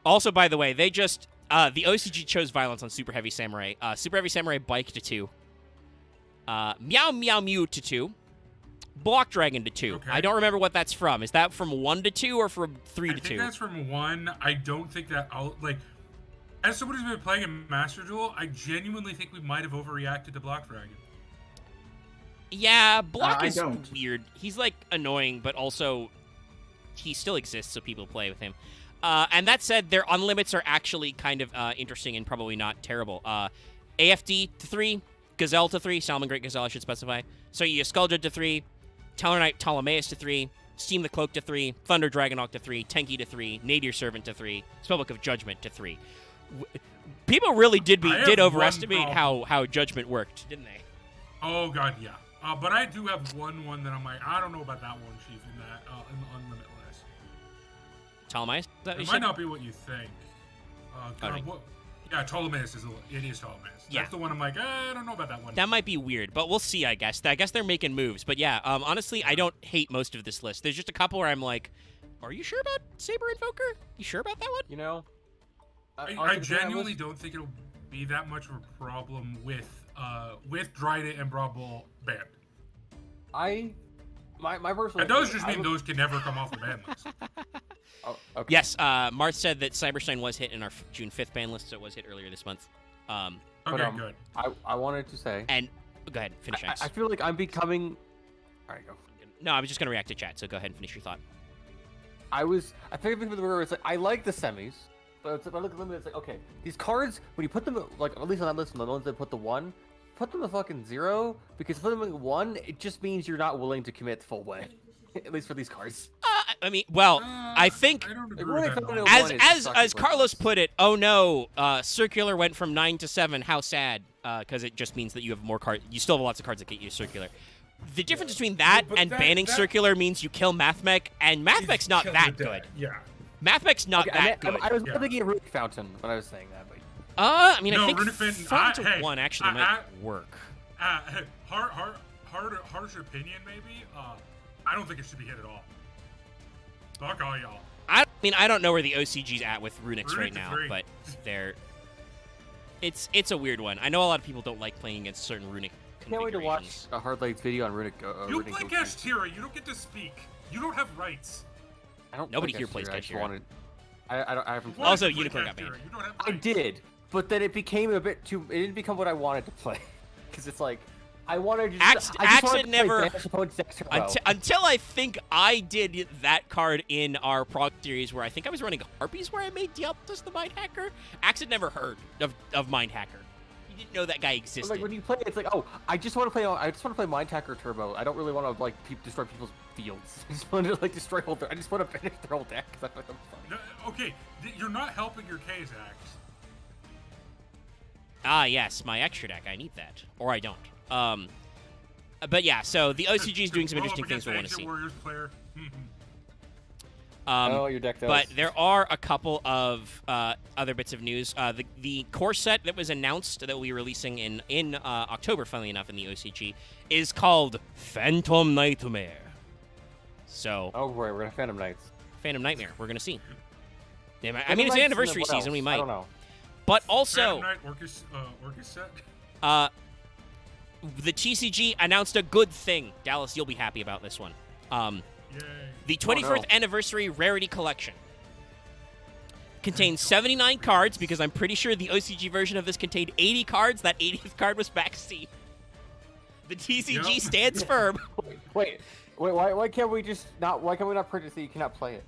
Also, by the way, they just... the OCG chose violence on Super Heavy Samurai. Super Heavy Samurai Bike to 2. Meow Meow Mew to 2. Block Dragon to 2. Okay. I don't remember what that's from. Is that from 1 to 2 or from 3 I to think 2? that's from 1. I don't think that... as someone who's been playing in Master Duel, I genuinely think we might have overreacted to Block Dragon. Yeah, Block I is don't. weird. He's, like, annoying, but also he still exists, so people play with him. And that said, their unlimits are actually kind of interesting and probably not terrible. AFD to 3, Gazelle to 3, Salmon Great Gazelle, I should specify. So you Skulldread to 3, Tellarknight Ptolemaeus to 3, Steam the Cloak to 3, Thunder Dragonhawk to 3, Tenki to 3, Nadir Servant to 3, Spellbook of Judgment to 3. People really did I have did one overestimate problem. how Judgment worked, didn't they? Oh god, yeah. But I do have one that I'm like, I don't know about that one, Chief, in that in the unlimit list. Ptolemaeus? Is that what you It said? might not be what you think. God, Okay. what? Yeah, Ptolemaeus is Ptolemaeus. Yeah. That's the one I'm like, I don't know about that one. That might be weird, but we'll see, I guess. I guess they're making moves. But yeah, honestly, I don't hate most of this list. There's just a couple where I'm like, are you sure about Saber Invoker? You sure about that one? You know, I genuinely don't think it'll be that much of a problem with Dryden and Brawl Bull banned. My personal. That does just I mean would- those can never come off the ban list. Oh, okay. Yes, Marth said that Cyberstein was hit in our June 5th ban list, so it was hit earlier this month. Okay, But, good. I wanted to say. And go ahead, finish. X. I feel like I'm becoming. All right, go. No, I was just going to react to chat, so go ahead and finish your thought. I think where it's like I like the semis, but if I look at them, it's like okay, these cards when you put them like at least on that list, the ones that put the 1, put them a fucking 0 because put them in 1, it just means you're not willing to commit full way, at least for these cards. I mean, well, I think I don't agree really with that. felt at all. it- as one is sucking as Carlos buttons. put it, oh no, Circular went from 9 to 7. How sad, because it just means that you have more cards. You still have lots of cards that get you Circular. The difference between that But and that- banning that- Circular means you kill Mathmech, and Mathmech's not Kill that the good. deck. Yeah. Mathmech's not Okay, that good. I was Yeah. thinking of Runic Fountain when I was saying that, but I mean, I No, think Runic Fountain- Fountain to hey, 1 actually might work. Harsh opinion, maybe. I don't think it should be hit at all. Fuck all y'all. I mean, I don't know where the OCG's at with Runics Runic right to now, 3. but they're. It's a weird one. I know a lot of people don't like playing against certain Runic can't wait to watch configurations. a Hard Lights video on Runic. You Runic play OCG. Kashtira. You don't get to speak. You don't have rights. I don't. Nobody play here plays I just Gashira. wanted. I haven't played. Why Also, did you play Unicorn got Gashira? banned. You don't have I mics. did, but then it became a bit too. It didn't become what I wanted to play, because it's like I wanted to. Axe wanted had to never- play Banished Opponent's Dex Turbo. Until I think I did that card in our prog series where I think I was running Harpies where I made Diablos the Mind Hacker. Axe had never heard of Mind Hacker. He didn't know that guy existed. Like when you play, it's like, oh, I just want to play. I just want to play Mind Hacker Turbo. I don't really want to like destroy people's fields. I just want to like destroy whole. I just want to finish their whole deck because I find them funny. No, okay, you're not helping your K's, Axe. Ah, yes, my extra deck. I need that, or I don't. But yeah, so the OCG is doing some interesting things we want to see. Warriors player. Oh, your deck does. But there are a couple of other bits of news. The core set that was announced that we'll be releasing in October, funnily enough, in the OCG, is called Phantom Nightmare. So, oh, right, we're gonna Phantom Knights. Phantom Nightmare, we're going to see. Yeah, I mean, Phantom it's an Knights, and then anniversary what season, else? we I might. don't know. But Phantom also, Knight Orcus set. the TCG announced a good thing. Dallas, you'll be happy about this one. Yay. The 24th anniversary rarity collection contains 79 cards because I'm pretty sure the OCG version of this contained 80 cards. That 80th card was back C. The TCG Yep. stands firm. Wait, why can't we just not? Why can't we not print it so you cannot play it?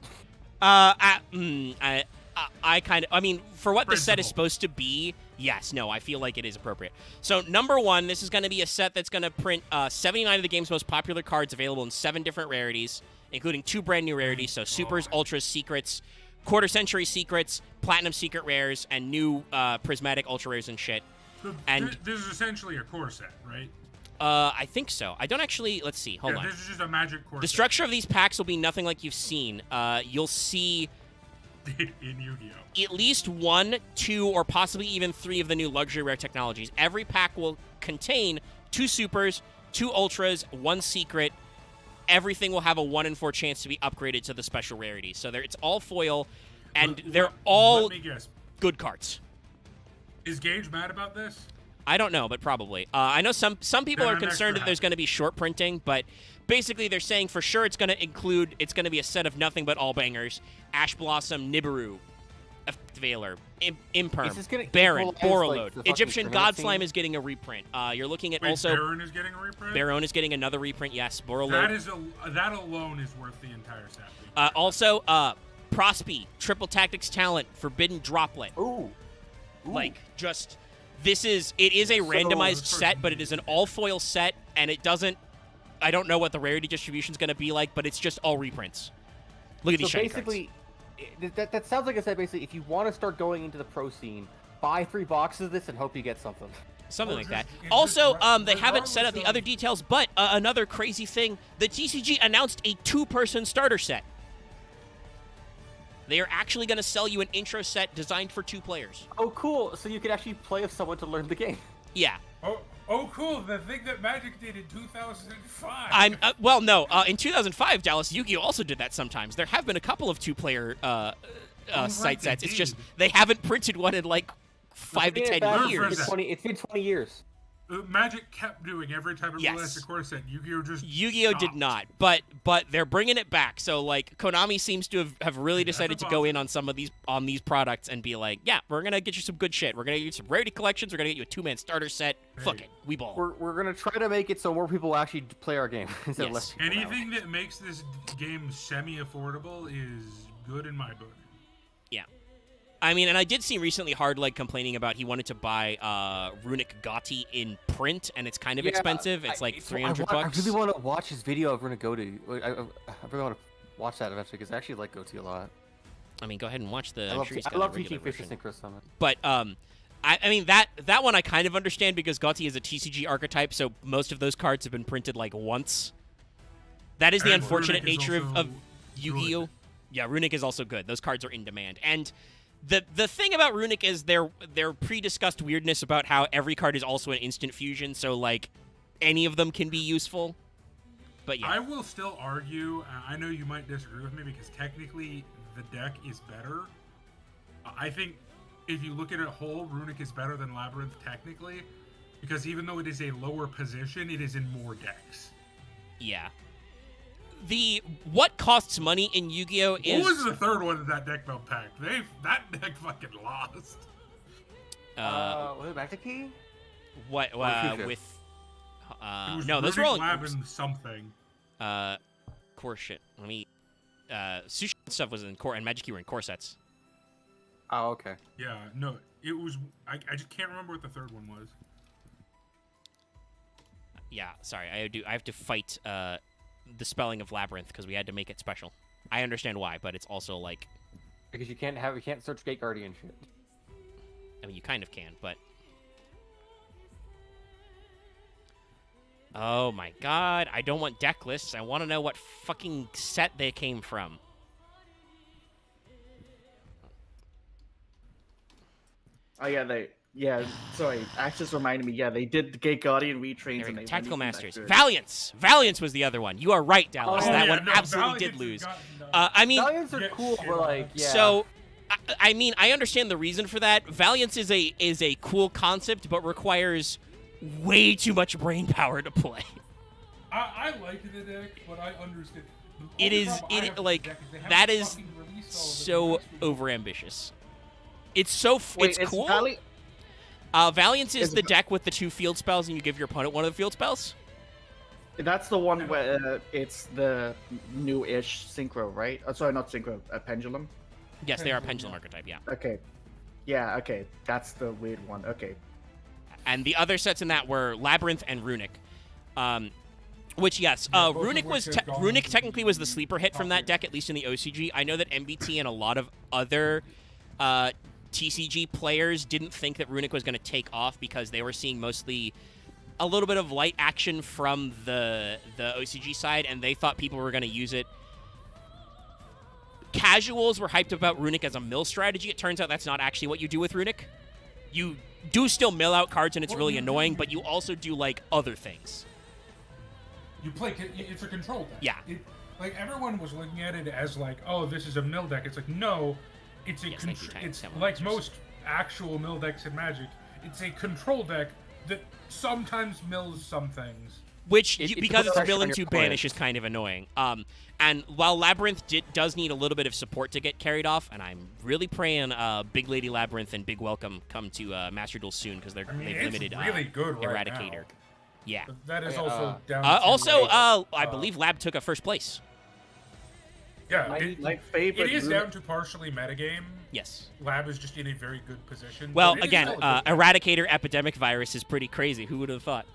I mean, for what the set is Principle. supposed to be, yes, no, I feel like it is appropriate. So, number one, this is going to be a set that's going to print 79 of the game's most popular cards available in 7 different rarities, including 2 brand new rarities, so Supers, Ultras, Secrets, Quarter Century Secrets, Platinum Secret Rares, and new Prismatic Ultra Rares and shit. So And- this is essentially a core set, right? I think so. I don't actually, let's see, hold yeah, on. this is just a magic core The set structure of these packs will be nothing like you've seen. You'll see in Yu-Gi-Oh. at least 1, 2, or possibly even 3 of the new luxury rare technologies. Every pack will contain 2 supers, 2 ultras, 1 secret. Everything will have a 1 in 4 chance to be upgraded to the special rarity. So it's all foil, and they're all Let me guess. good cards. Is Gage mad about this? I don't know, but probably. I know some people Then are I'm concerned extra that there's happy. going to be short printing, but basically they're saying for sure it's going to be a set of nothing but all bangers. Ash Blossom, Nibiru, Veiler, Is Imperm, this gonna Baron, equalize, like, Borreload. the fucking Egyptian tournament God Slime scene? is getting a reprint. You're looking at Wait, also Baron is getting a reprint? Baron is getting another reprint, yes. Borreload. That alone is worth the entire set. Also, Prospy, Triple Tactics Talent, Forbidden Droplet. Ooh. Like, just, it is a randomized this set, but it is an all-foil set, and it doesn't, I don't know what the rarity distribution is going to be like, but it's just all reprints. Look at these So shiny basically, that sounds like I said. Basically, if you want to start going into the pro scene, buy 3 boxes of this and hope you get something. cards. Something Or like that. just- Also, just they haven't set out regardless the of- other details, but another crazy thing, the TCG announced a 2-person starter set. They are actually going to sell you an intro set designed for 2 players. Oh, cool! So you can actually play with someone to learn the game. Yeah. Oh, cool! The thing that Magic did in 2005. In 2005, Dallas Yu-Gi-Oh also did that sometimes. There have been a couple of 2-player right, site they sets. It's just did. they haven't printed one in like 5 to 10 back- years. It's been 20 years. Magic kept doing every time it Yes. released a core set. Yu-Gi-Oh just Yu-Gi-Oh did stopped. not, but they're bringing it back. So like Konami seems to have really That's decided a to go in on some of these products and be like, yeah, we're gonna get you some good shit. We're gonna get you some rarity collections. We're gonna get you a 2-man starter set. Fuck Hey. it, we ball. We're gonna try to make it so more people actually play our game instead of Yes. less people. now. Anything that makes this game semi-affordable is good in my book. Yeah. I mean, and I did see recently Hardleg complaining about he wanted to buy Runic Gotti in print, and it's kind of Yeah, expensive. It's like $300 bucks. I really want to watch his video of Runa Goatee. I really want to watch that eventually because I actually like Goatee a lot. I mean, go ahead and watch the. I I'm love, sure he's I got a love regular teaching Fish version. to Synchro Summon. But I mean that one I kind of understand because Gotti is a TCG archetype, so most of those cards have been printed like once. That is the And unfortunate Runic is nature of also Yu-Gi-Oh. good. Yeah, Runic is also good. Those cards are in demand, and the thing about Runic is their pre-discussed weirdness about how every card is also an instant fusion, so like any of them can be useful. But yeah, I will still argue. I know you might disagree with me because technically the deck is better. I think if you look at it whole, Runic is better than Labyrinth technically, because even though it is a lower position, it is in more decks. yeah. what costs money in Yu-Gi-Oh is What was the third one in that deck build pack? That deck fucking lost. Was it back to key? what Fuchsia? with It was no, those were all Lab and something. core shit. Let me sushi stuff was in core and Magic Key were in core sets. Oh, okay. Yeah, no, it was. I just can't remember what the third one was. Yeah, sorry. I have to fight the spelling of Labyrinth because we had to make it special. I understand why, but it's also like, Because you can't search Gate Guardian shit. I mean, you kind of can, but oh my god, I don't want deck lists. I want to know what fucking set they came from. Oh yeah, sorry. Access reminded me. Yeah, they did the Gate Guardian retrains There we and go. they Tactical weren't even Masters. that good. Valiance was the other one. You are right, Dallas. Oh, that yeah, one no, absolutely Valiance did lose. got- no. I mean, Valiants are Get cool, shit but on. like, yeah. so I mean, I understand the reason for that. Valiance is a cool concept, but requires way too much brain power to play. I like the deck, but I understand. The It only is problem I have with the like deck is they haven't that is fucking released all of it so next week. overambitious. It's so Wait, it's cool. Valiance is is the Va- deck with the 2 field spells, and you give your opponent one of the field spells. That's the one where it's the new-ish synchro, right? Oh, sorry, not synchro. Pendulum. Yes, they are Pendulum, pendulum yeah. archetype, yeah. Okay. Yeah. Okay. That's the weird one. Okay. And the other sets in that were Labyrinth and Runic. Which, yes, Yeah, both of Runic which was have gone Runic to technically was the sleeper hit from that top deck, at least in the OCG. I know that MBT and a lot of other TCG players didn't think that Runic was going to take off because they were seeing mostly a little bit of light action from the OCG side, and they thought people were going to use it. Casuals were hyped about Runic as a mill strategy. It turns out that's not actually what you do with Runic. You do still mill out cards, and it's Well, really you- annoying, but you also do, like, other things. You play. It's a control deck. Yeah. Like everyone was looking at it as like, oh, this is a mill deck. It's like no, it's a Yes, thank you, Tiny it's Seven like Monsters. most actual mill decks in Magic. It's a control deck that sometimes mills some things. Which, It because puts it's a pressure on villain your to opponent. banish, is kind of annoying. And while Labyrinth does need a little bit of support to get carried off, and I'm really praying Big Lady Labyrinth and Big Welcome come to Master Duel soon, because they've I mean, it's limited really good right Eradicator. now. Yeah. But that is Okay, also down. to, Also, like, I believe Lab took a first place. yeah, My favorite. it is Runic- down to partially metagame. Yes. Lab is just in a very good position. Well, but it is again, still a good deck. Eradicator Epidemic Virus is pretty crazy. Who would have thought?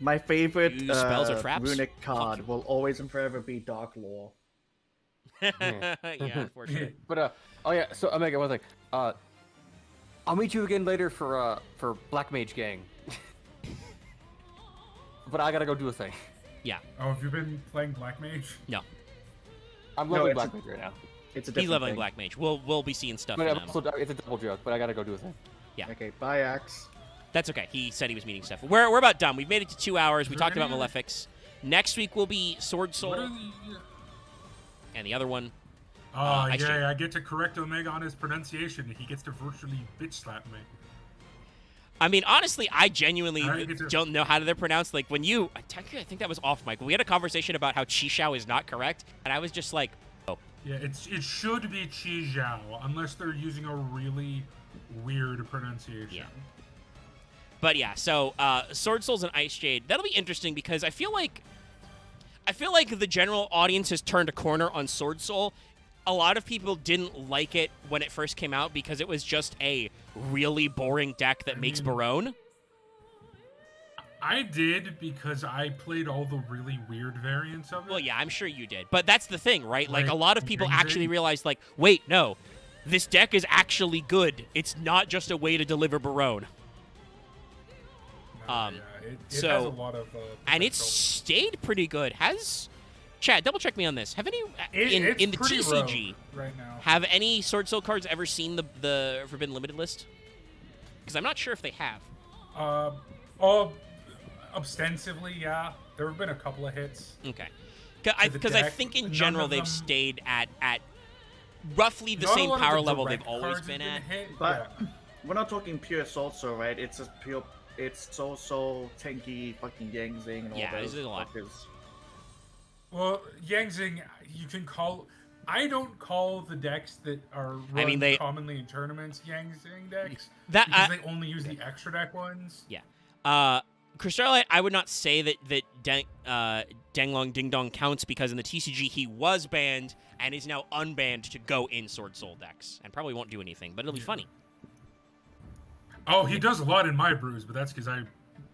My favorite Use spells or traps? Runic Fuck card you. will always and forever be Dark Lore. Yeah, unfortunately. But oh yeah. So Omega, one thing. I'll meet you again later for Black Mage Gang. But I gotta go do a thing. Yeah. Oh, have you been playing Black Mage? No. I'm No, leveling it's Black a- Mage right now. It's a He's different leveling thing. Black Mage. We'll be seeing stuff. But in, also, it's a double joke. But I gotta go do a thing. Okay, bye, Axe. That's okay. He said he was meeting stuff. We're about done. We've made it to 2 hours. We Is there talked about any other- Malefics. Next week will be Sword Soul, What are the? and the other one. Oh, Ice Chain. yeah, I get to correct Omega on his pronunciation. He gets to virtually bitch slap me. I mean, honestly, I genuinely All right, get to- don't know how they're pronounced. Like when you, I think that was off mic. We had a conversation about how Qishao is not correct, and I was just like, oh, Yeah, it should be Chi Zhao, unless they're using a really weird pronunciation. Yeah. But yeah, so Sword Souls and Ice Jade, that'll be interesting because I feel like the general audience has turned a corner on Sword Soul. A lot of people didn't like it when it first came out because it was just a really boring deck that makes mean- Barone. I did because I played all the really weird variants of it. Well, yeah, I'm sure you did. But that's the thing, right? Like a Like, lot of people Green actually Jade? realized, like, wait, no, this deck is actually good. It's not just a way to deliver Barone. No, um, yeah, it so- has a lot of And it's potential. stayed pretty good. Chad, double check me on this. Have any It's in the pretty TCG rogue right now. have any Sword Soul cards ever seen the Forbidden Limited list? Because I'm not sure if they have. Ostensively, yeah. There have been a couple of hits. Okay, the because I deck, think in none general of they've them- stayed at roughly the Not a same lot of power the level they've direct always cards been have at. hit, But yeah. we're not talking pure Soul Soul, right? It's just pure. It's so tanky, fucking Yang Zing, and all Yeah, those there's a lot. fuckers. Well, Yangzing, you can call. I don't call the decks that are run they- commonly in tournaments Yangzing decks That- because they only use the extra deck ones. Yeah. Crystalite, I would not say that Danglong Ding Dong counts because in the TCG he was banned and is now unbanned to go in Sword Soul decks and probably won't do anything, but it'll be funny. Oh, he does a lot in my brews, but that's because I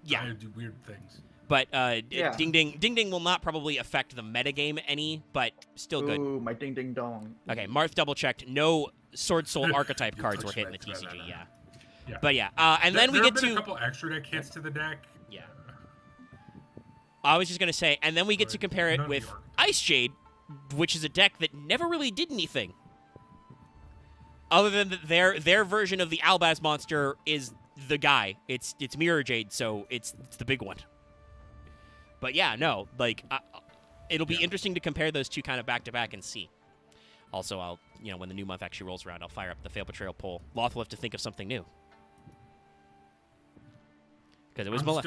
do weird things. But Yeah. Ding Ding will not probably affect the metagame any, but still good. Ooh, my ding ding dong. Okay, Marth double checked. No Sword Soul archetype You cards were touched hit in the right to TCG. that. Yeah. Yeah. But yeah, and then we there get have been to a couple extra deck hits to the deck. yeah. I was just gonna say, and then we get to compare it None of with the archetypes. Ice Jade, which is a deck that never really did anything. Other than that their version of the Albaz monster is the guy. It's Mirror Jade, so it's the big one. But yeah, no, like it'll be interesting to compare those two kind of back to back and see. Also, I'll when the new month actually rolls around, I'll fire up the Fail Portrayal poll. Loth will have to think of something new because it was Malefic.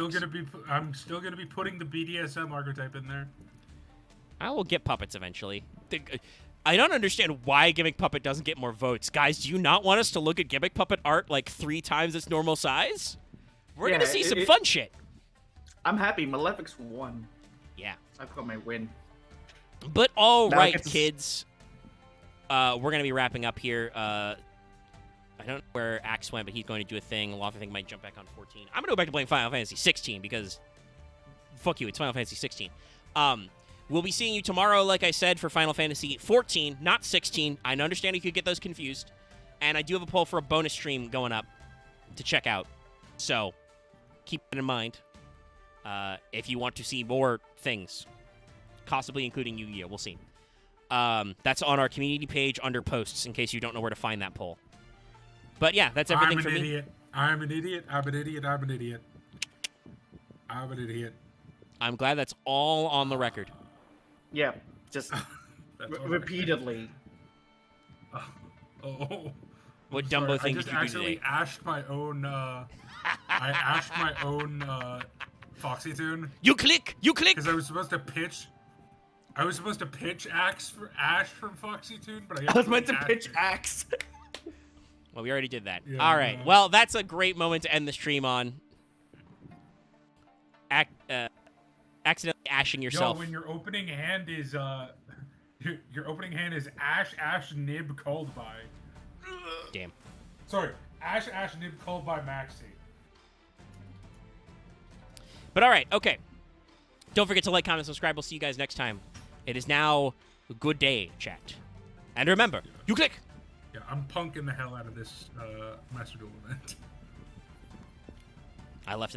I'm still gonna be putting the BDSM archetype in there. I will get puppets eventually. I don't understand why Gimmick Puppet doesn't get more votes. Guys, do you not want us to look at Gimmick Puppet art like 3 times its normal size? We're going to see some fun shit. I'm happy. Malefic's won. Yeah. I've got my win. But all Now I right, get to kids. We're going to be wrapping up here. I don't know where Axe went, but he's going to do a thing. Loth, I think, might jump back on 14. I'm going to go back to playing Final Fantasy 16 because fuck you, it's Final Fantasy 16. We'll be seeing you tomorrow, like I said, for Final Fantasy 14, not 16. I understand you could get those confused. And I do have a poll for a bonus stream going up to check out. So keep that in mind if you want to see more things, possibly including Yu-Gi-Oh! We'll see. That's on our community page under posts in case you don't know where to find that poll. But yeah, that's everything for me. I'm an idiot. I'm an idiot. I'm an idiot. I'm an idiot. I'm glad that's all on the record. Yeah, just That's all right. repeatedly. Oh. What I'm Dumbo sorry. thing I did just you do accidentally today? ashed my own. I ashed my own Foxy tune You click! You click! because I was supposed to pitch. I was supposed to pitch Axe for Ash from Foxy Tune, but I was meant to pitch Axe. Well, we already did that. Yeah, All right. Well, that's a great moment to end the stream on. Accidentally ashing yourself. Yo, when your opening hand is your opening hand is Ash Nib called by. Damn. Sorry, Ash Nib called by Maxi. But all right, okay. Don't forget to like, comment, subscribe. We'll see you guys next time. It is now a good day, chat. And remember, you click. Yeah, I'm punking the hell out of this Master Duel event. I left that